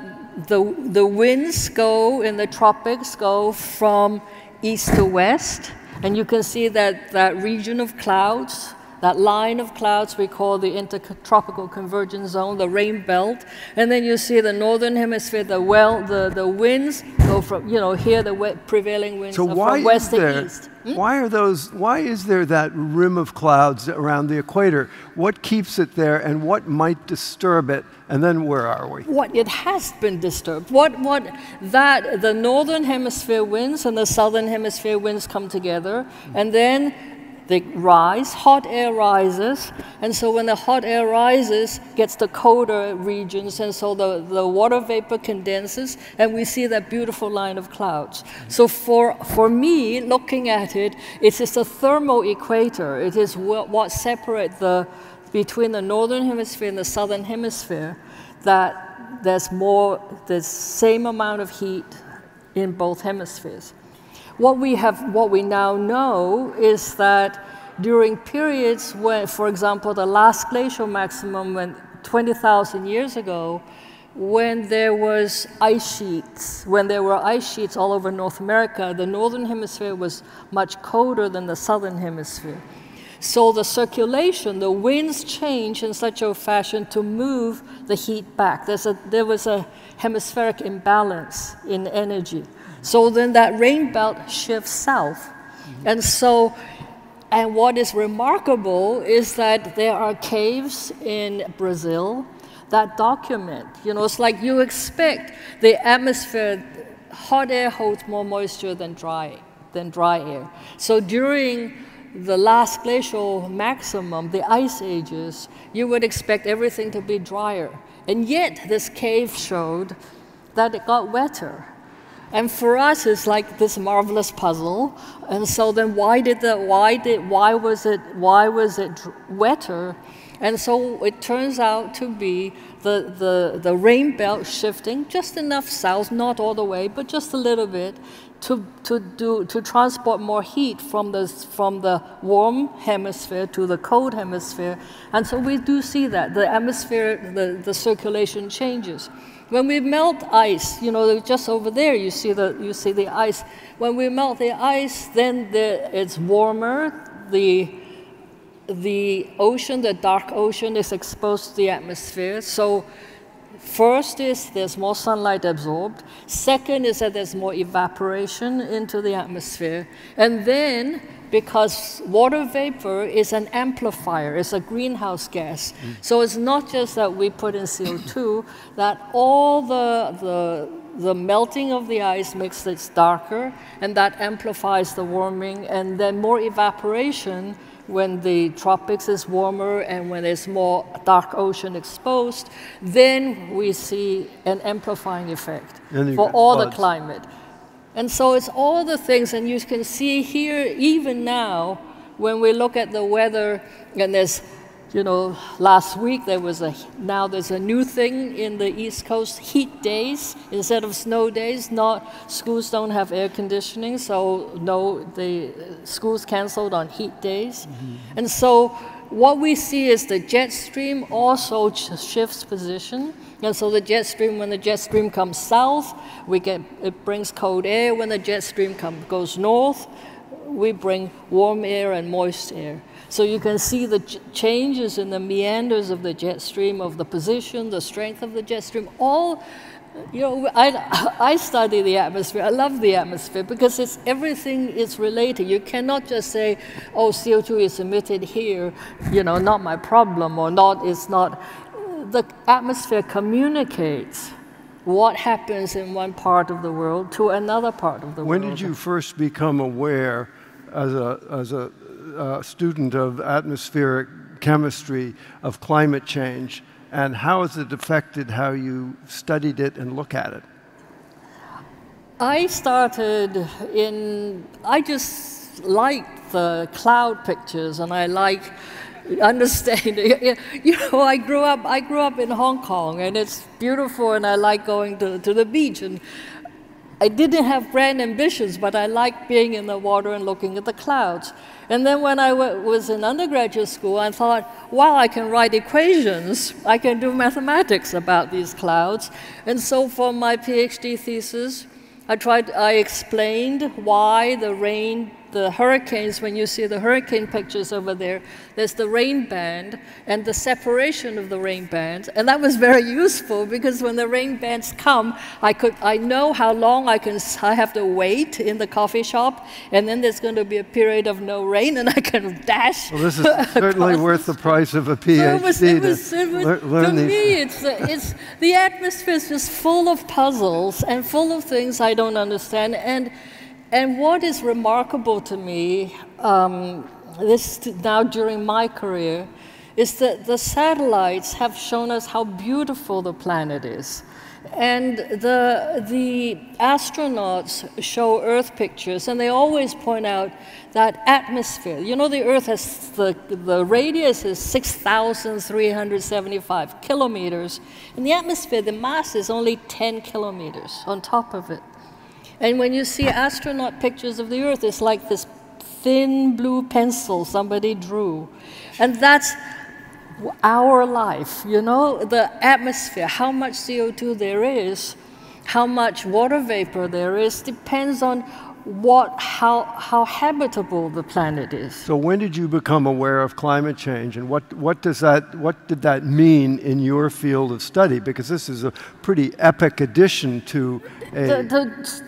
the winds go in the tropics go from east to west, and you can see that region of clouds, that line of clouds we call the intertropical convergence zone, the rain belt, and then you see the northern hemisphere, the winds go from, here the prevailing winds are from west to east. Why is there that rim of clouds around the equator? What keeps it there, and what might disturb it? And then where are we? It has been disturbed. The northern hemisphere winds and the southern hemisphere winds come together, and then they rise, hot air rises, and so when the hot air rises, gets the colder regions, and so the water vapor condenses, and we see that beautiful line of clouds. So for me, looking at it, it's just a thermal equator. It is what separates between the northern hemisphere and the southern hemisphere, that there's same amount of heat in both hemispheres. What we now know is that during periods when, for example, the last glacial maximum went 20,000 years ago, when there was ice sheets, when there were ice sheets all over North America, the northern hemisphere was much colder than the southern hemisphere. So the circulation, the winds change in such a fashion to move the heat back. There was a hemispheric imbalance in energy. So then that rain belt shifts south. And what is remarkable is that there are caves in Brazil that document, it's like you expect the atmosphere, hot air holds more moisture than dry air. So during the last glacial maximum, the ice ages, you would expect everything to be drier. And yet this cave showed that it got wetter. And for us, it's like this marvelous puzzle. And so then why was it wetter? And so it turns out to be the rain belt shifting just enough south, not all the way, but just a little bit, to transport more heat from the warm hemisphere to the cold hemisphere. And so we do see that the atmosphere, the circulation changes. When we melt ice, just over there you see the ice. When we melt the ice, then it's warmer. The ocean, the dark ocean, is exposed to the atmosphere. So first is there's more sunlight absorbed. Second is that there's more evaporation into the atmosphere. And then, because water vapor is an amplifier, it's a greenhouse gas. So it's not just that we put in CO2, that all the melting of the ice makes it darker, and that amplifies the warming, and then more evaporation when the tropics is warmer and when there's more dark ocean exposed, then we see an amplifying effect for all the climate. And so it's all the things, and you can see here, even now, when we look at the weather, and there's, you know, last week now there's a new thing in the East Coast, heat days instead of snow days. Schools don't have air conditioning, so no, the schools canceled on heat days. And so what we see is the jet stream also shifts position. And so the jet stream, when the jet stream comes south, it brings cold air. When the jet stream goes north, we bring warm air and moist air. So you can see the changes in the meanders of the jet stream, of the position, the strength of the jet stream. All, you know, I study the atmosphere. I love the atmosphere because everything is related. You cannot just say, oh, CO2 is emitted here, you know, not my problem, or not, it's not. The atmosphere communicates what happens in one part of the world to another part of the world. When did you first become aware, as a student of atmospheric chemistry, of climate change, and how has it affected how you studied it and look at it? I just like the cloud pictures, and I like understanding. You know, I grew up in Hong Kong, and it's beautiful, and I like going to the beach, and I didn't have grand ambitions, but I liked being in the water and looking at the clouds. And then when I was in undergraduate school, I thought, wow, I can write equations. I can do mathematics about these clouds. And so for my PhD thesis, I explained why the hurricanes, when you see the hurricane pictures over there, there's the rain band and the separation of the rain bands. And that was very useful because when the rain bands come, I know how long I have to wait in the coffee shop, and then there's going to be a period of no rain, and I can dash. Well, this is certainly worth the price of a PhD. To me, the atmosphere is just full of puzzles and full of things I don't understand. And what is remarkable to me, now during my career, is that the satellites have shown us how beautiful the planet is. And the astronauts show Earth pictures, and they always point out that atmosphere. You know, the Earth has, the radius is 6,375 kilometers. In the atmosphere, the mass is only 10 kilometers on top of it. And when you see astronaut pictures of the Earth, it's like this thin blue pencil somebody drew. And that's our life, you know, the atmosphere, how much CO2 there is, how much water vapor there is, depends on how habitable the planet is. So when did you become aware of climate change, and what did that mean in your field of study? Because this is a pretty epic addition to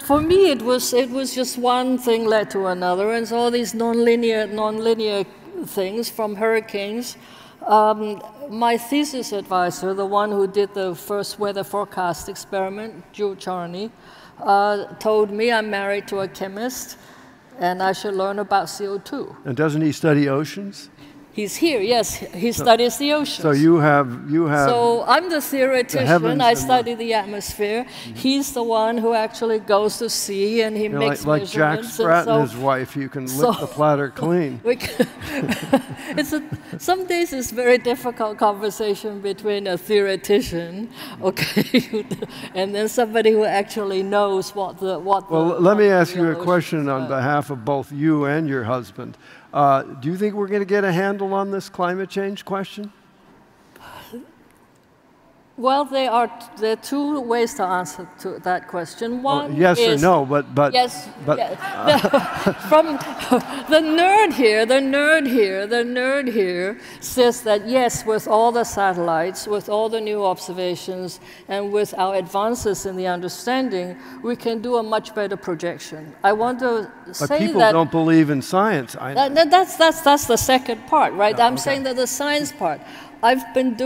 for me, it was just one thing led to another, and so all these nonlinear things from hurricanes. My thesis advisor, the one who did the first weather forecast experiment, Joe Charney, told me I'm married to a chemist and I should learn about CO2. And doesn't he study oceans? He's here, yes. He studies the oceans. So you have. So I'm the theoretician. I study the atmosphere. He's the one who actually goes to sea and he makes like Jack measurements. Sprat and his wife. You can lick the platter clean. Some days it's a very difficult conversation between a theoretician, okay, and then somebody who actually knows what the. Well, let me ask you a question on behalf of both you and your husband. Do you think we're going to get a handle on this climate change question? Well, there are two ways to answer to that question. One yes is, or no, but yes, but from the nerd here says that yes, with all the satellites, with all the new observations, and with our advances in the understanding, we can do a much better projection. I want to say that. But people don't believe in science. That's the second part, right? Yeah, I'm saying that the science part. I've been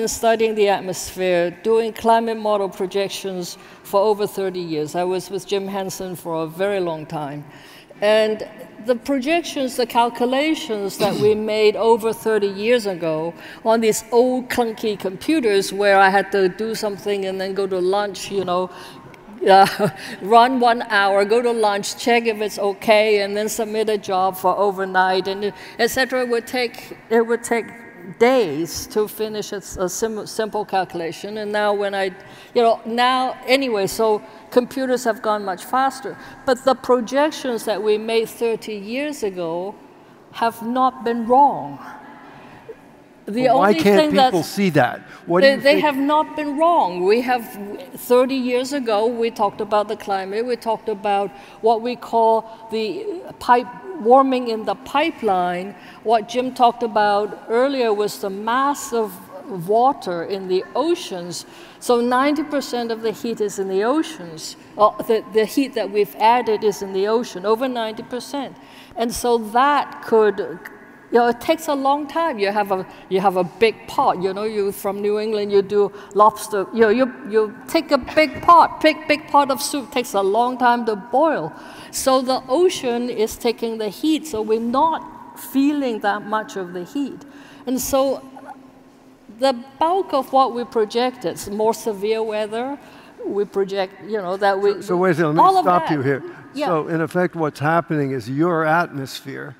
studying the atmosphere, doing climate model projections for over 30 years. I was with Jim Henson for a very long time. And the projections, the calculations that we made over 30 years ago on these old clunky computers where I had to do something and then go to lunch, you know, run 1 hour, go to lunch, check if it's okay, and then submit a job for overnight, and etc. It would take days to finish a simple calculation. And now so computers have gone much faster. But the projections that we made 30 years ago have not been wrong. Why can't people see that? They have not been wrong. We have 30 years ago, we talked about the climate. We talked about what we call the warming in the pipeline. What Jim talked about earlier was the mass of water in the oceans. So 90% of the heat is in the oceans. The heat that we've added is in the ocean, over 90%. And so that could. It takes a long time. You have a big pot. You from New England, you do lobster. You take a big pot of soup. Takes a long time to boil. So the ocean is taking the heat. So we're not feeling that much of the heat. And so the bulk of what we project is more severe weather. We project, that we. So wait a second. Let me stop you here. Yeah. So in effect, what's happening is your atmosphere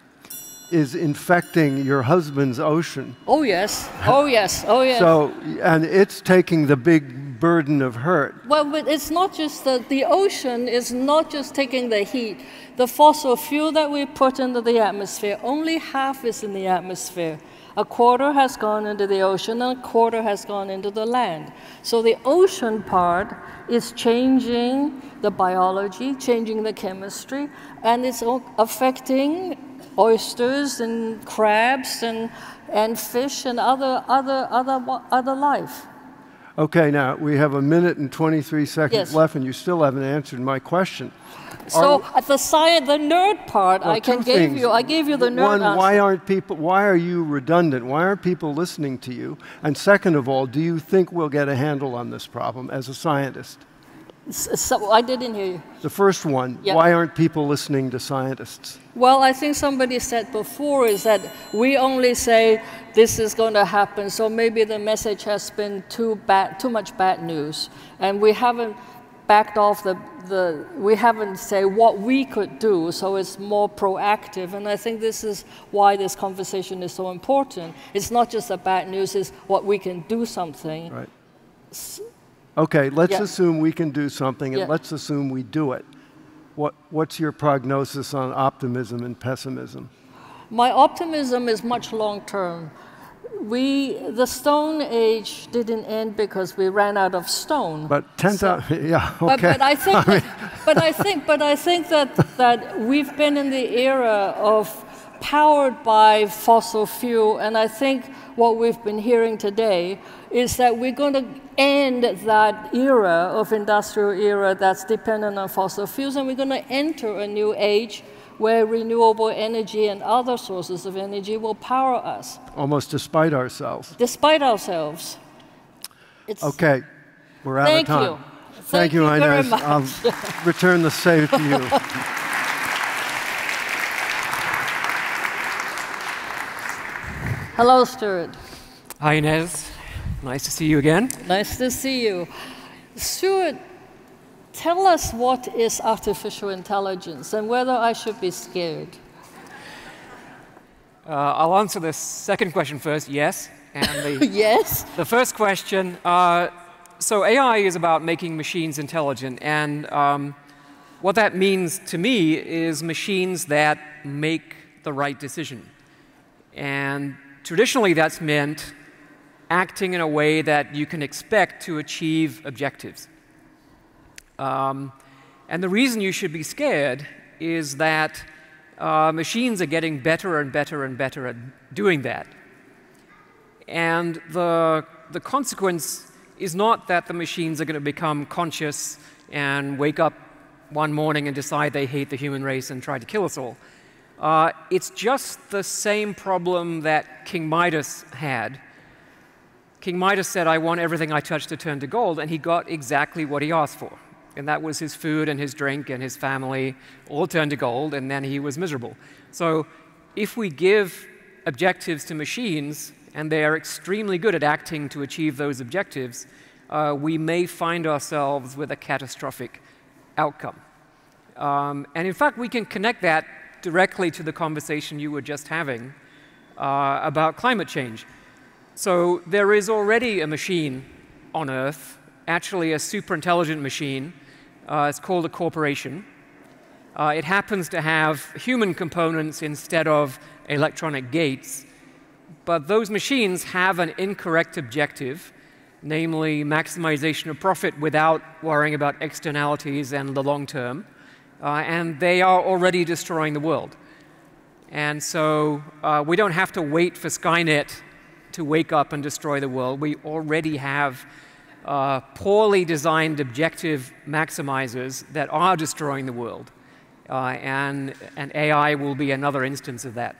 is infecting your husband's ocean. Oh yes, oh yes, oh yes. So, and it's taking the big burden of hurt. Well, but it's not just the ocean is not just taking the heat. The fossil fuel that we put into the atmosphere, only half is in the atmosphere. A quarter has gone into the ocean and a quarter has gone into the land. So the ocean part is changing the biology, changing the chemistry, and it's affecting oysters and crabs and fish and other life. Okay, now we have 1 minute and 23 seconds left, and you still haven't answered my question. So at the nerd part, I gave you the nerd answer. Why are you redundant? Why aren't people listening to you? And second of all, do you think we'll get a handle on this problem as a scientist? So I didn't hear you. The first one, why aren't people listening to scientists? Well, I think somebody said before is that we only say this is going to happen, so maybe the message has been too much bad news, and we haven't backed off we haven't said what we could do, so it's more proactive, and I think this is why this conversation is so important. It's not just the bad news, it's what we can do something. Right. Okay, let's assume we can do something, and let's assume we do it. What's your prognosis on optimism and pessimism? My optimism is much long-term. The Stone Age didn't end because we ran out of stone. But 10,000, yeah, okay. But I think that we've been in the era of powered by fossil fuel, and I think what we've been hearing today is that we're going to end that era of industrial era that's dependent on fossil fuels, and we're going to enter a new age where renewable energy and other sources of energy will power us. Almost despite ourselves. Despite ourselves. Okay, we're out of time. Thank you, Inez. I'll return the save to you. Hello, Stuart. Hi, Inez. Nice to see you again. Nice to see you. Stuart, tell us what is artificial intelligence and whether I should be scared. I'll answer the second question first, yes. And yes? The first question, so AI is about making machines intelligent, and what that means to me is machines that make the right decision. And traditionally that's meant acting in a way that you can expect to achieve objectives. And the reason you should be scared is that machines are getting better and better and better at doing that. And the consequence is not that the machines are going to become conscious and wake up one morning and decide they hate the human race and try to kill us all. It's just the same problem that King Midas had. King Midas said, "I want everything I touch to turn to gold," and he got exactly what he asked for. And that was his food and his drink and his family all turned to gold, and then he was miserable. So if we give objectives to machines, and they are extremely good at acting to achieve those objectives, we may find ourselves with a catastrophic outcome. And in fact, we can connect that directly to the conversation you were just having about climate change. So there is already a machine on Earth, actually a super intelligent machine. It's called a corporation. It happens to have human components instead of electronic gates. But those machines have an incorrect objective, namely maximization of profit without worrying about externalities and the long term. And they are already destroying the world. And so we don't have to wait for Skynet to wake up and destroy the world. We already have poorly designed objective maximizers that are destroying the world. And AI will be another instance of that.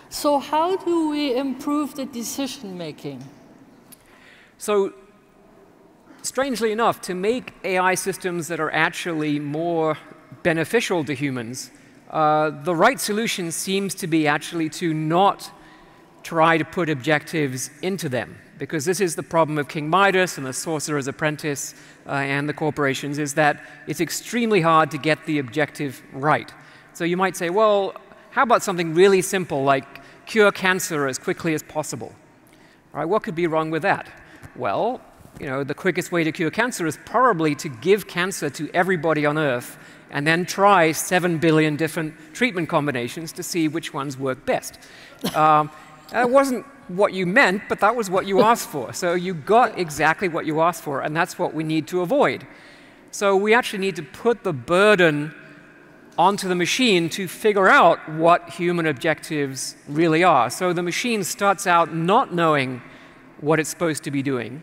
So how do we improve the decision making? So strangely enough, to make AI systems that are actually more beneficial to humans, the right solution seems to be actually to not try to put objectives into them. Because this is the problem of King Midas and the Sorcerer's Apprentice and the corporations, is that it's extremely hard to get the objective right. So you might say, well, how about something really simple like cure cancer as quickly as possible? All right, what could be wrong with that? Well, you know, the quickest way to cure cancer is probably to give cancer to everybody on Earth and then try 7 billion different treatment combinations to see which ones work best. That wasn't what you meant, but that was what you asked for. So you got exactly what you asked for, and that's what we need to avoid. So we actually need to put the burden onto the machine to figure out what human objectives really are. So the machine starts out not knowing what it's supposed to be doing,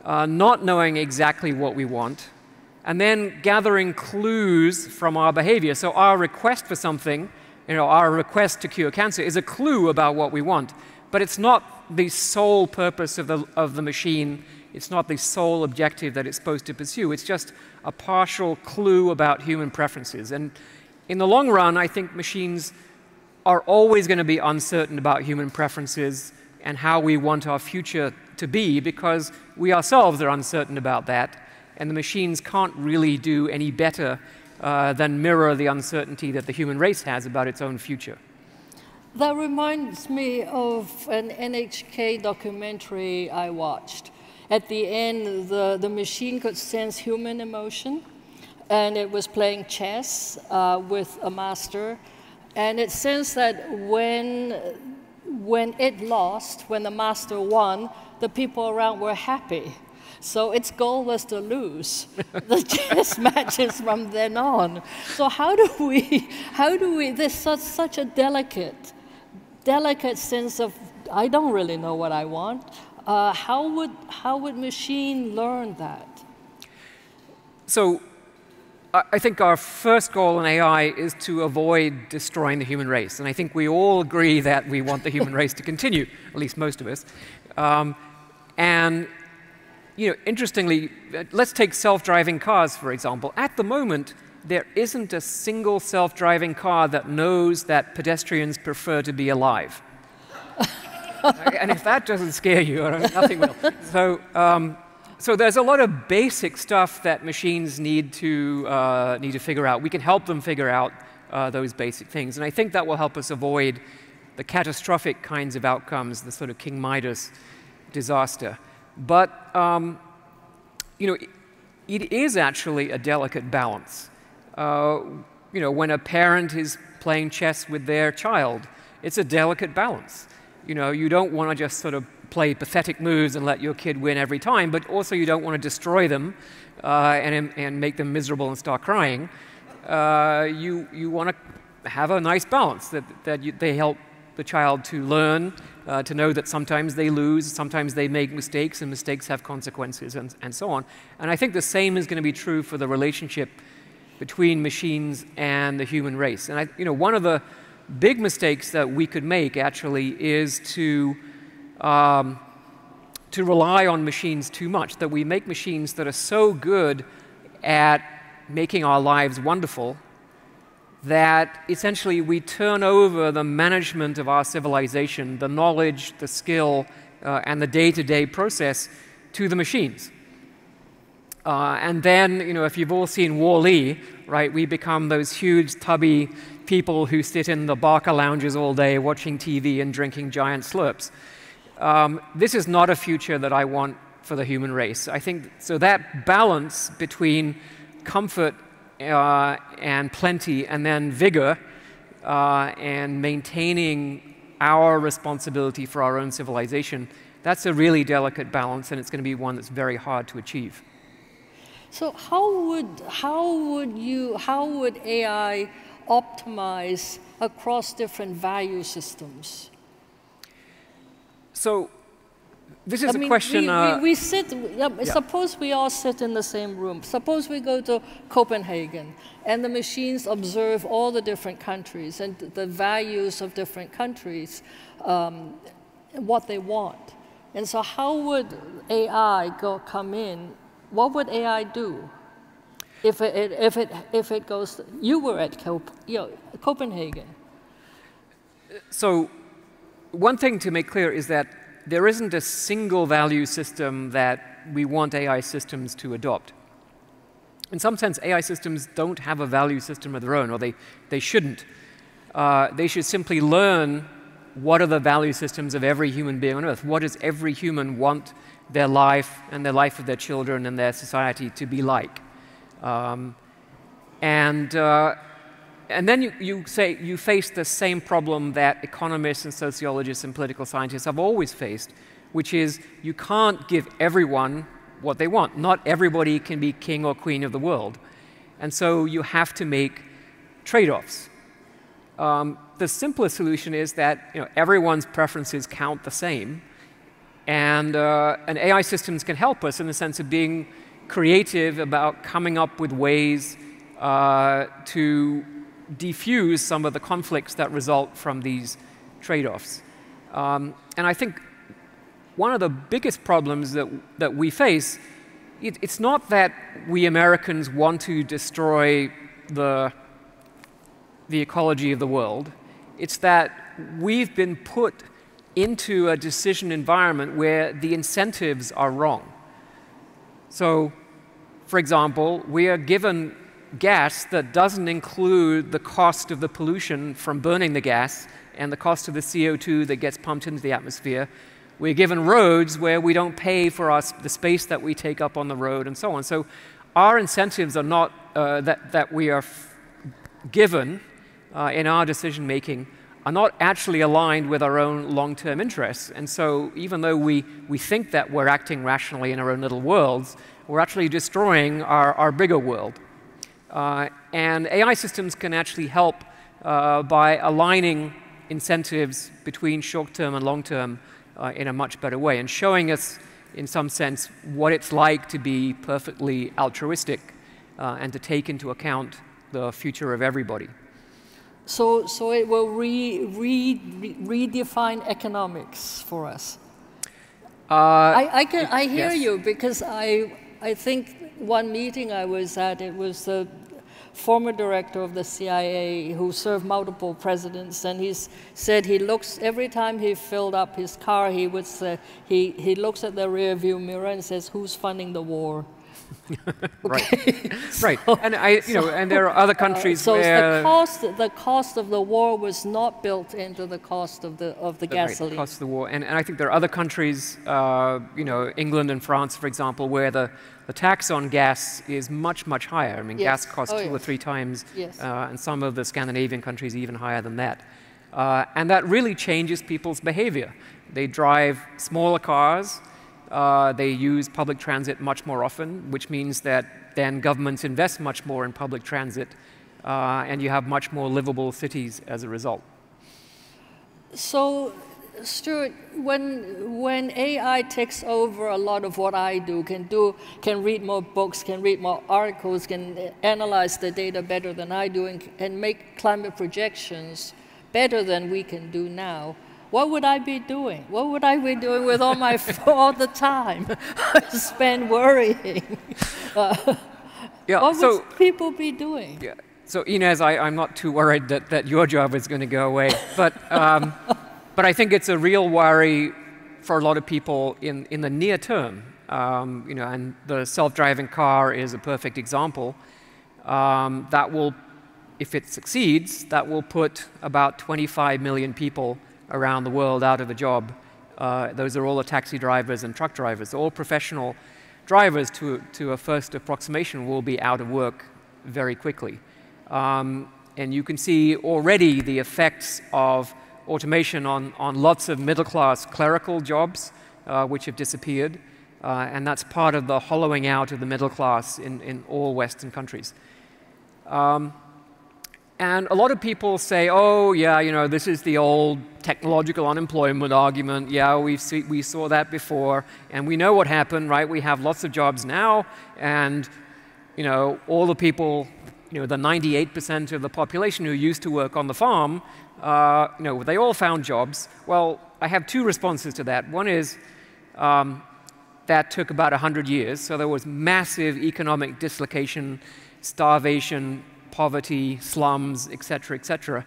not knowing exactly what we want, and then gathering clues from our behavior. So our request for something, you know, our request to cure cancer is a clue about what we want, but it's not the sole purpose of the machine. It's not the sole objective that it's supposed to pursue. It's just a partial clue about human preferences. And in the long run, I think machines are always going to be uncertain about human preferences and how we want our future to be, because we ourselves are uncertain about that, and the machines can't really do any better than mirror the uncertainty that the human race has about its own future. That reminds me of an NHK documentary I watched. At the end, the machine could sense human emotion, and it was playing chess with a master, and it sensed that when it lost, when the master won, the people around were happy. So its goal was to lose the chess matches from then on. So how do we, there's such a delicate sense of, I don't really know what I want. How would machine learn that? So I think our first goal in AI is to avoid destroying the human race. And I think we all agree that we want the human race to continue, at least most of us. And you know, interestingly, let's take self-driving cars, for example. At the moment, there isn't a single self-driving car that knows that pedestrians prefer to be alive. And if that doesn't scare you, nothing will. So there's a lot of basic stuff that machines need to figure out. We can help them figure out those basic things. And I think that will help us avoid the catastrophic kinds of outcomes, the sort of King Midas disaster. But you know, it is actually a delicate balance. You know, when a parent is playing chess with their child, it's a delicate balance. You know, you don't want to just sort of play pathetic moves and let your kid win every time, but also you don't want to destroy them and make them miserable and start crying. You want to have a nice balance that they help the child to learn, to know that sometimes they lose, sometimes they make mistakes, and mistakes have consequences, and so on. And I think the same is going to be true for the relationship between machines and the human race. And one of the big mistakes that we could make, actually, is to rely on machines too much, that we make machines that are so good at making our lives wonderful that essentially we turn over the management of our civilization, the knowledge, the skill, and the day-to-day process to the machines. And then, if you've all seen Wall-E, right, we become those huge, tubby people who sit in the Barker lounges all day watching TV and drinking giant slurps. This is not a future that I want for the human race. I think so that balance between comfort and plenty, and then vigor, and maintaining our responsibility for our own civilization, that's a really delicate balance, and it's going to be one that's very hard to achieve. So how would AI optimize across different value systems? So this is a question. We sit. Suppose we all sit in the same room. Suppose we go to Copenhagen, and the machines observe all the different countries and the values of different countries, what they want. And so, how would AI come in? What would AI do if it goes? You were at Copenhagen. So, one thing to make clear is that there isn't a single value system that we want AI systems to adopt. In some sense, AI systems don't have a value system of their own, or they shouldn't. They should simply learn what are the value systems of every human being on Earth. What does every human want their life and the life of their children and their society to be like? And then you face the same problem that economists and sociologists and political scientists have always faced, which is you can't give everyone what they want. Not everybody can be king or queen of the world. And so you have to make trade-offs. The simplest solution is that everyone's preferences count the same, and AI systems can help us in the sense of being creative about coming up with ways to defuse some of the conflicts that result from these trade-offs. And I think one of the biggest problems that we face, it's not that we Americans want to destroy the ecology of the world. It's that we've been put into a decision environment where the incentives are wrong. So, for example, we are given gas that doesn't include the cost of the pollution from burning the gas and the cost of the CO2 that gets pumped into the atmosphere. We're given roads where we don't pay for the space that we take up on the road, and so on. So our incentives are not that we are given in our decision making are not actually aligned with our own long-term interests. And so even though we think that we're acting rationally in our own little worlds, we're actually destroying our bigger world. And AI systems can actually help by aligning incentives between short-term and long-term in a much better way, and showing us, in some sense, what it's like to be perfectly altruistic and to take into account the future of everybody. So it will redefine economics for us. I hear you, because I think one meeting I was at, it was the former director of the CIA who served multiple presidents, and he said he looks, every time he filled up his car, he would say, he looks at the rear view mirror and says, "Who's funding the war?" Right, right. And and there are other countries where the cost of the war was not built into the cost of the gasoline. Right, cost of the war, and I think there are other countries, England and France, for example, where the tax on gas is much higher. I mean, gas costs 2 or 3 times, and some of the Scandinavian countries even higher than that. And that really changes people's behavior. They drive smaller cars. They use public transit much more often, which means that then governments invest much more in public transit, and you have much more livable cities as a result. So, Stuart, when AI takes over a lot of what I do, can read more books, can read more articles, can analyze the data better than I do, and make climate projections better than we can do now, what would I be doing? What would I be doing with all the time I spend worrying? What would people be doing? Yeah. So Inez, I'm not too worried that your job is going to go away, but I think it's a real worry for a lot of people in the near term. And the self-driving car is a perfect example. That will, if it succeeds, that will put about 25 million people around the world out of a job. Those are all the taxi drivers and truck drivers. All professional drivers, to a first approximation, will be out of work very quickly. And you can see already the effects of automation on lots of middle-class clerical jobs, which have disappeared. And that's part of the hollowing out of the middle class in all Western countries. And a lot of people say, oh, yeah, this is the old technological unemployment argument. Yeah, we saw that before, and we know what happened, right? We have lots of jobs now, and all the people, the 98% of the population who used to work on the farm, they all found jobs. Well, I have two responses to that. One is that took about 100 years, so there was massive economic dislocation, starvation, poverty, slums, et cetera,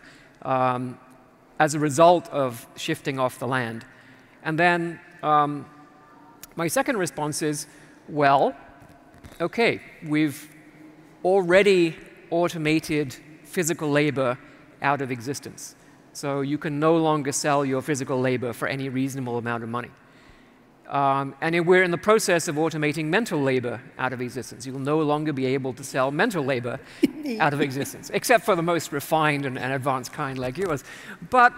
as a result of shifting off the land. And then my second response is, well, okay, we've already automated physical labor out of existence. So you can no longer sell your physical labor for any reasonable amount of money. And we're in the process of automating mental labor out of existence. You'll no longer be able to sell mental labor out of existence, except for the most refined and advanced kind like yours. But,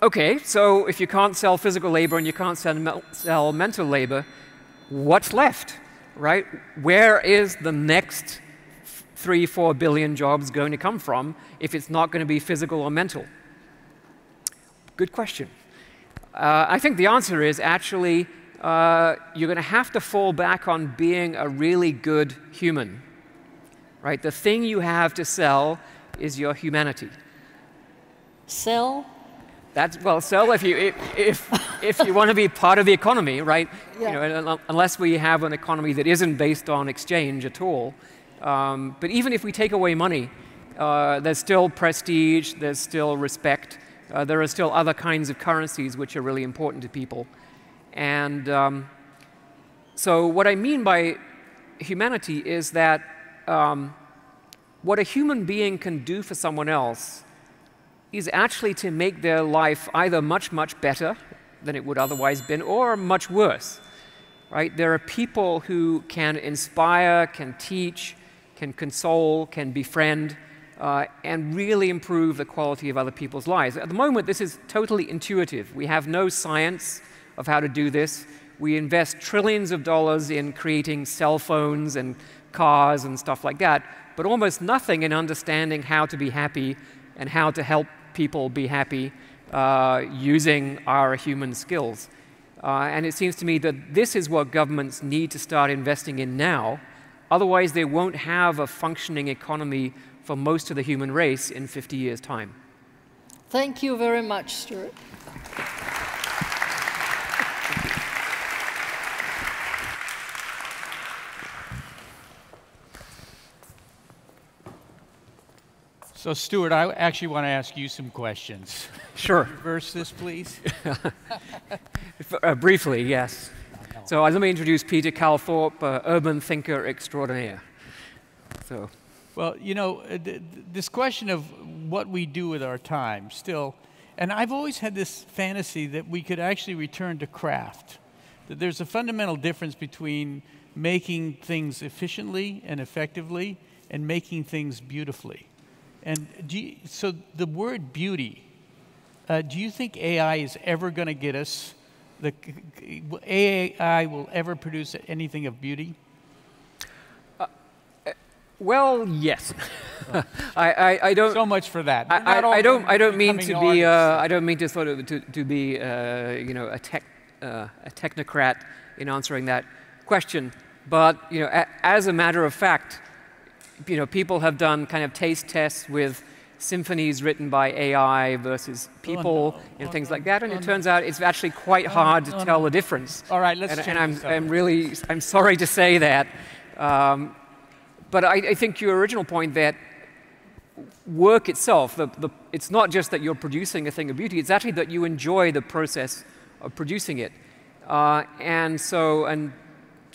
okay, so if you can't sell physical labor and you can't sell mental labor, what's left, right? Where is the next 3-4 billion jobs going to come from if it's not going to be physical or mental? Good question. I think the answer is actually you're going to have to fall back on being a really good human, right? The thing you have to sell is your humanity. Sell? Sell if you want to be part of the economy, right? Yeah. Unless we have an economy that isn't based on exchange at all. But even if we take away money, there's still prestige, there's still respect. There are still other kinds of currencies which are really important to people. And so what I mean by humanity is that what a human being can do for someone else is actually to make their life either much, much better than it would otherwise been, or much worse, right? There are people who can inspire, can teach, can console, can befriend, and really improve the quality of other people's lives. At the moment, this is totally intuitive. We have no science of how to do this. We invest trillions of dollars in creating cell phones and cars and stuff like that, but almost nothing in understanding how to be happy and how to help people be happy using our human skills. And it seems to me that this is what governments need to start investing in now. Otherwise, they won't have a functioning economy for most of the human race in 50 years' time. Thank you very much, Stuart. So, Stuart, I actually want to ask you some questions. Sure. Reverse this, please. Briefly, yes. So let me introduce Peter Calthorpe, urban thinker extraordinaire. So. Well, this question of what we do with our time still, and I've always had this fantasy that we could actually return to craft, that there's a fundamental difference between making things efficiently and effectively and making things beautifully. And so the word beauty, do you think AI is ever going to get us, AI will ever produce anything of beauty? Well, yes. I don't. So much for that. I don't mean to be. I don't mean to sort of to be you know, a technocrat in answering that question. But you know, as a matter of fact, you know, people have done kind of taste tests with symphonies written by AI versus people and things like that, and it turns out it's actually quite hard to tell the difference. All right, let's change this. I'm sorry to say that. But I think your original point that work itself, it's not just that you're producing a thing of beauty, it's actually that you enjoy the process of producing it. And so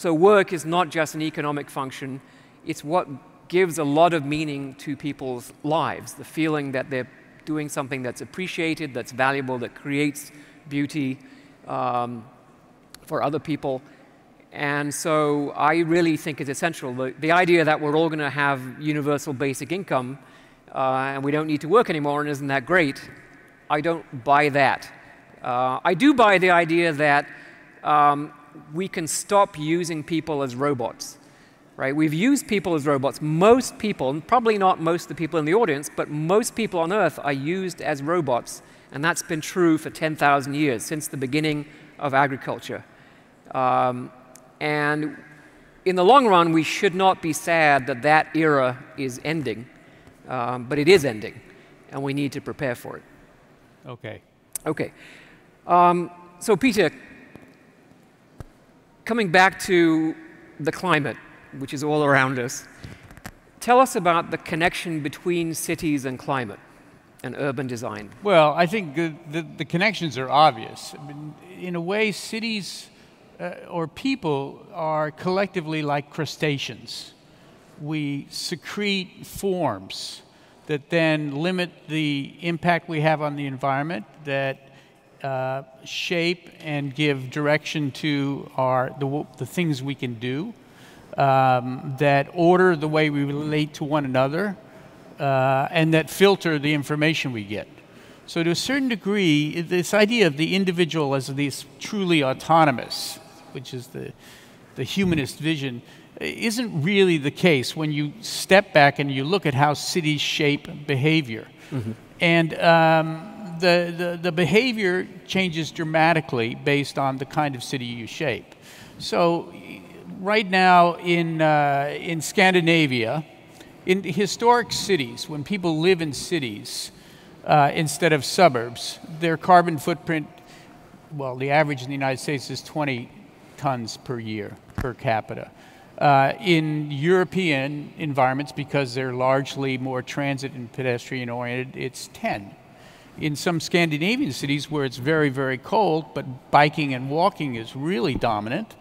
work is not just an economic function, it's what gives a lot of meaning to people's lives, the feeling that they're doing something that's appreciated, that's valuable, that creates beauty for other people. And so I really think it's essential. The idea that we're all going to have universal basic income and we don't need to work anymore and isn't that great, I don't buy that. I do buy the idea that we can stop using people as robots. Right? We've used people as robots. Most people, and probably not most of the people in the audience, but most people on Earth are used as robots. And that's been true for 10,000 years, since the beginning of agriculture. And in the long run, we should not be sad that that era is ending. But it is ending, and we need to prepare for it. Okay. Okay. So Peter, coming back to the climate, which is all around us, tell us about the connection between cities and climate and urban design. Well, I think the connections are obvious. I mean, in a way, cities or people are collectively like crustaceans. We secrete forms that then limit the impact we have on the environment, that shape and give direction to the things we can do, that order the way we relate to one another, and that filter the information we get. So to a certain degree, this idea of the individual as this truly autonomous, which is the humanist vision, isn't really the case when you step back and you look at how cities shape behavior. Mm-hmm. And the behavior changes dramatically based on the kind of city you shape. So right now in Scandinavia, in historic cities, when people live in cities instead of suburbs, their carbon footprint, well, the average in the United States is 20 tons per year per capita. In European environments, because they're largely more transit and pedestrian oriented, it's 10. In some Scandinavian cities where it's very, very cold, but biking and walking is really dominant,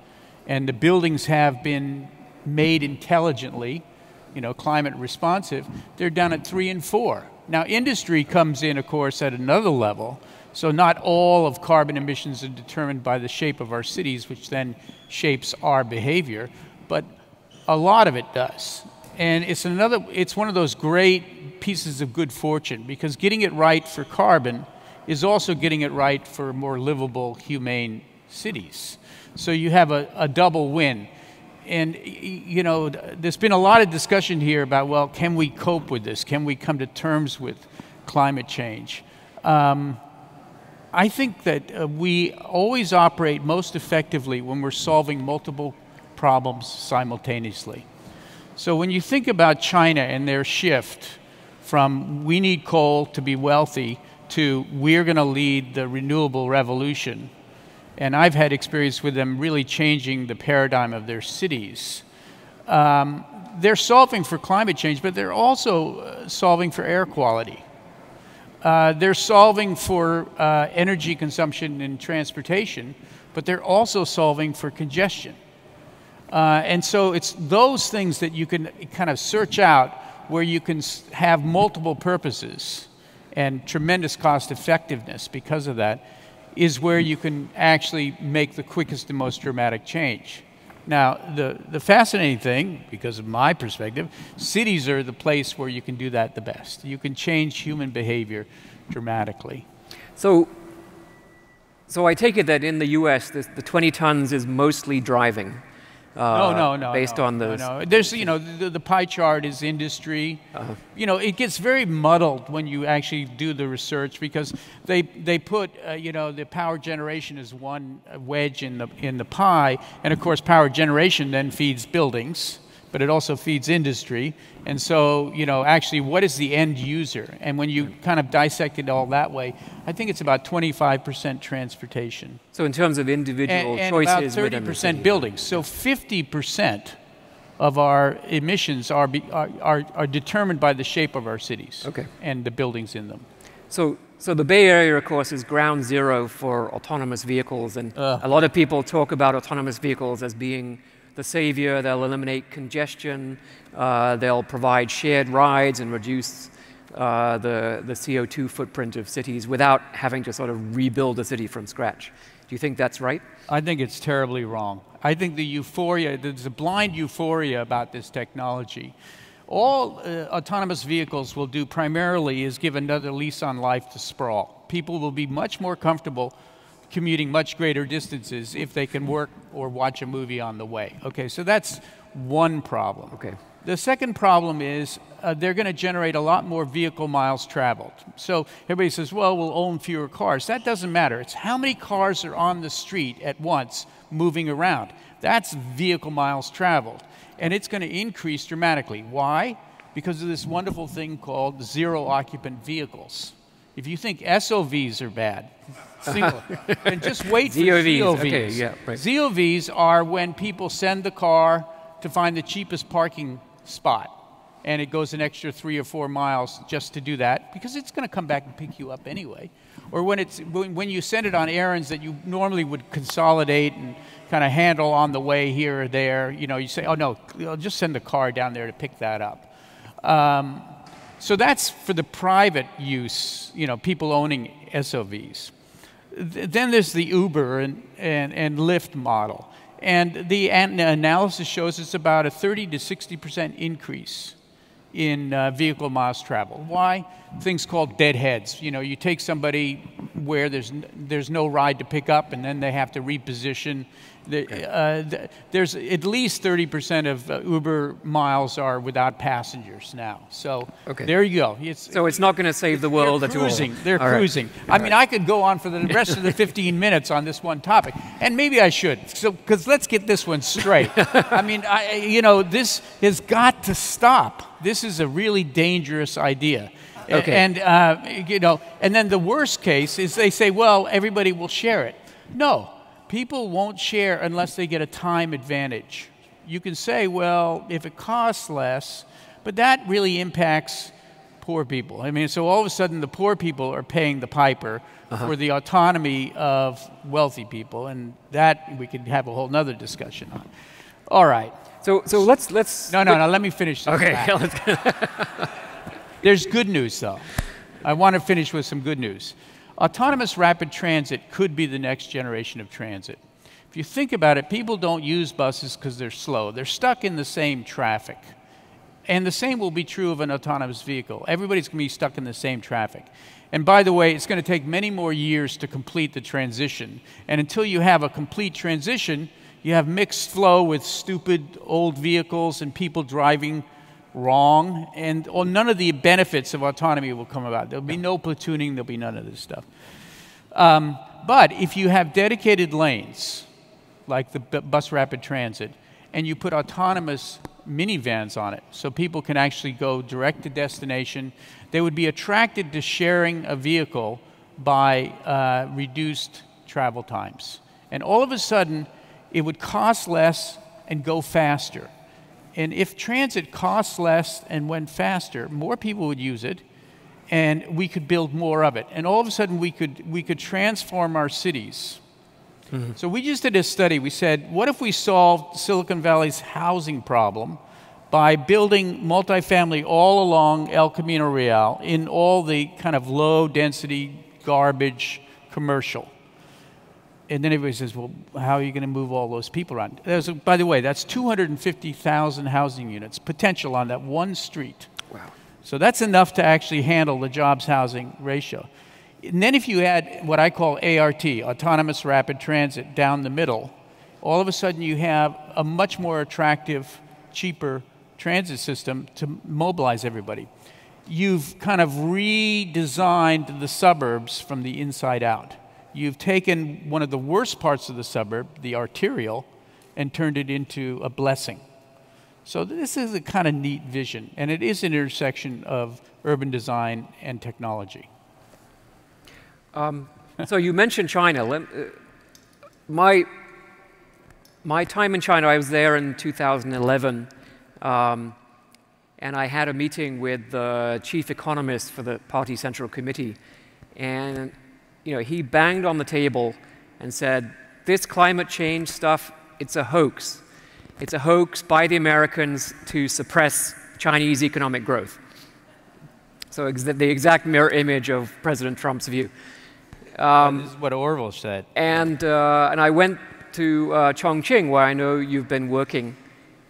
and the buildings have been made intelligently, you know, climate responsive, they're down at 3 and 4. Now, industry comes in, of course, at another level. So not all of carbon emissions are determined by the shape of our cities, which then shapes our behavior, but a lot of it does. And it's one of those great pieces of good fortune, because getting it right for carbon is also getting it right for more livable, humane cities. So you have a double win. And, you know, there's been a lot of discussion here about, well, can we cope with this? Can we come to terms with climate change? I think that we always operate most effectively when we're solving multiple problems simultaneously. So when you think about China and their shift from we need coal to be wealthy to we're going to lead the renewable revolution, and I've had experience with them really changing the paradigm of their cities. They're solving for climate change, but they're also solving for air quality. They're solving for energy consumption in transportation, but they're also solving for congestion. And so it's those things that you can kind of search out where you can have multiple purposes and tremendous cost effectiveness because of that, is where you can actually make the quickest and most dramatic change. Now, the fascinating thing, because of my perspective, cities are the place where you can do that the best. You can change human behavior dramatically. So I take it that in the U.S., the 20 tons is mostly driving. No. Based on those. No. There's, the pie chart is industry. It gets very muddled when you actually do the research because they put, the power generation is one wedge in the pie, and of course power generation then feeds buildings, but it also feeds industry. And so, actually what is the end user? And when you kind of dissect it all that way, I think it's about 25% transportation. So in terms of individual choices, and about 30% buildings. So 50% of our emissions are determined by the shape of our cities and the buildings in them. So the Bay Area, of course, is ground zero for autonomous vehicles, and a lot of people talk about autonomous vehicles as being the savior. They'll eliminate congestion, they'll provide shared rides and reduce the CO2 footprint of cities without having to sort of rebuild a city from scratch. Do you think that's right? I think it's terribly wrong. I think there's a blind euphoria about this technology. All autonomous vehicles will do primarily is give another lease on life to sprawl. People will be much more comfortable commuting much greater distances if they can work or watch a movie on the way. Okay, so that's one problem. Okay. The second problem is they're going to generate a lot more vehicle miles traveled. So everybody says, well, we'll own fewer cars. That doesn't matter. It's how many cars are on the street at once moving around. That's vehicle miles traveled. And it's going to increase dramatically. Why? Because of this wonderful thing called zero occupant vehicles. If you think SOVs are bad, single, then just wait for ZOVs. Okay, yeah, right. ZOVs are when people send the car to find the cheapest parking spot, and it goes an extra 3 or 4 miles just to do that because it's going to come back and pick you up anyway. Or when you send it on errands that you normally would consolidate and kind of handle on the way here or there, you say, oh no, I'll just send the car down there to pick that up. So that's for the private use, people owning SOVs. Then there's the Uber and Lyft model. And the analysis shows it's about a 30 to 60% increase in vehicle miles traveled. Why? Things called deadheads. You take somebody where there's no ride to pick up, and then they have to reposition. There's at least 30% of Uber miles are without passengers now. So there you go. So it's not going to save the world at all. They're cruising. I mean, I could go on for the rest of the 15 minutes on this one topic, and maybe I should. So, because let's get this one straight. I mean, this has got to stop. This is a really dangerous idea. Okay. And and then the worst case is they say, well, everybody will share it. No. People won't share unless they get a time advantage. You can say, well, if it costs less, but that really impacts poor people. I mean, so all of a sudden the poor people are paying the piper for the autonomy of wealthy people, and that we could have a whole nother discussion on. All right. So let's. No. Let me finish this. Okay. There's good news, though. I want to finish with some good news. Autonomous rapid transit could be the next generation of transit. If you think about it, people don't use buses because they're slow. They're stuck in the same traffic. And the same will be true of an autonomous vehicle. Everybody's going to be stuck in the same traffic. And by the way, it's going to take many more years to complete the transition. And until you have a complete transition, you have mixed flow with stupid old vehicles and people driving wrong, and none of the benefits of autonomy will come about. There'll be no platooning, there'll be none of this stuff. But if you have dedicated lanes, like the bus rapid transit, and you put autonomous minivans on it, so people can actually go direct to destination, they would be attracted to sharing a vehicle by reduced travel times. And all of a sudden, it would cost less and go faster. And if transit costs less and went faster, more people would use it, and we could build more of it. And all of a sudden, we could transform our cities. Mm-hmm. So we just did a study. We said, what if we solved Silicon Valley's housing problem by building multifamily all along El Camino Real in all the kind of low-density, garbage, commercial? And then everybody says, well, how are you going to move all those people around? By the way, that's 250,000 housing units potential on that one street. Wow. So that's enough to actually handle the jobs housing ratio. And then if you add what I call ART, autonomous rapid transit, down the middle, all of a sudden you have a much more attractive, cheaper transit system to mobilize everybody. You've kind of redesigned the suburbs from the inside out. You've taken one of the worst parts of the suburb, the arterial, and turned it into a blessing. So this is a kind of neat vision, and it is an intersection of urban design and technology. So you mentioned China. My time in China, I was there in 2011, and I had a meeting with the chief economist for the party central committee, and he banged on the table and said, this climate change stuff, it's a hoax. It's a hoax by the Americans to suppress Chinese economic growth. So the exact mirror image of President Trump's view. This is what Orville said. And I went to Chongqing, where I know you've been working,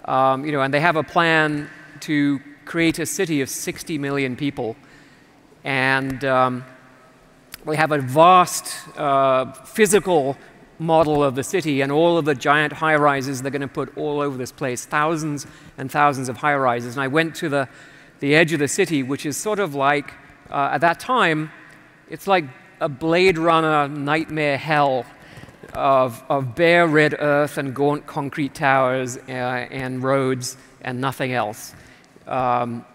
and they have a plan to create a city of 60 million people. And we have a vast physical model of the city and all of the giant high-rises they're going to put all over this place, thousands and thousands of high-rises. And I went to the edge of the city, which is sort of like, at that time, it's like a Blade Runner nightmare hell of bare red earth and gaunt concrete towers and roads and nothing else. From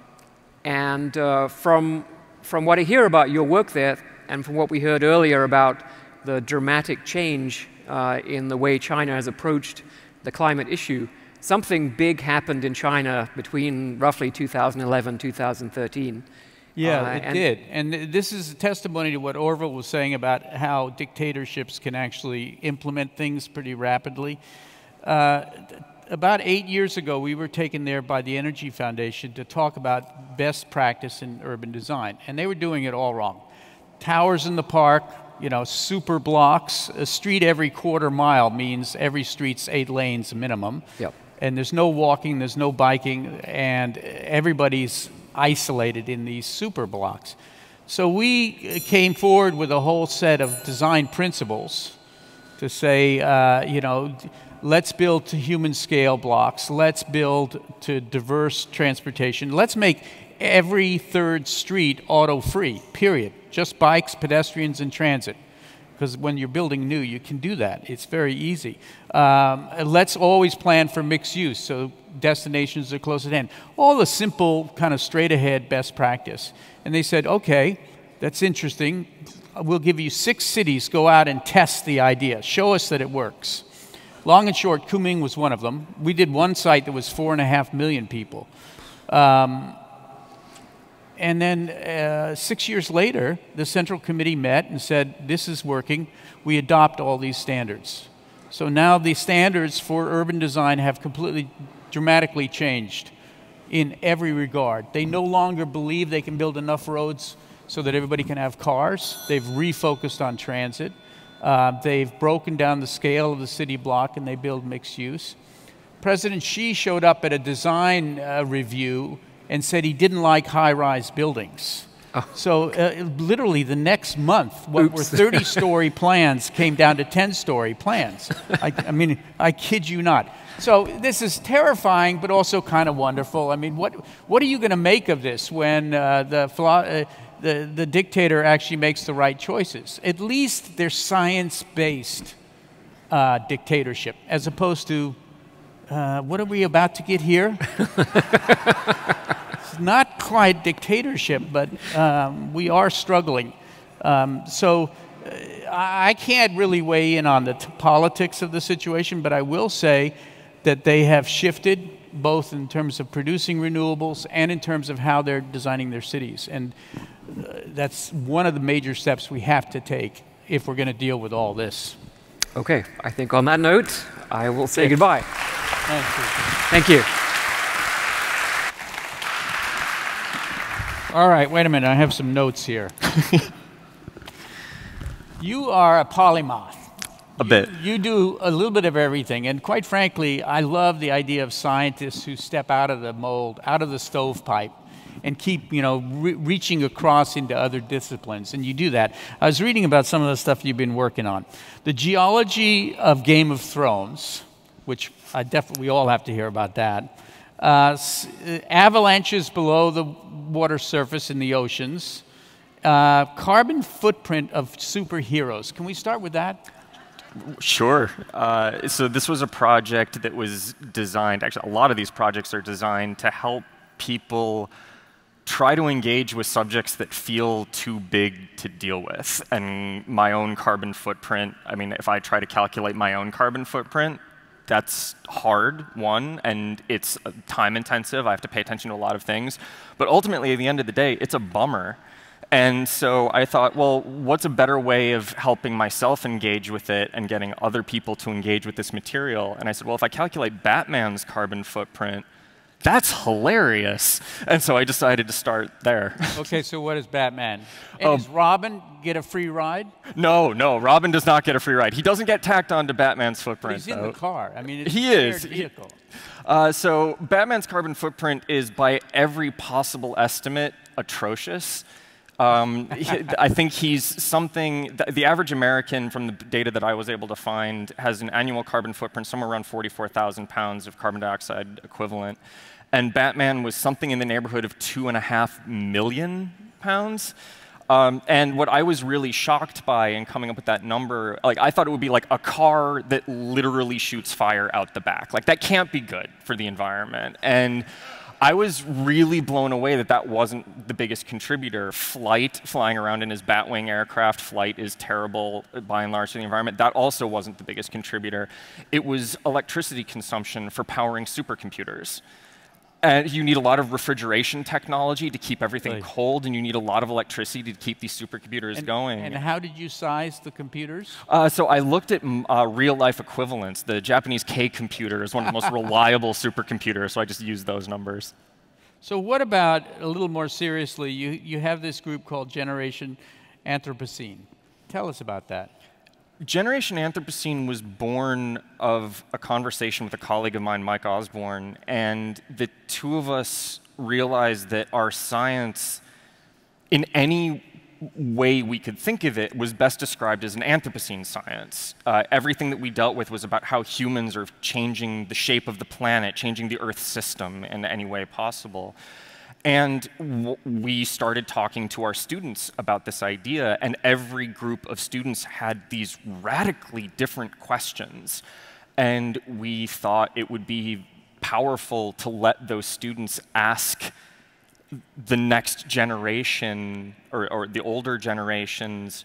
what I hear about your work there, and from what we heard earlier about the dramatic change in the way China has approached the climate issue, something big happened in China between roughly 2011 and 2013. Yeah, it did. And this is a testimony to what Orville was saying about how dictatorships can actually implement things pretty rapidly. About 8 years ago, we were taken there by the Energy Foundation to talk about best practice in urban design, and they were doing it all wrong. Towers in the park, super blocks. A street every quarter mile means every street's 8 lanes minimum. Yep. And there's no walking, there's no biking, and everybody's isolated in these super blocks. So we came forward with a whole set of design principles to say, let's build to human scale blocks, let's build to diverse transportation, let's make every third street auto-free, period. Just bikes, pedestrians, and transit. Because when you're building new, you can do that. It's very easy. Let's always plan for mixed use, so destinations are close at hand. All the simple, kind of straight-ahead best practice. And they said, okay, that's interesting. We'll give you 6 cities. Go out and test the idea. Show us that it works. Long and short, Kunming was one of them. We did one site that was 4.5 million people. And then 6 years later, the Central Committee met and said, this is working. We adopt all these standards. So now the standards for urban design have completely, dramatically changed in every regard. They no longer believe they can build enough roads so that everybody can have cars. They've refocused on transit. They've broken down the scale of the city block, and they build mixed use. President Xi showed up at a design review and said he didn't like high-rise buildings. Oh. So literally the next month, what were 30-story plans came down to 10-story plans. I mean, I kid you not. So this is terrifying, but also kind of wonderful. I mean, what are you going to make of this when the dictator actually makes the right choices? At least they're science-based dictatorship, as opposed to, what are we about to get here? It's not quite dictatorship, but we are struggling. So I can't really weigh in on the politics of the situation, but I will say that they have shifted both in terms of producing renewables and in terms of how they're designing their cities. And that's one of the major steps we have to take if we're going to deal with all this. Okay, I think on that note, I will say goodbye. Thank you. Thank you. All right, wait a minute. I have some notes here. You are a polymath. A bit. You do a little bit of everything, and quite frankly, I love the idea of scientists who step out of the mold, out of the stovepipe, and keep, reaching across into other disciplines, and you do that. I was reading about some of the stuff you've been working on. The geology of Game of Thrones, which we all have to hear about that. Avalanches below the water surface in the oceans. Carbon footprint of superheroes. Can we start with that? Sure. So this was a project that was designed, actually a lot of these projects are designed to help people try to engage with subjects that feel too big to deal with. And my own carbon footprint, I mean, if I try to calculate my own carbon footprint, that's hard, one, and it's time intensive. I have to pay attention to a lot of things. But ultimately, at the end of the day, it's a bummer. And so I thought, well, what's a better way of helping myself engage with it and getting other people to engage with this material? And I said, well, if I calculate Batman's carbon footprint, that's hilarious. And so I decided to start there. Okay, so what is Batman? And does Robin get a free ride? No, Robin does not get a free ride. He doesn't get tacked onto Batman's footprint. But he's in the car. I mean, it's he a is. shared vehicle. So Batman's carbon footprint is, by every possible estimate, atrocious. I think he's something, the average American, from the data that I was able to find, has an annual carbon footprint somewhere around 44,000 pounds of carbon dioxide equivalent. And Batman was something in the neighborhood of 2.5 million pounds. And what I was really shocked by in coming up with that number, like, I thought it would be like a car that literally shoots fire out the back. Like, that can't be good for the environment. And I was really blown away that that wasn't the biggest contributor. Flying around in his Batwing aircraft, flight is terrible by and large to the environment. That also wasn't the biggest contributor. It was electricity consumption for powering supercomputers. And you need a lot of refrigeration technology to keep everything cold, and you need a lot of electricity to keep these supercomputers going. And how did you size the computers? So I looked at real-life equivalents. The Japanese K computer is one of the most reliable supercomputers, so I just used those numbers. So what about, a little more seriously, you have this group called Generation Anthropocene. Tell us about that. Generation Anthropocene was born of a conversation with a colleague of mine, Mike Osborne, and the two of us realized that our science, in any way we could think of it, was best described as an Anthropocene science. Everything that we dealt with was about how humans are changing the shape of the planet, changing the Earth system in any way possible. And we started talking to our students about this idea, and every group of students had these radically different questions. And we thought it would be powerful to let those students ask the next generation, or the older generations,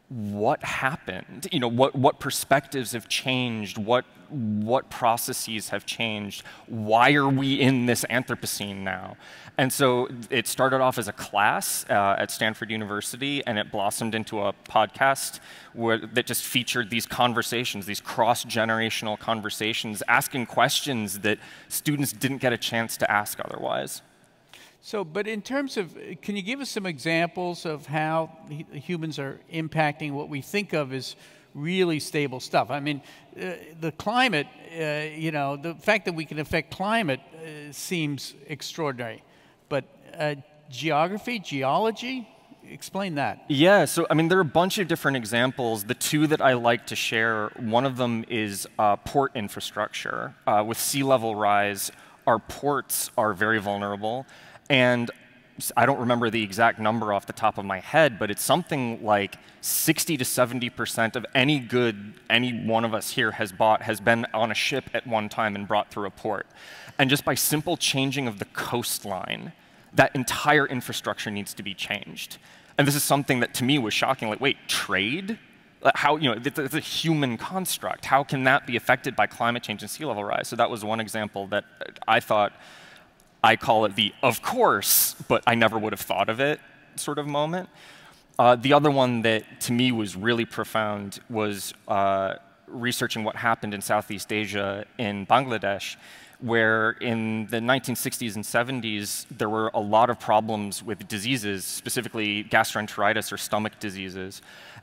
what happened? You know, what perspectives have changed? What processes have changed? Why are we in this Anthropocene now? And so it started off as a class at Stanford University, and it blossomed into a podcast that just featured these conversations, these cross-generational conversations, asking questions that students didn't get a chance to ask otherwise. So, but in terms of, can you give us some examples of how humans are impacting what we think of as really stable stuff? I mean, the climate, the fact that we can affect climate seems extraordinary. But geography, geology, explain that. Yeah, so I mean, there are a bunch of different examples. The two that I like to share, one of them is port infrastructure. With sea level rise, our ports are very vulnerable. And I don't remember the exact number off the top of my head, but it's something like 60 to 70% of any good any one of us here has bought has been on a ship at one time and brought through a port. And just by simple changing of the coastline, that entire infrastructure needs to be changed. And this is something that to me was shocking. Like, wait, trade? How, it's a human construct. How can that be affected by climate change and sea level rise? So that was one example that I thought, I call it the of course, but I never would have thought of it sort of moment. The other one that to me was really profound was researching what happened in Southeast Asia in Bangladesh, where in the 1960s and 70s, there were a lot of problems with diseases, specifically gastroenteritis or stomach diseases.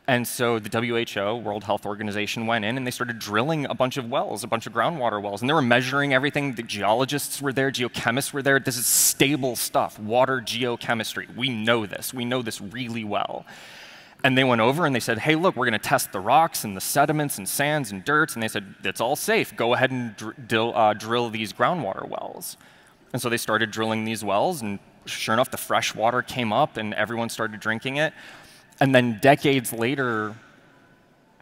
And so the WHO, World Health Organization, went in and they started drilling a bunch of wells, a bunch of groundwater wells. And they were measuring everything. The geologists were there, geochemists were there. This is stable stuff, water geochemistry. We know this. We know this really well. And they went over and they said, hey, look, we're going to test the rocks and the sediments and sands and dirts. And they said, it's all safe. Go ahead and drill these groundwater wells. And so they started drilling these wells. And sure enough, the fresh water came up and everyone started drinking it. And then decades later,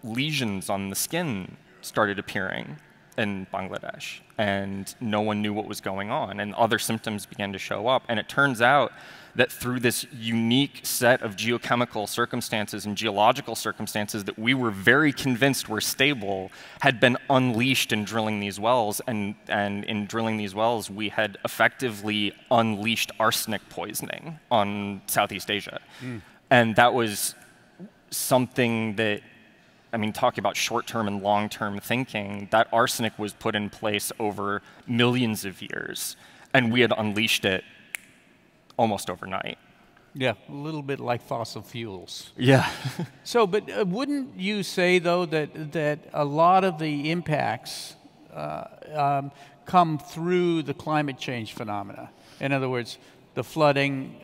lesions on the skin started appearing in Bangladesh. And no one knew what was going on. And other symptoms began to show up. And it turns out that through this unique set of geochemical circumstances and geological circumstances that we were very convinced were stable had been unleashed in drilling these wells. And in drilling these wells, we had effectively unleashed arsenic poisoning on Southeast Asia. And that was something that, I mean, talking about short-term and long-term thinking, that arsenic was put in place over millions of years, and we had unleashed it almost overnight. Yeah, a little bit like fossil fuels. Yeah. So, but wouldn't you say, though, that a lot of the impacts come through the climate change phenomena? In other words, the flooding,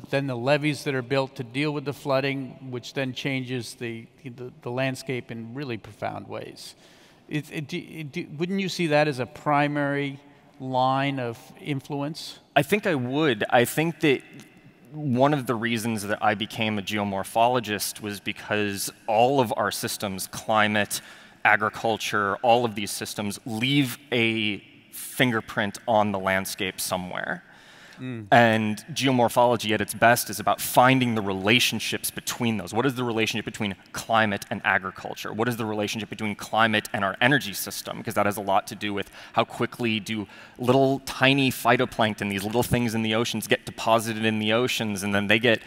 then the levees that are built to deal with the flooding, which then changes the landscape in really profound ways. Wouldn't you see that as a primary line of influence? I think I would. I think that one of the reasons that I became a geomorphologist was because all of our systems, climate, agriculture, all of these systems leave a fingerprint on the landscape somewhere. And geomorphology at its best is about finding the relationships between those. What is the relationship between climate and agriculture? What is the relationship between climate and our energy system? Because that has a lot to do with how quickly do little tiny phytoplankton, these little things in the oceans, get deposited in the oceans, and then they get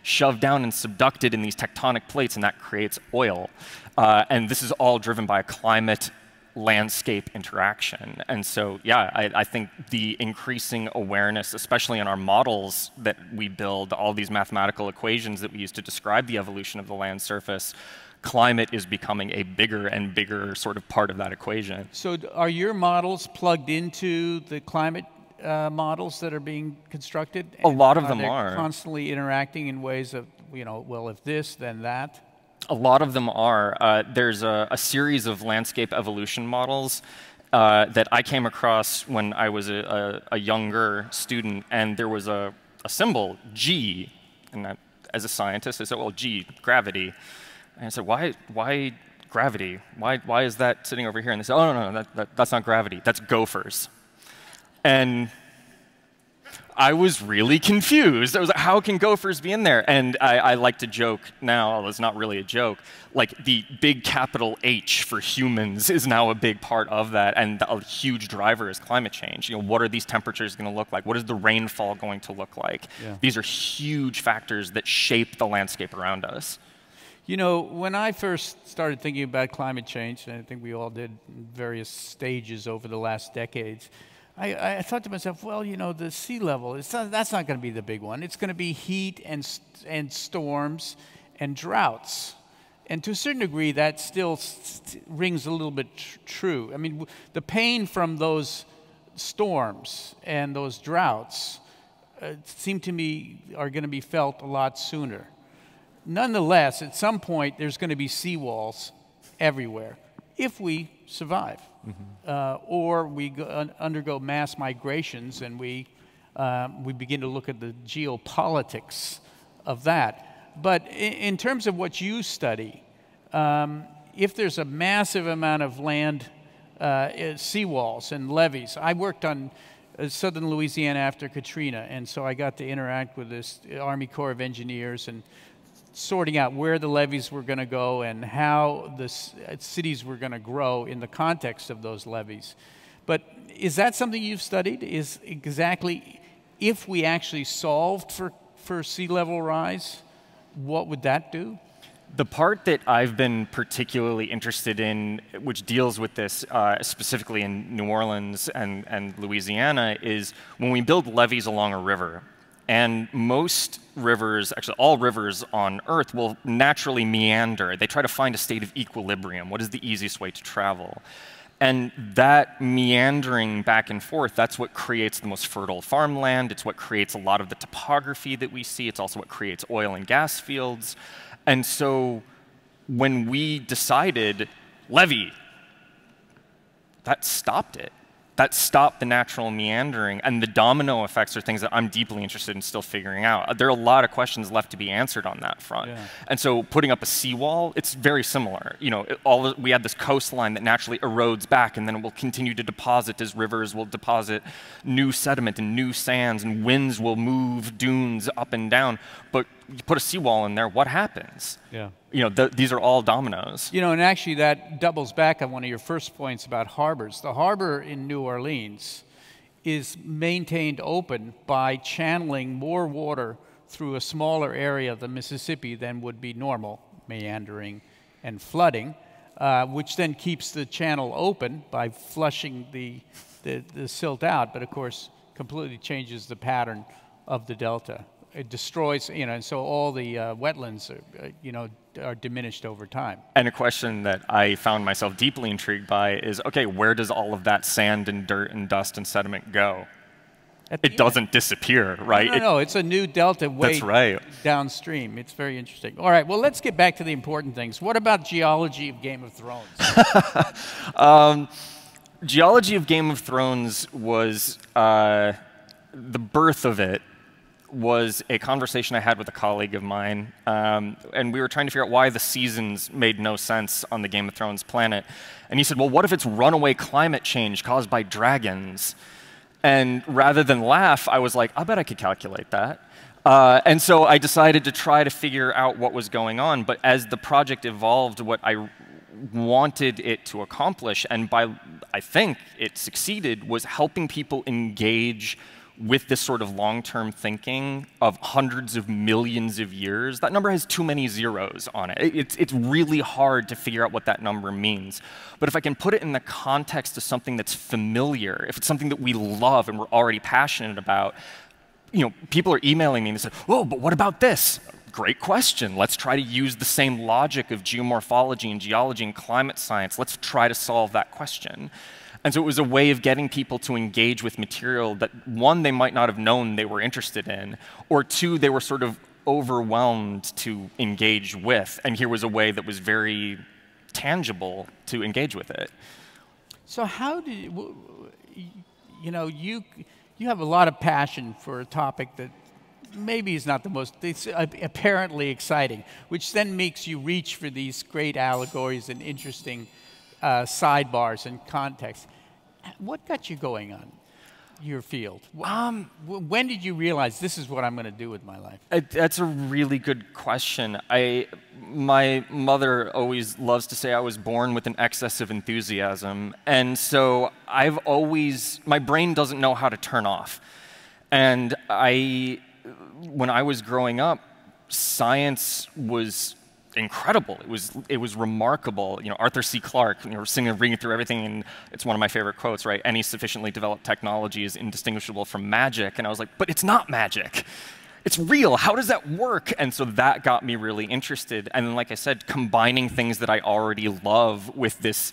shoved down and subducted in these tectonic plates, and that creates oil. And this is all driven by a climate landscape interaction. And so, yeah, I think the increasing awareness, especially in our models that we build, all these mathematical equations that we use to describe the evolution of the land surface, climate is becoming a bigger and bigger sort of part of that equation. So are your models plugged into the climate models that are being constructed? A lot of them are. Constantly interacting in ways of, you know, well, if this, then that? A lot of them are. There's a series of landscape evolution models that I came across when I was a younger student, and there was a symbol, G, and as a scientist, I said, well, G, gravity. And I said, why gravity? Why is that sitting over here? And they said, oh, no, that's not gravity, that's gophers. And I was really confused. I was like, how can gophers be in there? And I like to joke now, although it's not really a joke, like the big capital H for humans is now a big part of that, and a huge driver is climate change. You know, what are these temperatures going to look like? What is the rainfall going to look like? Yeah. These are huge factors that shape the landscape around us. You know, when I first started thinking about climate change, and I think we all did in various stages over the last decades, I thought to myself, well, you know, the sea level, that's not going to be the big one. It's going to be heat and storms and droughts. And to a certain degree, that still rings a little bit true. I mean, the pain from those storms and those droughts seem to me are going to be felt a lot sooner. Nonetheless, at some point, there's going to be seawalls everywhere if we survive. Or we undergo mass migrations, and we begin to look at the geopolitics of that. But in terms of what you study, if there's a massive amount of land, seawalls and levees, I worked on southern Louisiana after Katrina, and so I got to interact with this Army Corps of Engineers and sorting out where the levees were going to go and how the cities were going to grow in the context of those levees. But is that something you've studied? Is exactly if we actually solved for sea level rise, what would that do? The part that I've been particularly interested in, which deals with this specifically in New Orleans and Louisiana, is when we build levees along a river, And most rivers, actually all rivers on Earth, will naturally meander. They try to find a state of equilibrium. What is the easiest way to travel? And that meandering back and forth, that's what creates the most fertile farmland. It's what creates a lot of the topography that we see. It's also what creates oil and gas fields. And so when we decided, levee, that stopped it. That stopped the natural meandering, and the domino effects are things that I'm deeply interested in still figuring out. There are a lot of questions left to be answered on that front. Yeah. And so putting up a seawall, it's very similar. You know, we have this coastline that naturally erodes back, and then it will continue to deposit as rivers will deposit new sediment and new sands, and winds will move dunes up and down. But you put a seawall in there, what happens? Yeah. You know, these are all dominoes. You know, and actually that doubles back on one of your first points about harbors. The harbor in New Orleans is maintained open by channeling more water through a smaller area of the Mississippi than would be normal, meandering and flooding, which then keeps the channel open by flushing the silt out, but of course completely changes the pattern of the delta. It destroys, you know, and so all the wetlands, are diminished over time. And a question that I found myself deeply intrigued by is, okay, where does all of that sand and dirt and dust and sediment go? It doesn't disappear, right? No, it's a new delta way downstream. It's very interesting. All right, well, let's get back to the important things. What about geology of Game of Thrones? Geology of Game of Thrones was, the birth of it was a conversation I had with a colleague of mine, and we were trying to figure out why the seasons made no sense on the Game of Thrones planet. And he said, well, what if it's runaway climate change caused by dragons? And rather than laugh, I was like, I bet I could calculate that. And so I decided to try to figure out what was going on. But as the project evolved, what I wanted it to accomplish, and I think it succeeded, was helping people engage with this sort of long-term thinking of hundreds of millions of years. That number has too many zeros on it. It's really hard to figure out what that number means. But if I can put it in the context of something that's familiar, if it's something that we love and we're already passionate about, you know, people are emailing me and they say, oh, but what about this? Great question. Let's try to use the same logic of geomorphology and geology and climate science. Let's try to solve that question. And so it was a way of getting people to engage with material that, one, they might not have known they were interested in, or two, they were sort of overwhelmed to engage with. And here was a way that was very tangible to engage with it. So how do you have a lot of passion for a topic that maybe is not the most apparently exciting, which then makes you reach for these great allegories and interesting sidebars and context. What got you going on your field? When did you realize this is what I'm going to do with my life? That's a really good question. My mother always loves to say I was born with an excess of enthusiasm. And so my brain doesn't know how to turn off. And when I was growing up, science was incredible. It was remarkable. You know, Arthur C. Clarke, reading through everything, and it's one of my favorite quotes, right? Any sufficiently developed technology is indistinguishable from magic. And I was like, but it's not magic. It's real. How does that work? And so that got me really interested. And then, like I said, combining things that I already love with this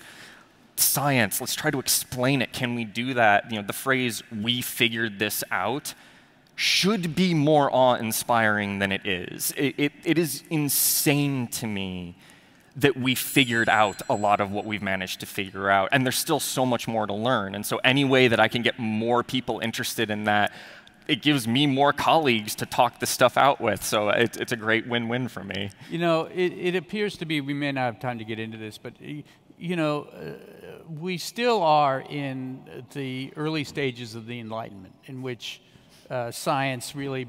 science. Let's try to explain it. Can we do that? You know, the phrase, we figured this out, should be more awe-inspiring than it is. It is insane to me that we figured out a lot of what we've managed to figure out, and there's still so much more to learn. And so any way that I can get more people interested in that, it gives me more colleagues to talk this stuff out with. So it's a great win-win for me. You know, it appears to be, we may not have time to get into this, but you know, we still are in the early stages of the Enlightenment, in which science really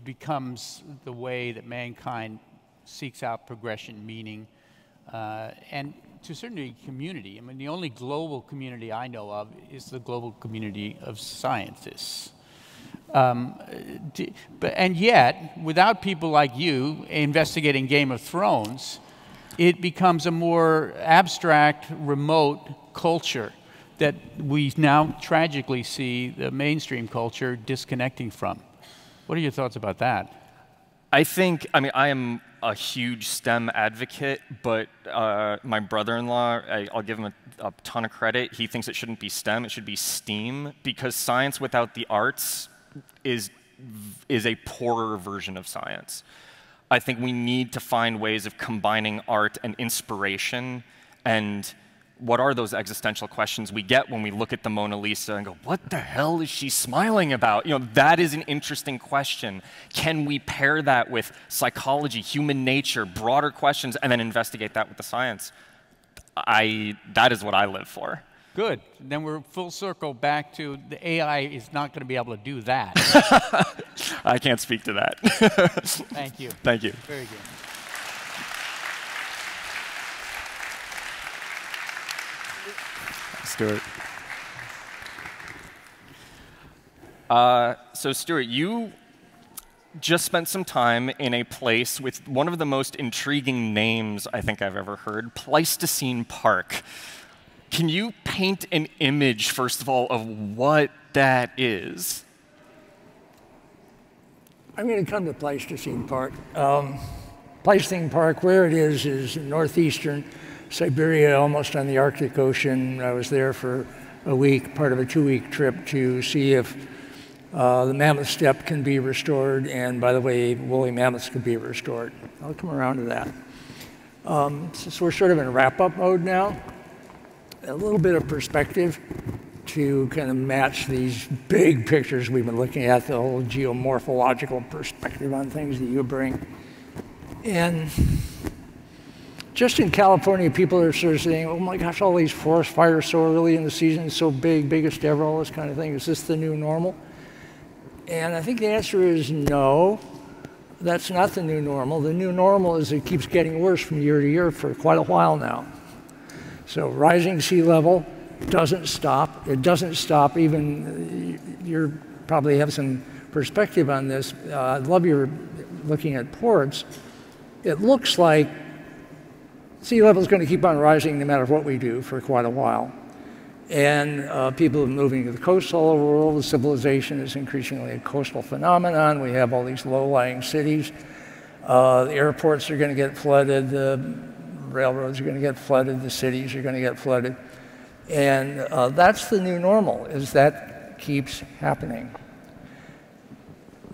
becomes the way that mankind seeks out progression, meaning, and to a certain degree, community. I mean, the only global community I know of is the global community of scientists. And yet, without people like you investigating Game of Thrones, it becomes a more abstract, remote culture that we now tragically see the mainstream culture disconnecting from. What are your thoughts about that? I think, I mean, I am a huge STEM advocate, but my brother-in-law, I'll give him a ton of credit. He thinks it shouldn't be STEM, it should be STEAM, because science without the arts is a poorer version of science. I think we need to find ways of combining art and inspiration, and what are those existential questions we get when we look at the Mona Lisa and go, what the hell is she smiling about? You know, that is an interesting question. Can we pair that with psychology, human nature, broader questions, and then investigate that with the science? That is what I live for. Good. Then we're full circle back to the AI is not going to be able to do that. I can't speak to that. Thank you. Thank you. Very good. Stuart. So Stuart, you just spent some time in a place with one of the most intriguing names I think I've ever heard, Pleistocene Park. Can you paint an image, first of all, of what that is? I'm going to come to Pleistocene Park. Pleistocene Park, where it is northeastern Siberia, almost on the Arctic Ocean. I was there for a week, part of a 2-week trip to see if the mammoth steppe can be restored, and by the way, woolly mammoths can be restored. I'll come around to that. Since we're sort of in wrap-up mode now, a little bit of perspective to kind of match these big pictures we've been looking at, the whole geomorphological perspective on things that you bring. And just in California, people are sort of saying, oh my gosh, all these forest fires so early in the season, so big, biggest ever, all this kind of thing. Is this the new normal? And I think the answer is no, that's not the new normal. The new normal is it keeps getting worse from year to year for quite a while now. So rising sea level doesn't stop. It doesn't stop even, you probably have some perspective on this. I love your looking at ports. It looks like sea level is going to keep on rising no matter what we do for quite a while. And people are moving to the coast all over the world. The civilization is increasingly a coastal phenomenon. We have all these low-lying cities. The airports are going to get flooded. The railroads are going to get flooded. The cities are going to get flooded. And that's the new normal, is that keeps happening.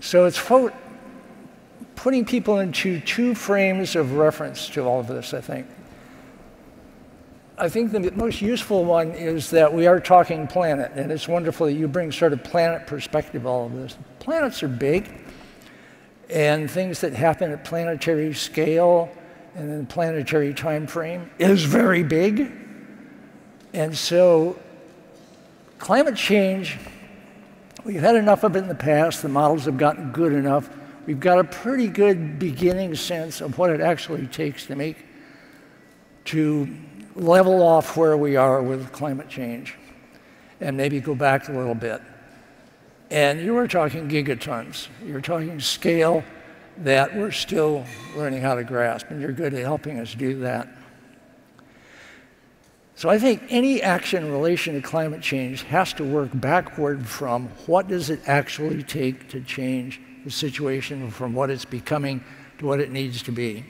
So it's putting people into two frames of reference to all of this, I think. I think the most useful one is that we are talking planet, and it's wonderful that you bring sort of planet perspective to all of this. Planets are big, and things that happen at planetary scale and in planetary time frame is very big. And so climate change, we've had enough of it in the past. The models have gotten good enough. We've got a pretty good beginning sense of what it actually takes to level off where we are with climate change and maybe go back a little bit. And you were talking gigatons. You're talking scale that we're still learning how to grasp, and you're good at helping us do that. So I think any action in relation to climate change has to work backward from what does it actually take to change the situation from what it's becoming to what it needs to be.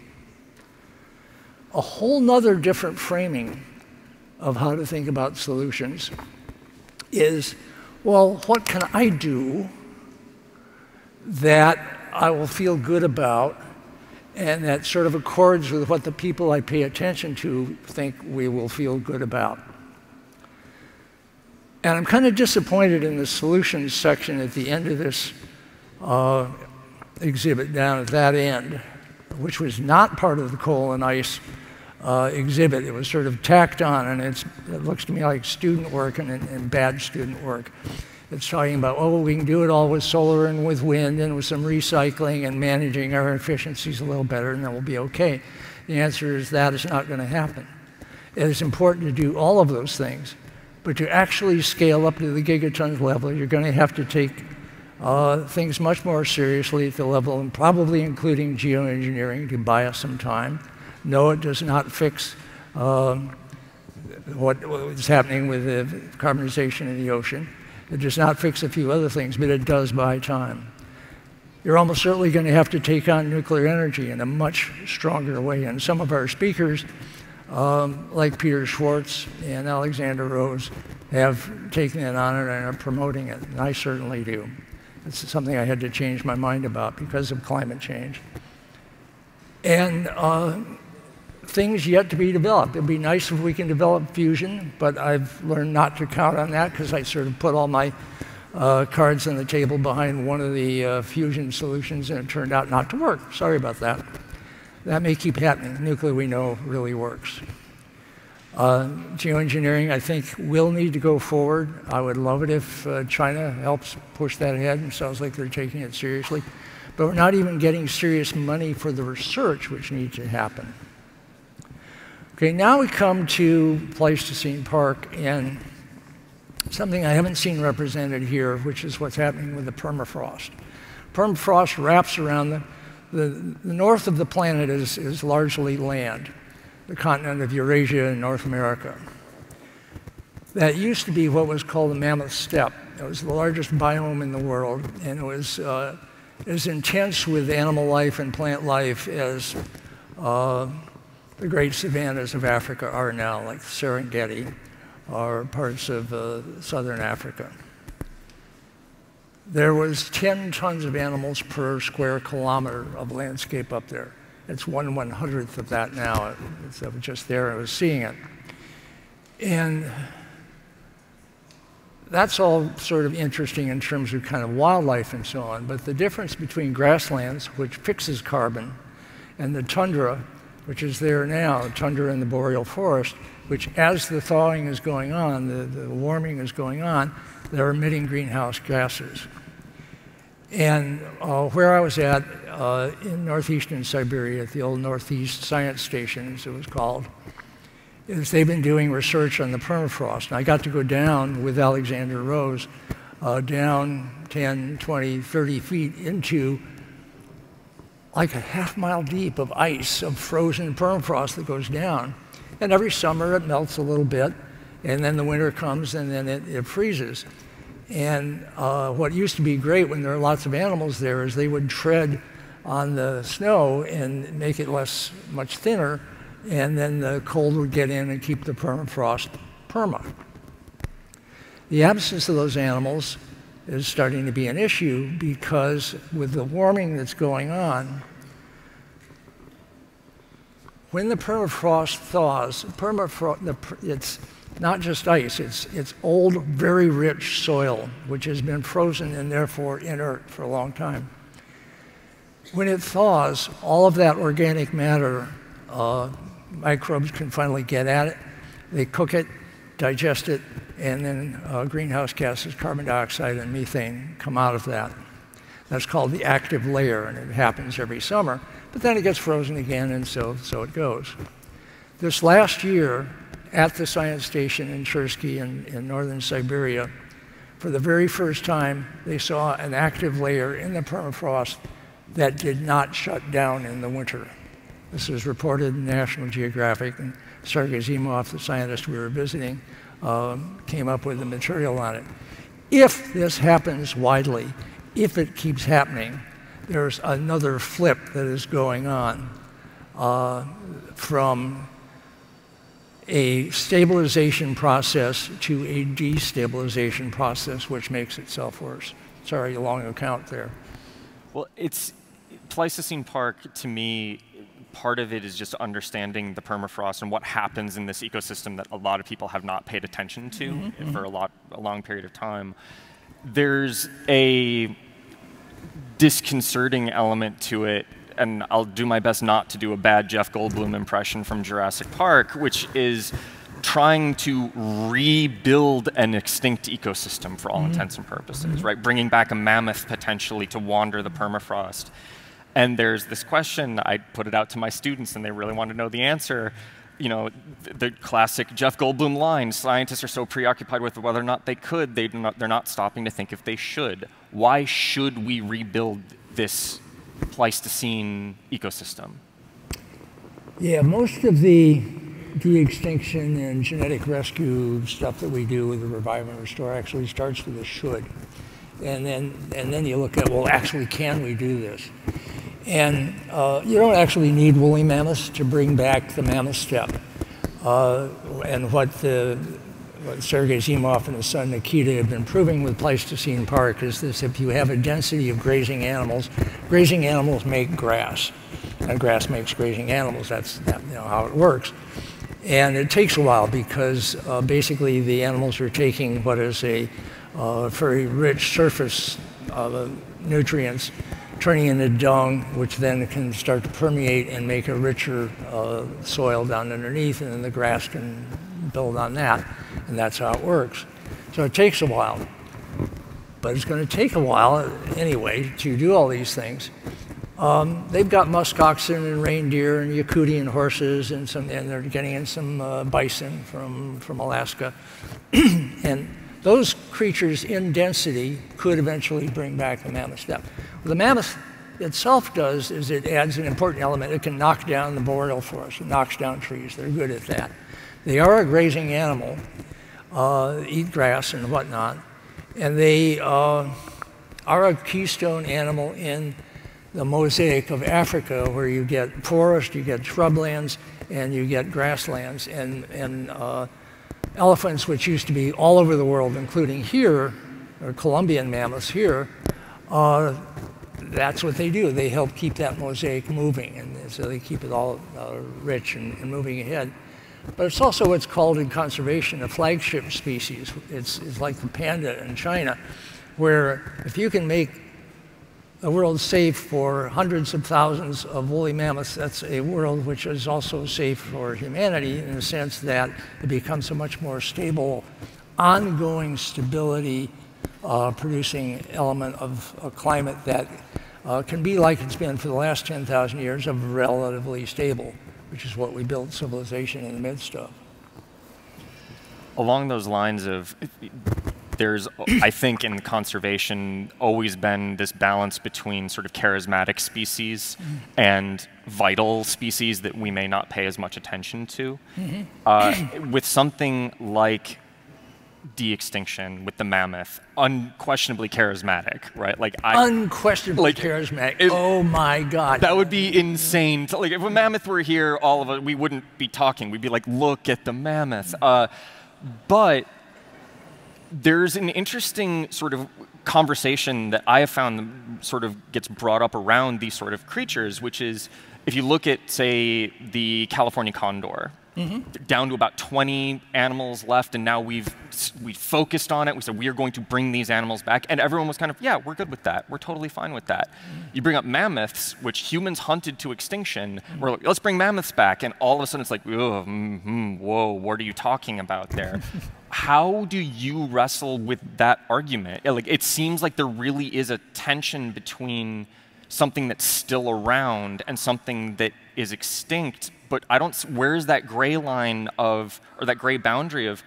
A whole nother different framing of how to think about solutions is, well, what can I do that I will feel good about and that sort of accords with what the people I pay attention to think we will feel good about? And I'm kind of disappointed in the solutions section at the end of this exhibit down at that end, which was not part of the coal and ice exhibit. It was sort of tacked on, and it looks to me like student work and bad student work. It's talking about, oh, we can do it all with solar and with wind and with some recycling and managing our efficiencies a little better, and then we'll be okay. The answer is that is not going to happen. It is important to do all of those things, but to actually scale up to the gigatons level, you're going to have to take things much more seriously at the level, and probably including geoengineering to buy us some time. No, it does not fix what is happening with the carbonization in the ocean. It does not fix a few other things, but it does buy time. you're almost certainly going to have to take on nuclear energy in a much stronger way. And some of our speakers, like Peter Schwartz and Alexander Rose, have taken it on and are promoting it, and I certainly do. It's something I had to change my mind about because of climate change. And things yet to be developed. It'd be nice if we can develop fusion, but I've learned not to count on that because I sort of put all my cards on the table behind one of the fusion solutions, and it turned out not to work. Sorry about that. That may keep happening. Nuclear, we know, really works. Geoengineering, I think, will need to go forward. I would love it if China helps push that ahead, and sounds like they're taking it seriously. But we're not even getting serious money for the research which needs to happen. Okay, now we come to Pleistocene Park and something I haven't seen represented here, which is what's happening with the permafrost. Permafrost wraps around the north of the planet is largely land, the continent of Eurasia and North America. That used to be what was called the Mammoth Steppe. It was the largest biome in the world, and it was as intense with animal life and plant life as the great savannas of Africa are now, like Serengeti or parts of southern Africa. There was 10 tons of animals per square kilometer of landscape up there. It's 1/100th of that now. I was just there, I was seeing it. And that's all sort of interesting in terms of kind of wildlife and so on, but the difference between grasslands, which fixes carbon, and the tundra, which is there now, the tundra in the boreal forest, which as the thawing is going on, the warming is going on, they're emitting greenhouse gases. And where I was at in northeastern Siberia, at the old Northeast Science Station, as it was called, is they've been doing research on the permafrost. And I got to go down with Alexander Rose, down 10, 20, 30 feet into like a half-mile deep of ice, of frozen permafrost that goes down. And every summer it melts a little bit, and then the winter comes and then it freezes. And what used to be great when there are lots of animals there is they would tread on the snow and make it much thinner, and then the cold would get in and keep the permafrost perma. The absence of those animals is starting to be an issue because with the warming that's going on, when the permafrost thaws, it's not just ice, it's old, very rich soil, which has been frozen and therefore inert for a long time. When it thaws, all of that organic matter, microbes can finally get at it. They cook it, digest it, and then greenhouse gases, carbon dioxide and methane, come out of that. That's called the active layer, and it happens every summer. But then it gets frozen again, and so it goes. This last year, at the science station in Chersky in northern Siberia, for the very first time, they saw an active layer in the permafrost that did not shut down in the winter. This was reported in National Geographic, and Sergei Zimov, the scientist we were visiting, came up with the material on it. If this happens widely, if it keeps happening, there's another flip that is going on from a stabilization process to a destabilization process, which makes itself worse. Sorry, a long account there. Well, it's Pleistocene Park, to me, part of it is just understanding the permafrost and what happens in this ecosystem that a lot of people have not paid attention to for a long period of time. There's a disconcerting element to it, and I'll do my best not to do a bad Jeff Goldblum impression from Jurassic Park, which is trying to rebuild an extinct ecosystem for all intents and purposes, right? Bringing back a mammoth potentially to wander the permafrost. And there's this question, I put it out to my students and they really want to know the answer. You know, the classic Jeff Goldblum line, scientists are so preoccupied with whether or not they could, they're not stopping to think if they should. Why should we rebuild this Pleistocene ecosystem? Yeah, most of the de-extinction and genetic rescue stuff that we do with the revive and restore actually starts with a should. And then you look at, well, actually, can we do this? And you don't actually need woolly mammoths to bring back the mammoth steppe. And what Sergei Zimov and his son Nikita have been proving with Pleistocene Park is this: if you have a density of grazing animals make grass, and grass makes grazing animals. That's how it works. And it takes a while because basically the animals are taking what is a very rich surface nutrients, turning into dung, which then can start to permeate and make a richer soil down underneath, and then the grass can build on that, and that's how it works. So it takes a while, but it's going to take a while anyway to do all these things. They've got musk oxen and reindeer and Yakutian horses, and they're getting in some bison from Alaska. And those creatures in density could eventually bring back the mammoth steppe. What the mammoth itself does is it adds an important element. It can knock down the boreal forest. It knocks down trees. They're good at that. They are a grazing animal, eat grass and whatnot, and they are a keystone animal in the mosaic of Africa, where you get forest, you get shrublands, and you get grasslands. And elephants, which used to be all over the world, including here, or Colombian mammoths here, that's what they do. They help keep that mosaic moving, and so they keep it all rich and moving ahead. But it's also what's called in conservation a flagship species. It's like the panda in China, where if you can make the world safe for hundreds of thousands of woolly mammoths, that's a world which is also safe for humanity, in the sense that it becomes a much more stable, ongoing stability producing element of a climate that can be like it's been for the last 10,000 years, of relatively stable, which is what we built civilization in the midst of. Along those lines of, there's, I think, in conservation always been this balance between sort of charismatic species and vital species that we may not pay as much attention to. With something like de-extinction, with the mammoth, unquestionably charismatic, right? Like unquestionably charismatic. Oh my God. That would be insane. Like if a mammoth were here, all of us, we wouldn't be talking. We'd be like, look at the mammoth. But there's an interesting sort of conversation that I have found sort of gets brought up around these sort of creatures, which is, if you look at, say, the California condor, down to about 20 animals left, and now we focused on it. We said, we are going to bring these animals back. And everyone was kind of, yeah, we're good with that. We're totally fine with that. You bring up mammoths, which humans hunted to extinction. We're like, let's bring mammoths back. And all of a sudden it's like, whoa, what are you talking about there? How do you wrestle with that argument? Like, it seems like there really is a tension between something that's still around and something that is extinct, but I don't, where's that gray line of, or that gray boundary of,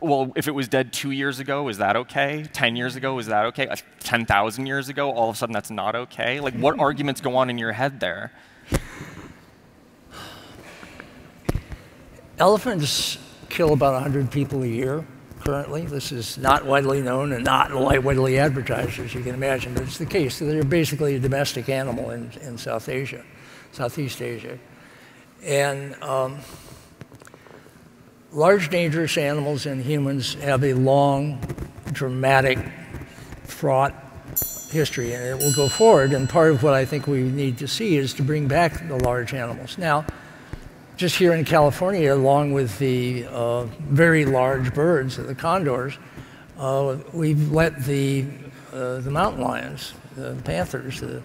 well, if it was dead 2 years ago, is that okay? 10 years ago, is that okay? 10,000 years ago, all of a sudden that's not okay? Like, what arguments go on in your head there? Elephants kill about 100 people a year currently. This is not widely known and not widely advertised, as you can imagine, but it's the case. So they're basically a domestic animal in South Asia, Southeast Asia. And large, dangerous animals and humans have a long, dramatic, fraught history, and it will go forward. And part of what I think we need to see is to bring back the large animals. Now, just here in California, along with the very large birds, the condors, we've let the mountain lions, the panthers, the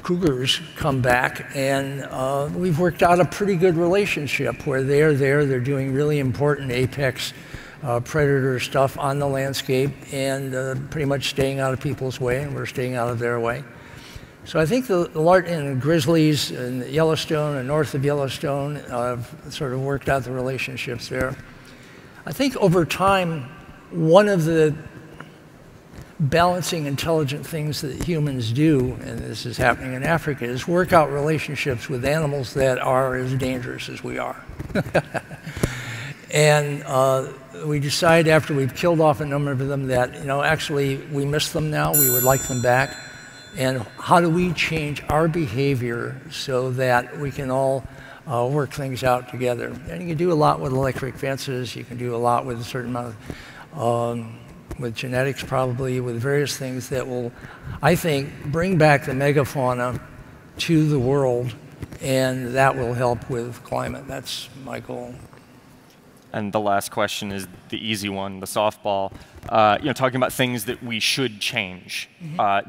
cougars come back, and we've worked out a pretty good relationship where they're doing really important apex predator stuff on the landscape, and pretty much staying out of people's way, and we're staying out of their way. So I think the large and grizzlies and Yellowstone and north of Yellowstone have sort of worked out the relationships there. I think over time, one of the balancing intelligent things that humans do, and this is happening in Africa, is work out relationships with animals that are as dangerous as we are. And we decide after we've killed off a number of them that, actually we miss them now, we would like them back. And how do we change our behavior so that we can all work things out together? And you can do a lot with electric fences, you can do a lot with a certain amount of, with genetics probably, with various things that will, I think, bring back the megafauna to the world, and that will help with climate. That's my goal. And the last question is the easy one, the softball. Talking about things that we should change.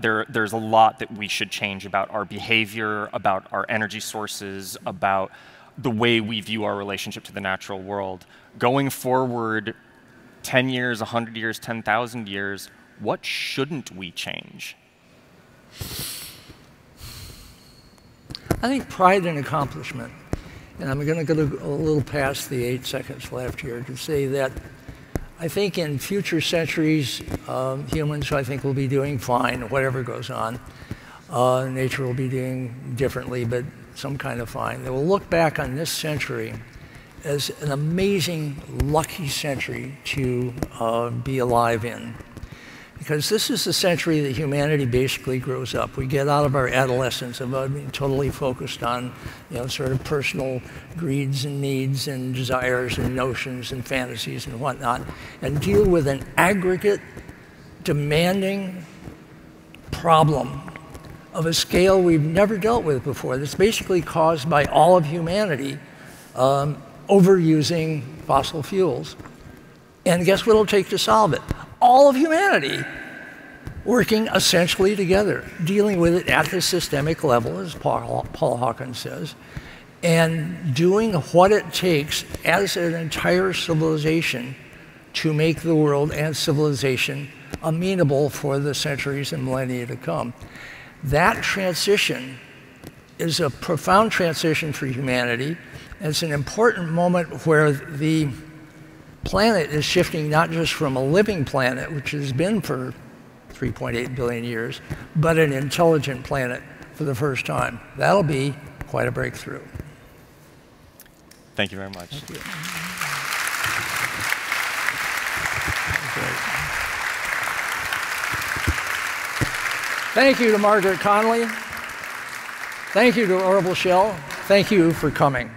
There's a lot that we should change about our behavior, about our energy sources, about the way we view our relationship to the natural world. Going forward, 10 years, 100 years, 10,000 years, what shouldn't we change? I think pride and accomplishment. And I'm going to go a little past the 8 seconds left here to say that I think in future centuries, humans, I think, will be doing fine, whatever goes on. Nature will be doing differently, but some kind of fine. They will look back on this century as an amazing, lucky century to be alive in. Because this is the century that humanity basically grows up. We get out of our adolescence of being totally focused on, sort of personal greeds and needs and desires and notions and fantasies and whatnot, and deal with an aggregate, demanding problem of a scale we've never dealt with before. That's basically caused by all of humanity overusing fossil fuels. And guess what it'll take to solve it? All of humanity working essentially together, dealing with it at the systemic level, as Paul Hawken says, and doing what it takes as an entire civilization to make the world and civilization amenable for the centuries and millennia to come. That transition is a profound transition for humanity. It's an important moment where the planet is shifting not just from a living planet, which has been for 3.8 billion years, but an intelligent planet for the first time. That'll be quite a breakthrough. Thank you very much. Thank you. Thank you to Margaret Conley. Thank you to Orville Schell. Thank you for coming.